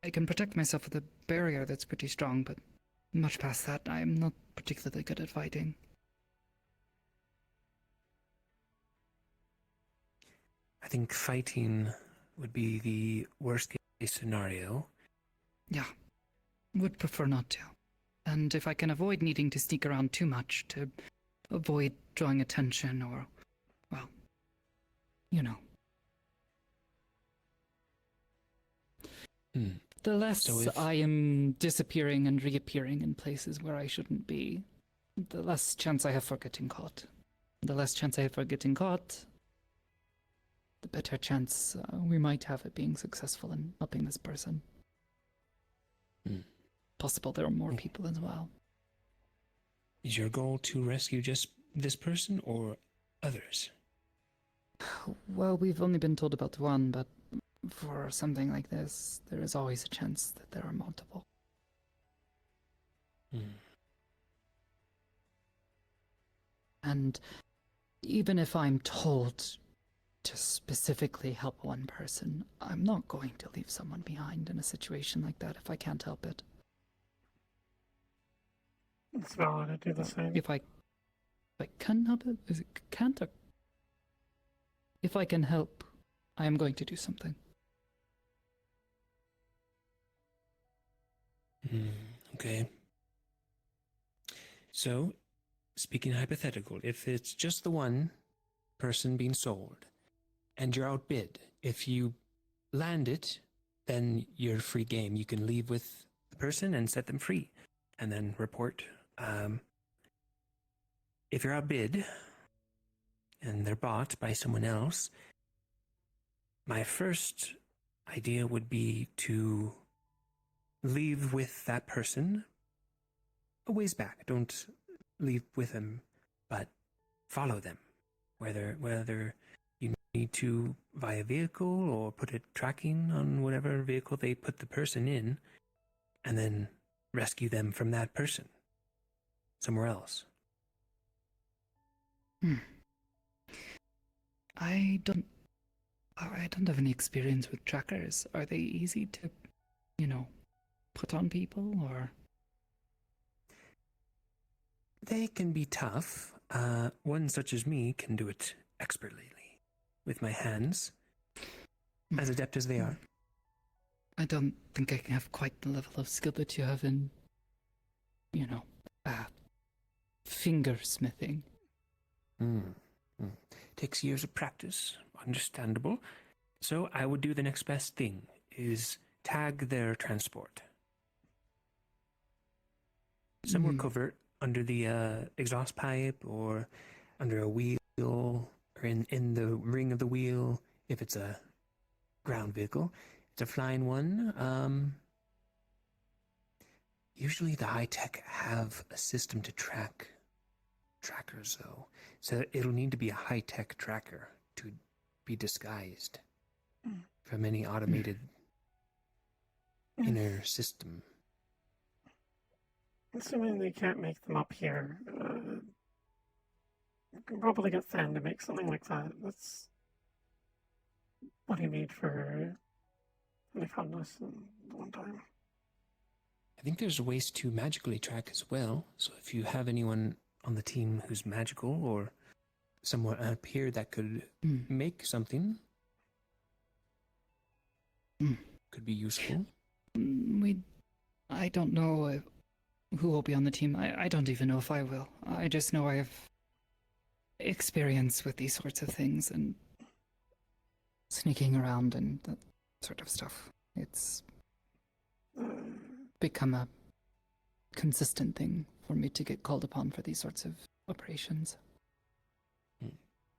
Speaker 9: I can protect myself with a barrier that's pretty strong, but much past that, I'm not particularly good at fighting.
Speaker 13: I think fighting would be the worst case scenario.
Speaker 9: Yeah, would prefer not to. And if I can avoid needing to sneak around too much to avoid drawing attention or, well, you know. The less I am disappearing and reappearing in places where I shouldn't be, the less chance I have for getting caught. The less chance I have for getting caught, the better chance we might have at being successful in helping this person. Possible there are more people as well.
Speaker 13: Is your goal to rescue just this person or others?
Speaker 9: Well, we've only been told about one, but for something like this, there is always a chance that there are multiple. And even if I'm told to specifically help one person, I'm not going to leave someone behind in a situation like that if I can't help it.
Speaker 2: It's valid to do the same.
Speaker 9: If I can help it, is it can't? Or... If I can help, I am going to do something.
Speaker 13: Okay. So, speaking hypothetical, if it's just the one person being sold, and you're outbid, if you land it, then you're free game. You can leave with the person and set them free, and then report. If you're outbid, and they're bought by someone else, my first idea would be to leave with that person a ways back. Don't leave with them, but follow them. Whether you need to via vehicle or put a tracking on whatever vehicle they put the person in, and then rescue them from that person somewhere else.
Speaker 9: I don't have any experience with trackers. Are they easy to, put on people, or?
Speaker 13: They can be tough. One such as me can do it expertly with my hands, as adept as they are.
Speaker 9: I don't think I can have quite the level of skill that you have in, fingersmithing.
Speaker 13: Takes years of practice, understandable. So I would do the next best thing, is tag their transport. Somewhere covert, under the exhaust pipe, or under a wheel, or in the ring of the wheel, if it's a ground vehicle. It's a flying one. Usually the high-tech have a system to track trackers, though. So it'll need to be a high-tech tracker to be disguised from any automated inner system.
Speaker 2: Assuming they can't make them up here, you can probably get Than to make something like that. That's what he made for they found us one time.
Speaker 13: I think there's ways to magically track as well. So if you have anyone on the team who's magical, or someone up here that could make something,
Speaker 9: Mm.
Speaker 13: could be useful.
Speaker 9: I don't know who will be on the team. I don't even know if I will. I just know I have experience with these sorts of things and sneaking around and that sort of stuff. It's become a consistent thing for me to get called upon for these sorts of operations.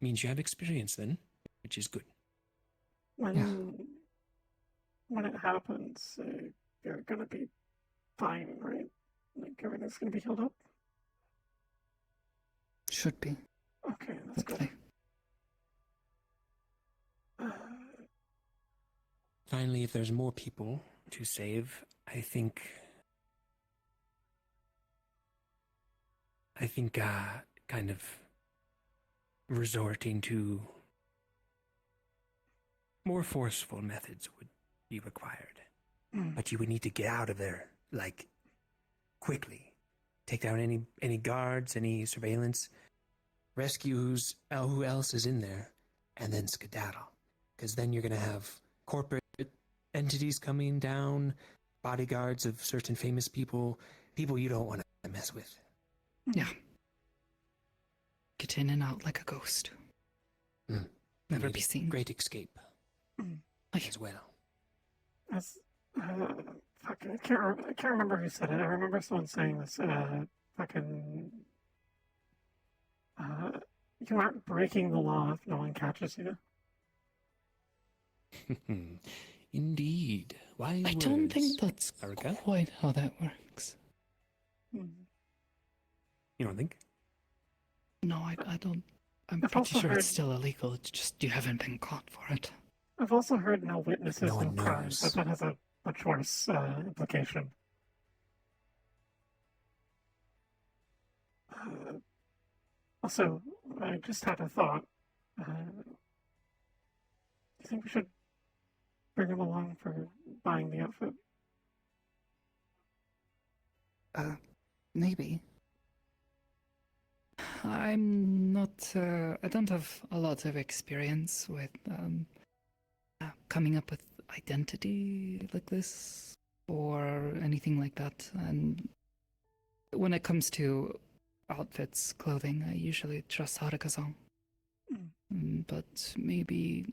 Speaker 13: Means you have experience then, which is good.
Speaker 2: When it happens, you're gonna be fine, right? Like everything's gonna be healed up?
Speaker 9: Should be.
Speaker 2: Okay, that's good.
Speaker 13: Finally, if there's more people to save, I think kind of resorting to more forceful methods would be required. But you would need to get out of there, like, quickly. Take down any guards, any surveillance, rescue who else is in there, and then skedaddle. Because then you're going to have corporate entities coming down, bodyguards of certain famous people you don't want to mess with.
Speaker 9: Yeah. Get in and out like a ghost. Never be seen.
Speaker 13: Great escape. As well.
Speaker 2: I can't remember who said it. I remember someone saying this. You aren't breaking the law if no one catches you.
Speaker 13: Indeed. Wise
Speaker 9: I don't think that's
Speaker 13: Haruka?
Speaker 9: quite how that works.
Speaker 13: You don't think?
Speaker 9: No, I don't. I'm
Speaker 2: I've
Speaker 9: pretty
Speaker 2: also
Speaker 9: sure
Speaker 2: heard-
Speaker 9: it's still illegal. It's just you haven't been caught for it.
Speaker 2: I've also heard no witnesses,
Speaker 13: No one
Speaker 2: no crimes,
Speaker 13: knows.
Speaker 2: but that has a much worse implication. Also, I just had a thought. Do you think we should bring him along for buying the outfit?
Speaker 9: Maybe. I'm not. I don't have a lot of experience with coming up with identity like this or anything like that. And when it comes to outfits, clothing, I usually trust Haruka-san. But maybe,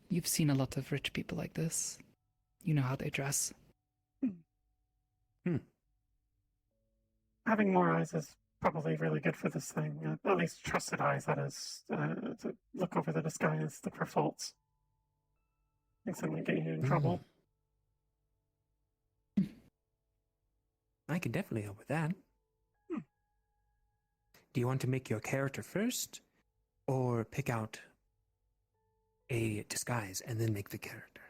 Speaker 9: you've seen a lot of rich people like this. You know how they dress.
Speaker 2: Having more eyes is probably really good for this thing. At least trusted eyes, that is, to look over the disguise, look for faults. Things that might get you in trouble.
Speaker 13: I can definitely help with that. Do you want to make your character first, or pick out a disguise and then make the character?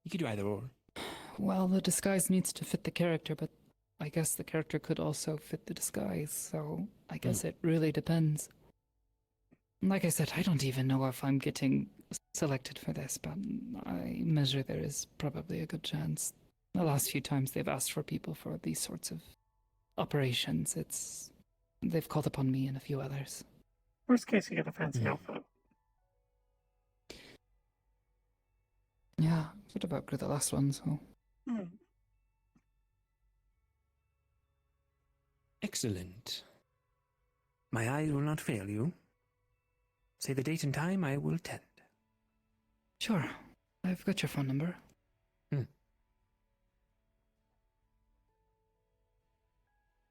Speaker 13: You could do either or.
Speaker 9: Well, the disguise needs to fit the character, but I guess the character could also fit the disguise, so I guess it really depends. Like I said, I don't even know if I'm getting selected for this, but I measure there is probably a good chance. The last few times they've asked for people for these sorts of operations, they've called upon me and a few others.
Speaker 2: Worst case, you get a fancy outfit.
Speaker 9: Yeah, sort of outgrew the last one, so...
Speaker 13: Excellent. My eyes will not fail you. Say the date and time, I will attend.
Speaker 9: Sure. I've got your phone number.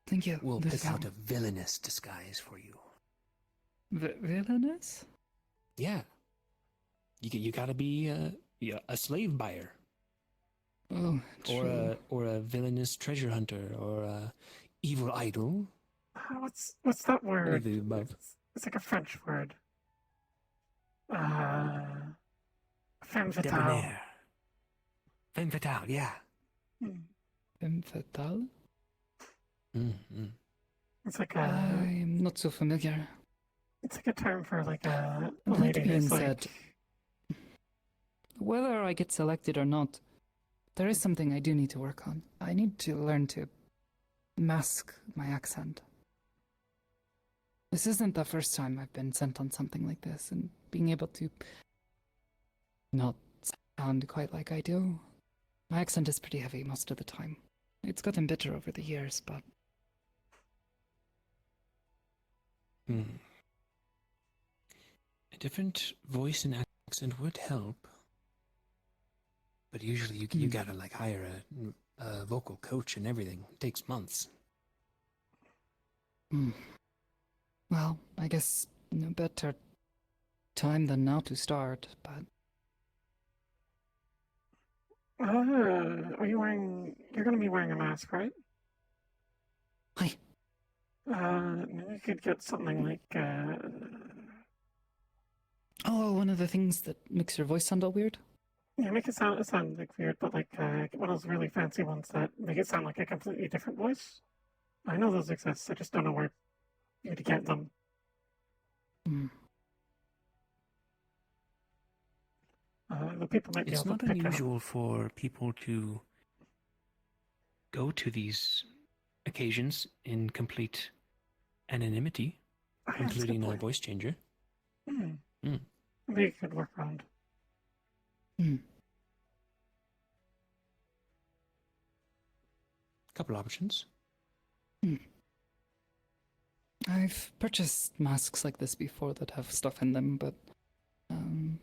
Speaker 9: Thank you.
Speaker 13: We'll pick out a villainous disguise for you.
Speaker 9: Villainous?
Speaker 13: Yeah. You gotta be a slave buyer.
Speaker 9: Oh, true.
Speaker 13: Or a villainous treasure hunter, or a evil idol.
Speaker 2: What's that word?
Speaker 13: Or the above.
Speaker 2: It's like a French word. Femme fatale.
Speaker 13: Debonair. Femme fatale, yeah.
Speaker 9: Femme fatale?
Speaker 2: It's like
Speaker 9: I'm not so familiar.
Speaker 2: It's like a term for like a
Speaker 9: That
Speaker 2: lady
Speaker 9: being
Speaker 2: who's
Speaker 9: said, whether I get selected or not, there is something I do need to work on. I need to learn to mask my accent. This isn't the first time I've been sent on something like this, and being able to not sound quite like I do. My accent is pretty heavy most of the time. It's gotten better over the years, but
Speaker 13: Hmm. A different voice and accent would help. But usually you gotta like hire a vocal coach and everything. It takes months.
Speaker 9: Well, I guess no better time than now to start, but
Speaker 2: are you wearing... You're gonna be wearing a mask, right?
Speaker 9: Hi.
Speaker 2: You could get something like,
Speaker 9: oh, one of the things that makes your voice sound all weird?
Speaker 2: Yeah, make it sound like weird, but like, get one of those really fancy ones that make it sound like a completely different voice. I know those exist, I just don't know where you to get them. The people might be
Speaker 13: It's
Speaker 2: able
Speaker 13: not
Speaker 2: to pick out.
Speaker 13: unusual for people to go to these occasions in complete anonymity, including a voice changer.
Speaker 2: Maybe it could work around.
Speaker 13: Couple options.
Speaker 9: I've purchased masks like this before that have stuff in them, but I'm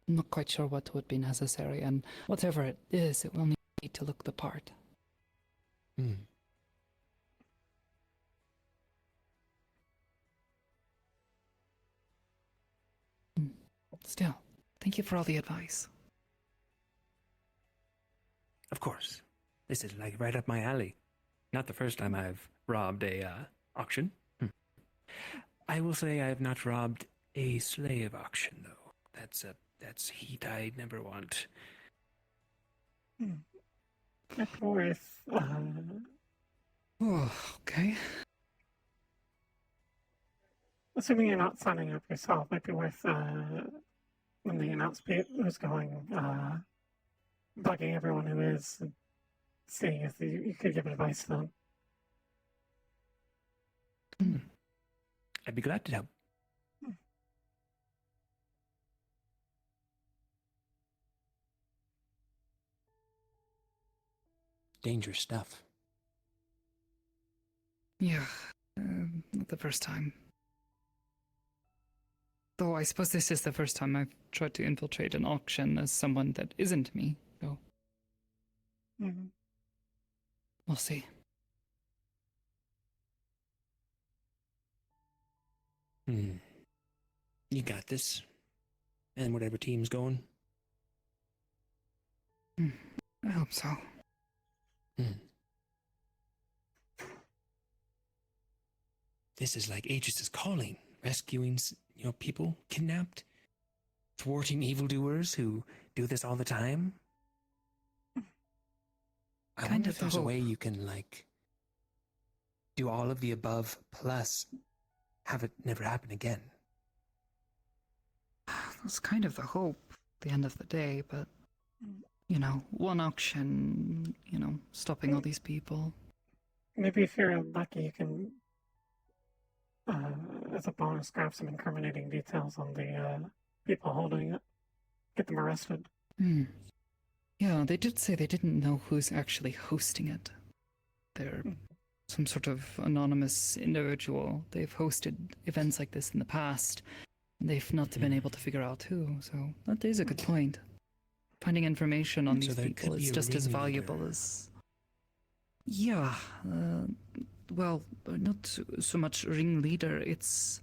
Speaker 9: not quite sure what would be necessary, and whatever it is, it will need to look the part. Still, thank you for all the advice.
Speaker 13: Of course. This is like right up my alley. Not the first time I've robbed a auction. I will say I have not robbed a slave auction though. That's heat I'd never want.
Speaker 2: With,
Speaker 9: Oh, okay.
Speaker 2: Assuming you're not signing up yourself, might be worth, when they announce who's going, bugging everyone who is, and seeing if you could give advice to them.
Speaker 13: I'd be glad to help. Dangerous stuff.
Speaker 9: Yeah, not the first time. Though I suppose this is the first time I've tried to infiltrate an auction as someone that isn't me, so we'll see.
Speaker 13: You got this. And whatever team's going.
Speaker 9: I hope so.
Speaker 13: This is like Aegis' calling. Rescuing, people kidnapped. Thwarting evildoers who do this all the time. I wonder if there's a way you can, do all of the above plus have it never happen again.
Speaker 9: That's kind of the hope at the end of the day, but, one auction, stopping all these people.
Speaker 2: Maybe if you're lucky, you can, as a bonus, grab some incriminating details on the people holding it. Get them arrested.
Speaker 9: Yeah, they did say they didn't know who's actually hosting it. They're some sort of anonymous individual. They've hosted events like this in the past. They've not been able to figure out who, so that is a good point. Finding information on these people is just as valuable as... Yeah, well, not so much ringleader, it's...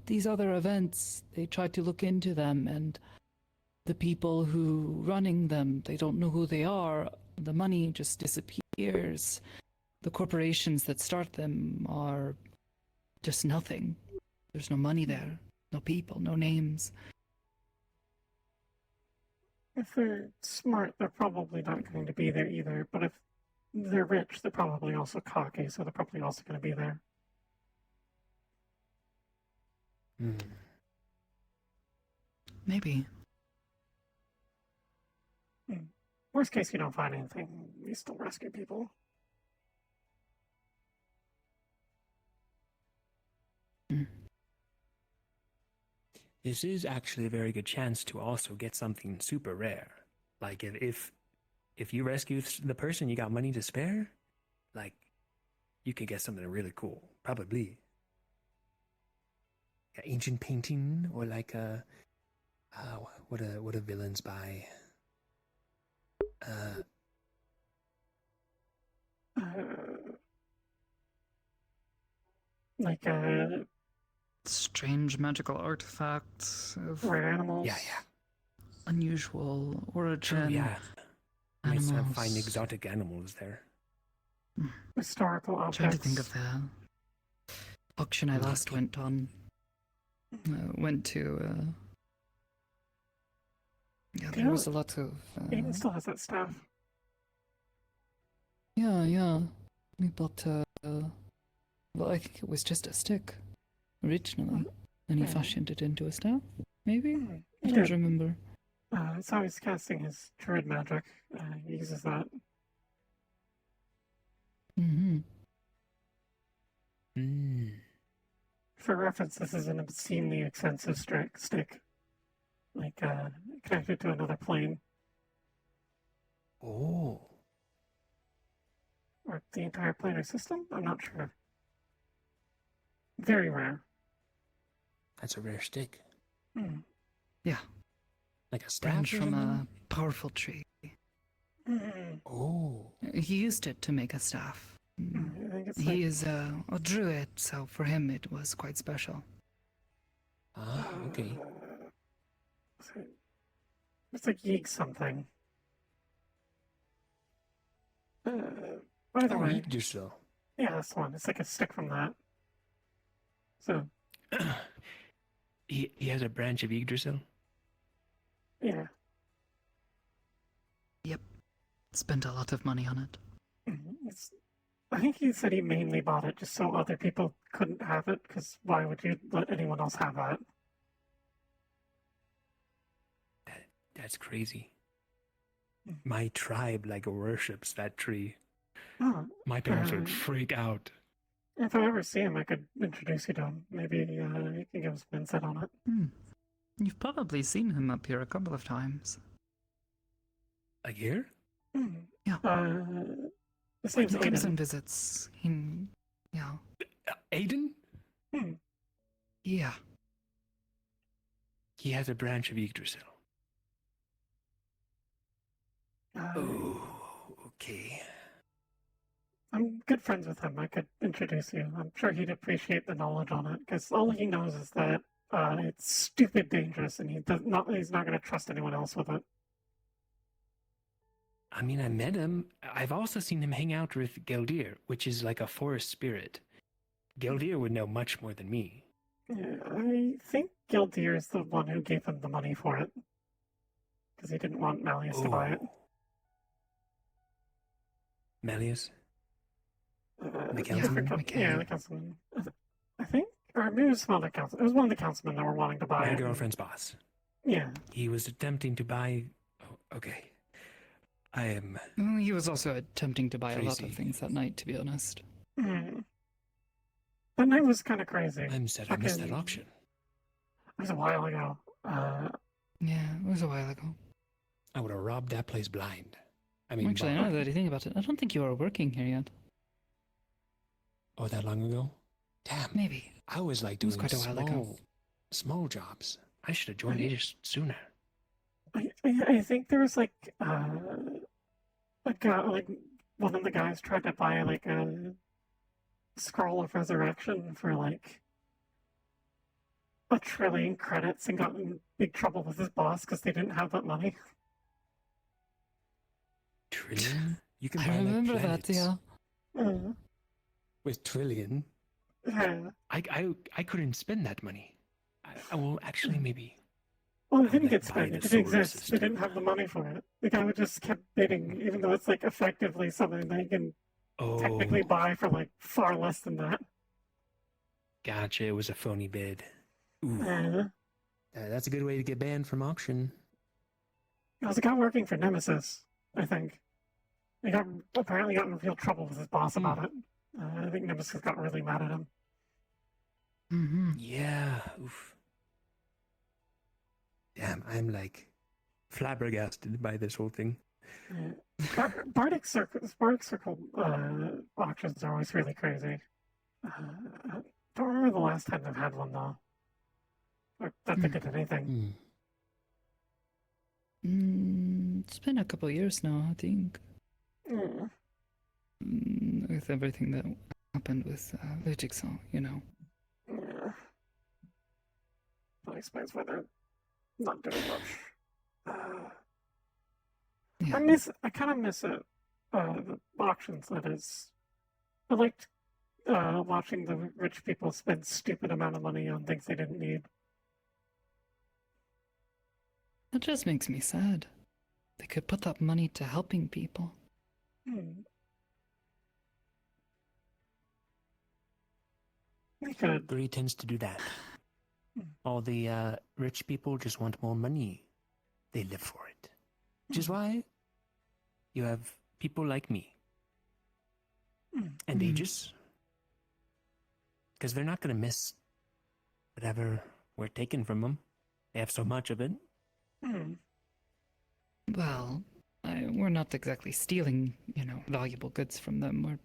Speaker 9: these other events, they try to look into them, and the people who running them, they don't know who they are. The money just disappears. The corporations that start them are just nothing. There's no money there, no people, no names.
Speaker 2: If they're smart, they're probably not going to be there either, but if they're rich, they're probably also cocky, so they're probably also going to be there.
Speaker 9: Maybe.
Speaker 2: Worst case, you don't find anything, you still rescue people.
Speaker 13: This is actually a very good chance to also get something super rare. If you rescue the person, you got money to spare, you could get something really cool. Probably. An ancient painting, or like a what a villains buy.
Speaker 2: Like
Speaker 9: Strange magical artifacts of
Speaker 2: rare animals.
Speaker 13: Yeah.
Speaker 9: unusual origin.
Speaker 13: True, yeah. Might
Speaker 9: Animals.
Speaker 13: find exotic animals there.
Speaker 2: Historical
Speaker 9: I'm
Speaker 2: objects.
Speaker 9: trying to think of the auction I last went on. Went to. Yeah, there was a lot of.
Speaker 2: Aiden still has that staff.
Speaker 9: Yeah. We bought. Well, I think it was just a stick originally, and he fashioned it into a staff. Maybe I don't remember.
Speaker 2: It's how he's casting his druid magic. He uses that.
Speaker 9: Mm-hmm.
Speaker 2: For reference, this is an obscenely expensive stick. Like, connected to another plane.
Speaker 13: Oh.
Speaker 2: Or the entire planar system? I'm not sure. Very rare.
Speaker 13: That's a rare stick.
Speaker 9: Yeah.
Speaker 13: Like a staff
Speaker 9: Branch
Speaker 13: or
Speaker 9: from
Speaker 13: something?
Speaker 9: a powerful tree.
Speaker 13: Oh.
Speaker 9: He used it to make a staff.
Speaker 2: I think it's
Speaker 9: He is a druid, so for him it was quite special.
Speaker 13: Ah, okay.
Speaker 2: It's like yeek something. By the way.
Speaker 13: Yggdrasil.
Speaker 2: Yeah, that's the one. It's like a stick from that. So.
Speaker 13: He has a branch of Yggdrasil?
Speaker 2: Yeah.
Speaker 9: Yep. Spent a lot of money on it.
Speaker 2: I think he said he mainly bought it just so other people couldn't have it, because why would you let anyone else have that?
Speaker 13: That's crazy. My tribe worships that tree.
Speaker 2: Oh,
Speaker 13: My parents would freak out.
Speaker 2: if I ever see him, I could introduce you to him. Maybe you can give us some insight on it.
Speaker 9: You've probably seen him up here a couple of times.
Speaker 13: Like here?
Speaker 9: Yeah.
Speaker 2: His name's
Speaker 9: He comes
Speaker 2: Aiden.
Speaker 9: and visits. Yeah.
Speaker 13: Aiden?
Speaker 9: Yeah.
Speaker 13: He has a branch of Yggdrasil. Oh, okay.
Speaker 2: I'm good friends with him. I could introduce you. I'm sure he'd appreciate the knowledge on it, because all he knows is that it's stupid dangerous, and he's not going to trust anyone else with it.
Speaker 13: I mean, I met him. I've also seen him hang out with Geldir, which is like a forest spirit. Geldir would know much more than me.
Speaker 2: Yeah, I think Gildir is the one who gave him the money for it, because he didn't want Malleus to buy it.
Speaker 13: Malleus? The
Speaker 2: Yeah,
Speaker 13: councilman?
Speaker 2: the councilman. I think, or maybe it was some other council. It was one of the councilmen that were wanting to buy
Speaker 13: My
Speaker 2: it.
Speaker 13: girlfriend's boss.
Speaker 2: Yeah.
Speaker 13: He was attempting to buy... Oh, okay. I am...
Speaker 9: Well, he was also attempting to buy a lot
Speaker 13: Crazy.
Speaker 9: of things that night, to be honest.
Speaker 2: That night was kind of crazy.
Speaker 13: I'm sad I missed that auction.
Speaker 2: It was a while ago.
Speaker 9: Yeah, it was a while ago.
Speaker 13: I would have robbed that place blind. I mean,
Speaker 9: Actually, now that I think about it, I don't think you were working here yet.
Speaker 13: Oh, that long ago? Damn.
Speaker 9: Maybe.
Speaker 13: I was like
Speaker 9: It
Speaker 13: doing
Speaker 9: was quite a while ago.
Speaker 13: small jobs. I should have joined Aegis sooner.
Speaker 2: I think there was like a guy, like one of the guys tried to buy like a scroll of resurrection for like 1 trillion credits and got in big trouble with his boss because they didn't have that money.
Speaker 13: Trillion? You can
Speaker 9: I
Speaker 13: buy
Speaker 9: remember
Speaker 13: like
Speaker 9: that,
Speaker 13: planets
Speaker 9: yeah.
Speaker 13: with trillion.
Speaker 2: Yeah.
Speaker 13: I couldn't spend that money. I will actually maybe.
Speaker 2: Well, it didn't get
Speaker 13: buy
Speaker 2: spent.
Speaker 13: the
Speaker 2: It didn't
Speaker 13: solar
Speaker 2: exist.
Speaker 13: system.
Speaker 2: They didn't have the money for it. The guy would just kept bidding, even though it's like effectively something that you can technically buy for like far less than that.
Speaker 13: Gotcha. It was a phony bid. Ooh. That's a good way to get banned from auction.
Speaker 2: It was a guy working for Nemesis, I think. He apparently got in real trouble with his boss about it. I think Nemesis got really mad at him.
Speaker 13: Yeah. Oof. Damn, I'm like flabbergasted by this whole thing.
Speaker 2: Bardic Circle auctions are always really crazy. I don't remember the last time they've had one though. Or that they did anything.
Speaker 9: It's been a couple of years now, I think.
Speaker 2: Mm.
Speaker 9: With everything that happened with the Jigsaw, you know.
Speaker 2: Yeah. That explains why they're not doing much.
Speaker 9: Yeah.
Speaker 2: I kind of miss it. The auctions, that is. I liked watching the rich people spend stupid amount of money on things they didn't need.
Speaker 9: That just makes me sad. They could put that money to helping people.
Speaker 13: Greed tends to do that. All the rich people just want more money. They live for it. Which is why you have people like me. And Aegis. Because they're not going to miss whatever we're taking from them. They have so much of it.
Speaker 9: Well, we're not exactly stealing, valuable goods from them. We're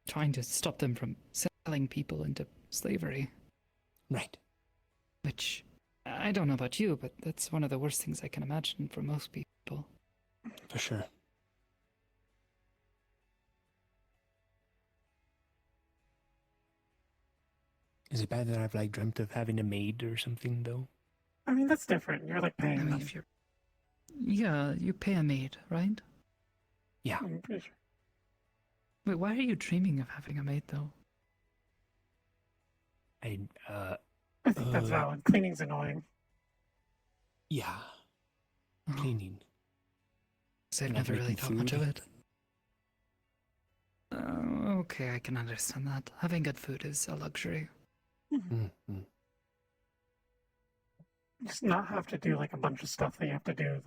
Speaker 9: trying to stop them from selling people into slavery.
Speaker 13: Right.
Speaker 9: Which, I don't know about you, but that's one of the worst things I can imagine for most people.
Speaker 13: For sure. Is it bad that I've dreamt of having a maid or something though?
Speaker 2: I mean, that's different. You're paying them.
Speaker 9: Yeah, you pay a maid, right?
Speaker 13: Yeah.
Speaker 2: I'm pretty sure.
Speaker 9: Wait, why are you dreaming of having a maid though?
Speaker 2: I think that's valid. Cleaning's annoying.
Speaker 13: Yeah. Cleaning.
Speaker 9: So I've never really thought much of it. Okay, I can understand that. Having good food is a luxury.
Speaker 2: Just not have to do a bunch of stuff that you have to do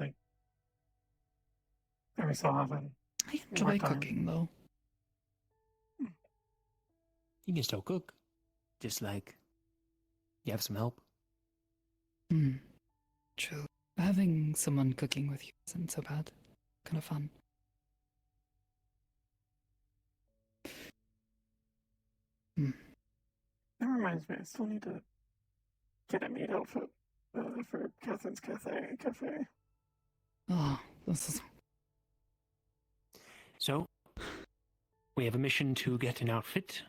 Speaker 2: every so often.
Speaker 9: I enjoy cooking though.
Speaker 13: You can still cook. Just you have some help.
Speaker 9: True. Having someone cooking with you isn't so bad. Kind of fun.
Speaker 2: That reminds me, I still need to get a maid outfit for Catherine's cafe.
Speaker 9: Oh, this is...
Speaker 13: So, we have a mission to get an outfit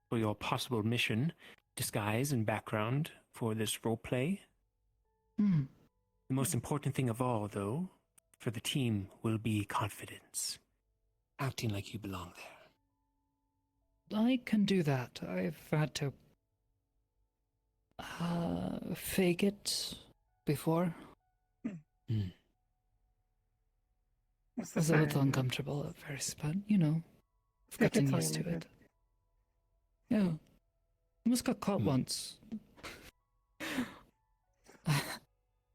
Speaker 13: for your possible mission, disguise and background for this roleplay. The most important thing of all, though, for the team will be confidence. Acting like you belong there.
Speaker 9: I can do that. I've had to fake it before. It was a little uncomfortable at first, but I've gotten used to it. Yeah. Almost got caught once.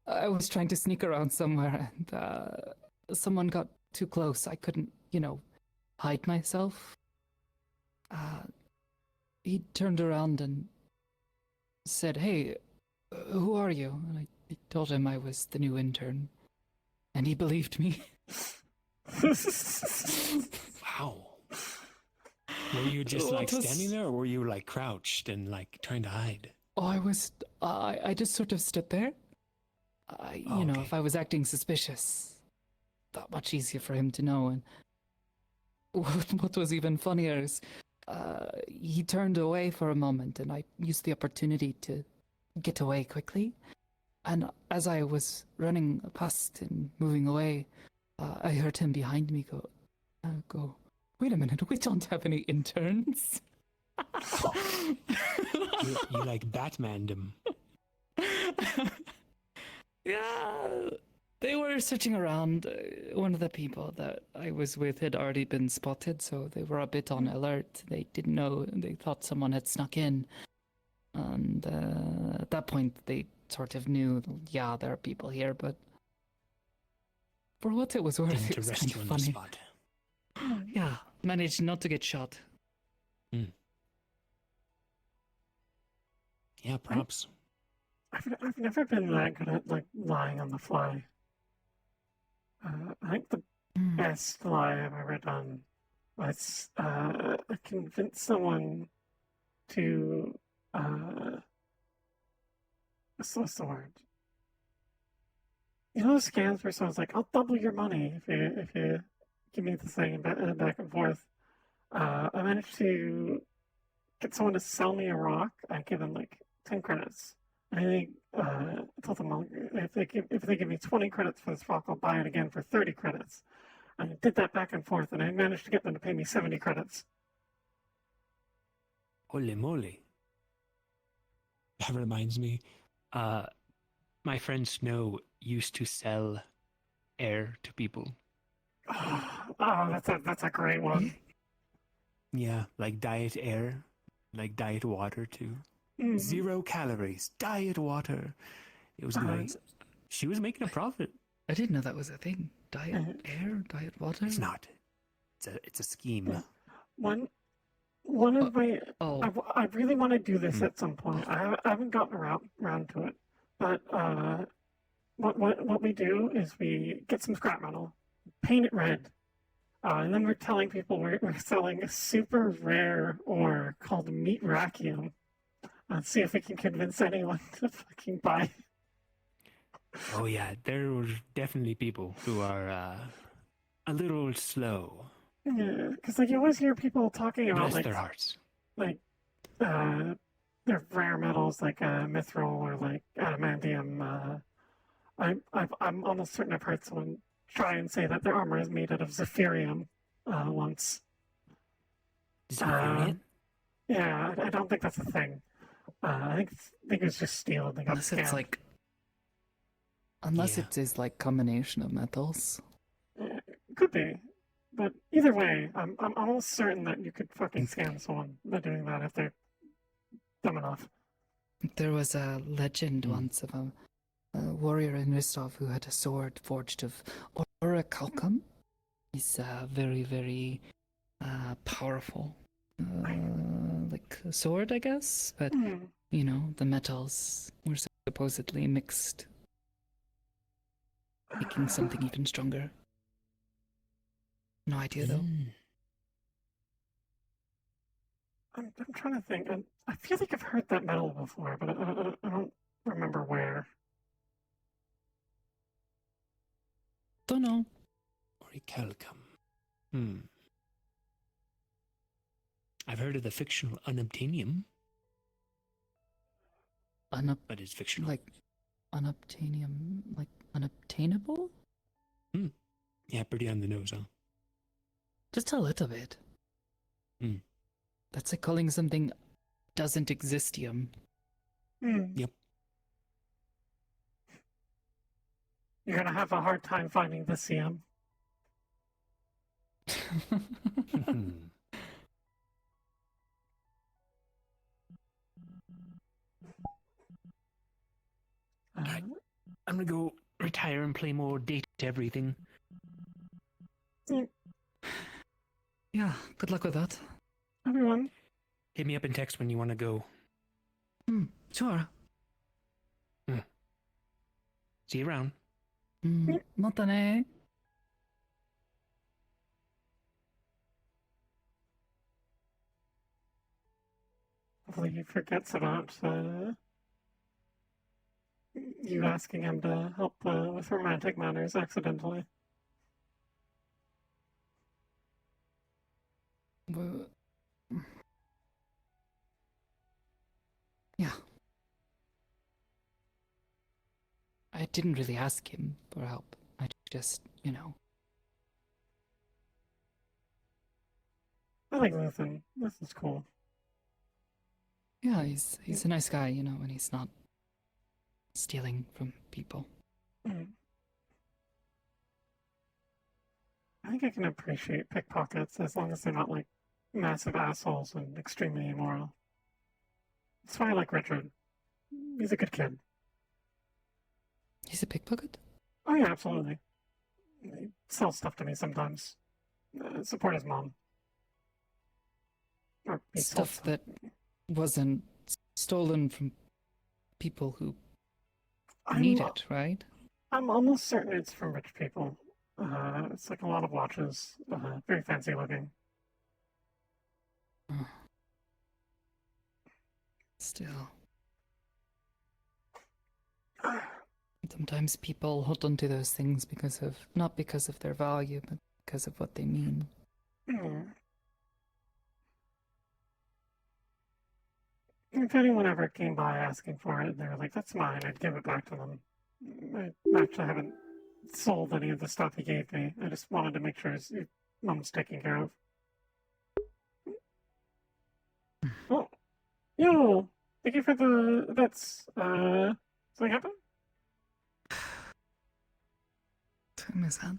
Speaker 9: I was trying to sneak around somewhere and someone got too close. I couldn't, hide myself. He turned around and said, "Hey, who are you?" And I told him I was the new intern. And he believed me.
Speaker 13: Wow. Were you just standing there, or were you crouched and trying to hide?
Speaker 9: Oh, I just sort of stood there. If I was acting suspicious, that much easier for him to know. And what was even funnier is he turned away for a moment, and I used the opportunity to get away quickly. And as I was running past and moving away, I heard him behind me go, "Wait a minute, we don't have any interns."
Speaker 13: You Batman'd him.
Speaker 9: Yeah, they were searching around. One of the people that I was with had already been spotted, so they were a bit on alert. They didn't know, they thought someone had snuck in. And at that point, they sort of knew, yeah, there are people here, but for what it was worth, it was kind of funny.
Speaker 13: Spot.
Speaker 9: Yeah, managed not to get shot.
Speaker 13: Yeah, props.
Speaker 2: I've never been that good at lying on the fly. I think the best lie I've ever done was I convinced someone to what's the word? You know those scams where someone's like, "I'll double your money if you give me the thing," back and forth. I managed to get someone to sell me a rock. I give them like 10 credits. I think I told them if they give me 20 credits for this rock, I'll buy it again for 30 credits. I did that back and forth, and I managed to get them to pay me 70 credits.
Speaker 13: Holy moly. That reminds me. My friend Snow used to sell air to people.
Speaker 2: Oh, that's a great one.
Speaker 13: Yeah, like diet air, like diet water too. 0 calories, diet water. It was great. She was making a profit.
Speaker 9: I didn't know that was a thing. Diet air, diet water.
Speaker 13: It's not. It's a scheme.
Speaker 2: One of my I really want to do this at some point. I haven't gotten around to it, but what we do is we get some scrap metal, paint it red, and then we're telling people we're selling a super rare ore called meat rachium. Let's see if we can convince anyone to fucking buy.
Speaker 13: Oh yeah, there were definitely people who are a little slow.
Speaker 2: Yeah, because like you always hear people talking about
Speaker 13: Bless
Speaker 2: like
Speaker 13: their hearts.
Speaker 2: Like they're rare metals like mithril or like adamantium. I'm almost certain I've heard someone try and say that their armor is made out of zephyrium once.
Speaker 13: Zephyrium?
Speaker 2: Yeah, I don't think that's a thing. I think it's just steel. They got
Speaker 9: Unless it's
Speaker 2: scammed.
Speaker 9: like, unless it is like combination of metals.
Speaker 2: Could be, but either way, I'm almost certain that you could fucking scam someone by doing that if they're dumb enough.
Speaker 9: There was a legend once of a warrior in Ristov who had a sword forged of orichalcum. He's very, very powerful, like a sword, I guess. But you know, the metals were supposedly mixed, making something even stronger. No idea though.
Speaker 2: I'm trying to think. I feel like I've heard that metal before, but I don't remember where.
Speaker 9: Don't know.
Speaker 13: Orichalcum. I've heard of the fictional unobtainium. But it's fictional.
Speaker 9: Like unobtainium, like unobtainable?
Speaker 13: Yeah, pretty on the nose, huh?
Speaker 9: Just a little bit. That's like calling something doesn't existium.
Speaker 13: Yep.
Speaker 2: You're gonna have a hard time finding the CM.
Speaker 13: Alright. I'm gonna go retire and play more date everything.
Speaker 9: Yeah, good luck with that.
Speaker 2: Everyone.
Speaker 13: Hit me up in text when you want to go.
Speaker 9: Sure.
Speaker 13: See you around.
Speaker 9: Matane.
Speaker 2: Hopefully he forgets about you asking him to help with romantic matters accidentally.
Speaker 9: Yeah. I didn't really ask him for help. I just, you know.
Speaker 2: I like Luthen. Luthen's cool.
Speaker 9: Yeah, he's a nice guy, you know, and he's not stealing from people.
Speaker 2: I think I can appreciate pickpockets as long as they're not like massive assholes and extremely immoral. That's why I like Richard. He's a good kid.
Speaker 9: He's a pickpocket?
Speaker 2: Oh yeah, absolutely. He sells stuff to me sometimes. Support his mom. Or he sold
Speaker 9: Stuff that wasn't stolen from people who need it, right?
Speaker 2: I'm almost certain it's from rich people. It's like a lot of watches. Very fancy looking.
Speaker 9: Still. Sometimes people hold on to those things not because of their value, but because of what they mean.
Speaker 2: If anyone ever came by asking for it, they were like, "That's mine," I'd give it back to them. I actually haven't sold any of the stuff he gave me. I just wanted to make sure his mom's taken care of. Oh, yo! Thank you for that's, something happened?
Speaker 9: To whom is that?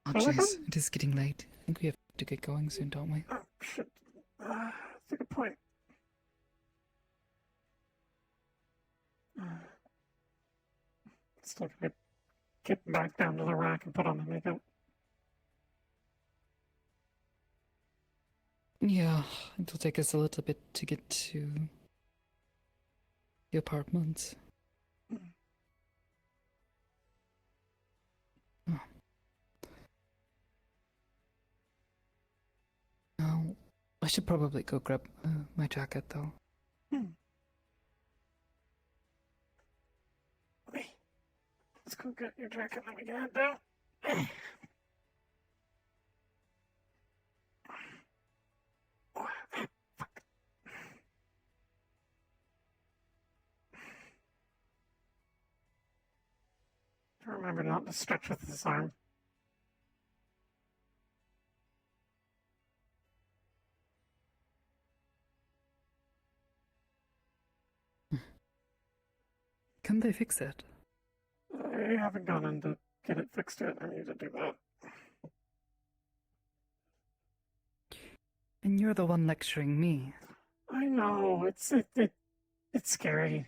Speaker 9: Oh jeez, it is getting late. I think we have to get going soon, don't we?
Speaker 2: Oh, shit. That's a good point. Still gonna get back down to the rack and put on the makeup.
Speaker 9: Yeah, it'll take us a little bit to get to the apartment. Oh. Now, I should probably go grab my jacket, though.
Speaker 2: Okay. Let's go get your jacket and then we can head down. Remember not to stretch with this arm.
Speaker 9: Can they fix it?
Speaker 2: I haven't gone in to get it fixed yet. I need to do that.
Speaker 9: And you're the one lecturing me.
Speaker 2: I know, it's scary.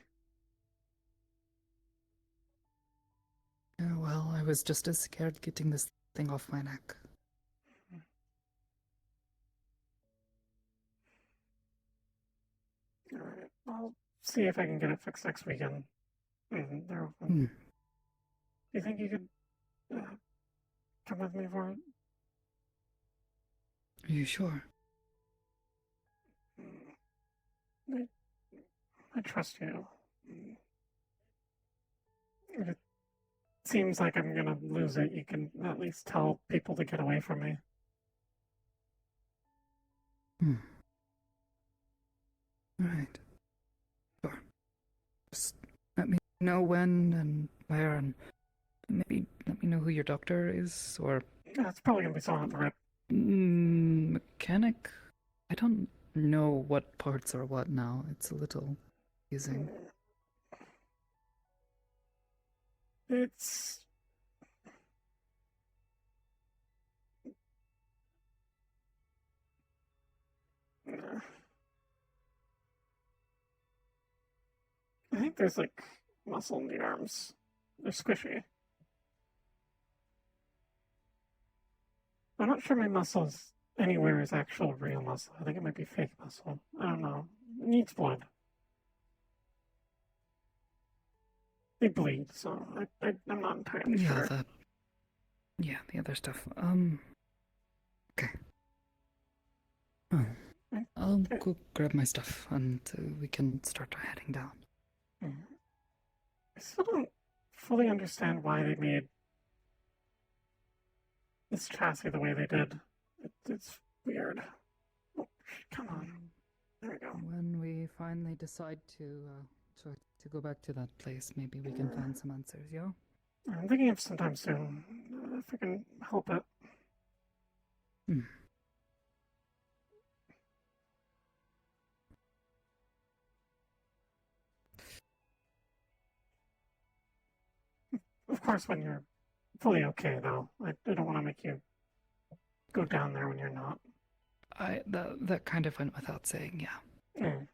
Speaker 9: Well, I was just as scared getting this thing off my neck.
Speaker 2: Alright, I'll see if I can get it fixed next weekend. They're open. Do you think you could come with me for it?
Speaker 9: Are you sure?
Speaker 2: I trust you. If it seems like I'm gonna lose it, you can at least tell people to get away from me.
Speaker 9: Alright. Sure. Just let me know when and where, and maybe let me know who your doctor is, or...
Speaker 2: Yeah, it's probably gonna be someone at the rep.
Speaker 9: Mechanic? I don't know what parts are what now. It's a little confusing.
Speaker 2: It's... I think there's like muscle in the arms. They're squishy. I'm not sure my muscles anywhere is actual real muscle. I think it might be fake muscle. I don't know. It needs blood. They bleed, so I'm not entirely sure.
Speaker 9: Yeah, the other stuff. Okay. I'll go grab my stuff and we can start heading down.
Speaker 2: I still don't fully understand why they made this chassis the way they did. It's weird. Oh, come on. There we go.
Speaker 9: When we finally decide to go back to that place, maybe we can find some answers, yeah?
Speaker 2: I'm thinking of sometime soon, if I can help it. Of course, when you're fully okay, though. I don't want to make you go down there when you're not.
Speaker 9: That kind of went without saying, yeah.
Speaker 2: Mm.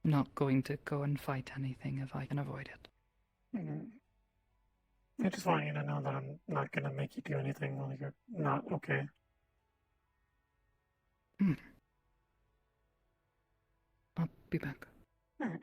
Speaker 9: Not going to go and fight anything if I can avoid it.
Speaker 2: I just want you to know that I'm not going to make you do anything while you're not okay.
Speaker 9: I'll be back.
Speaker 2: Alright.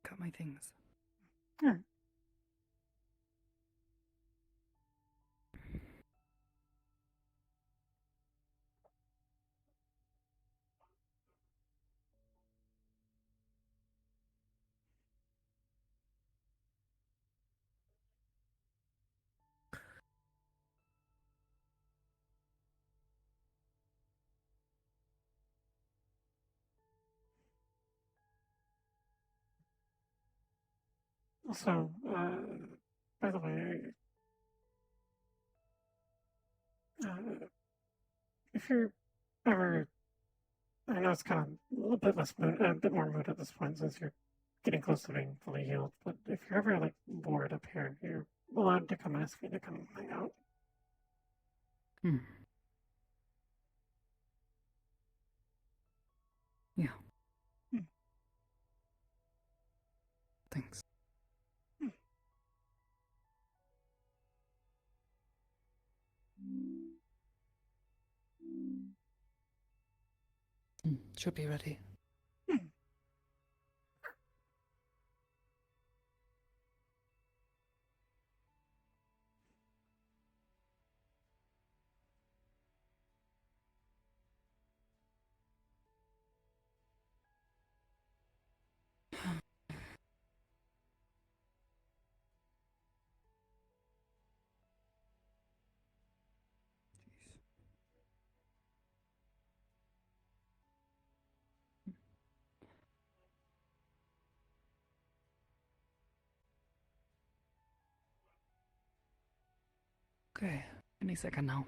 Speaker 9: Got my things.
Speaker 2: Yeah. Also, by the way, if you're ever, I know it's kind of a little bit less mood, a bit more mood at this point since you're getting close to being fully healed. But if you're ever like bored up here, you're allowed to come ask me to come hang out.
Speaker 9: Hmm. Yeah. Thanks. Should be ready. Okay, any second now.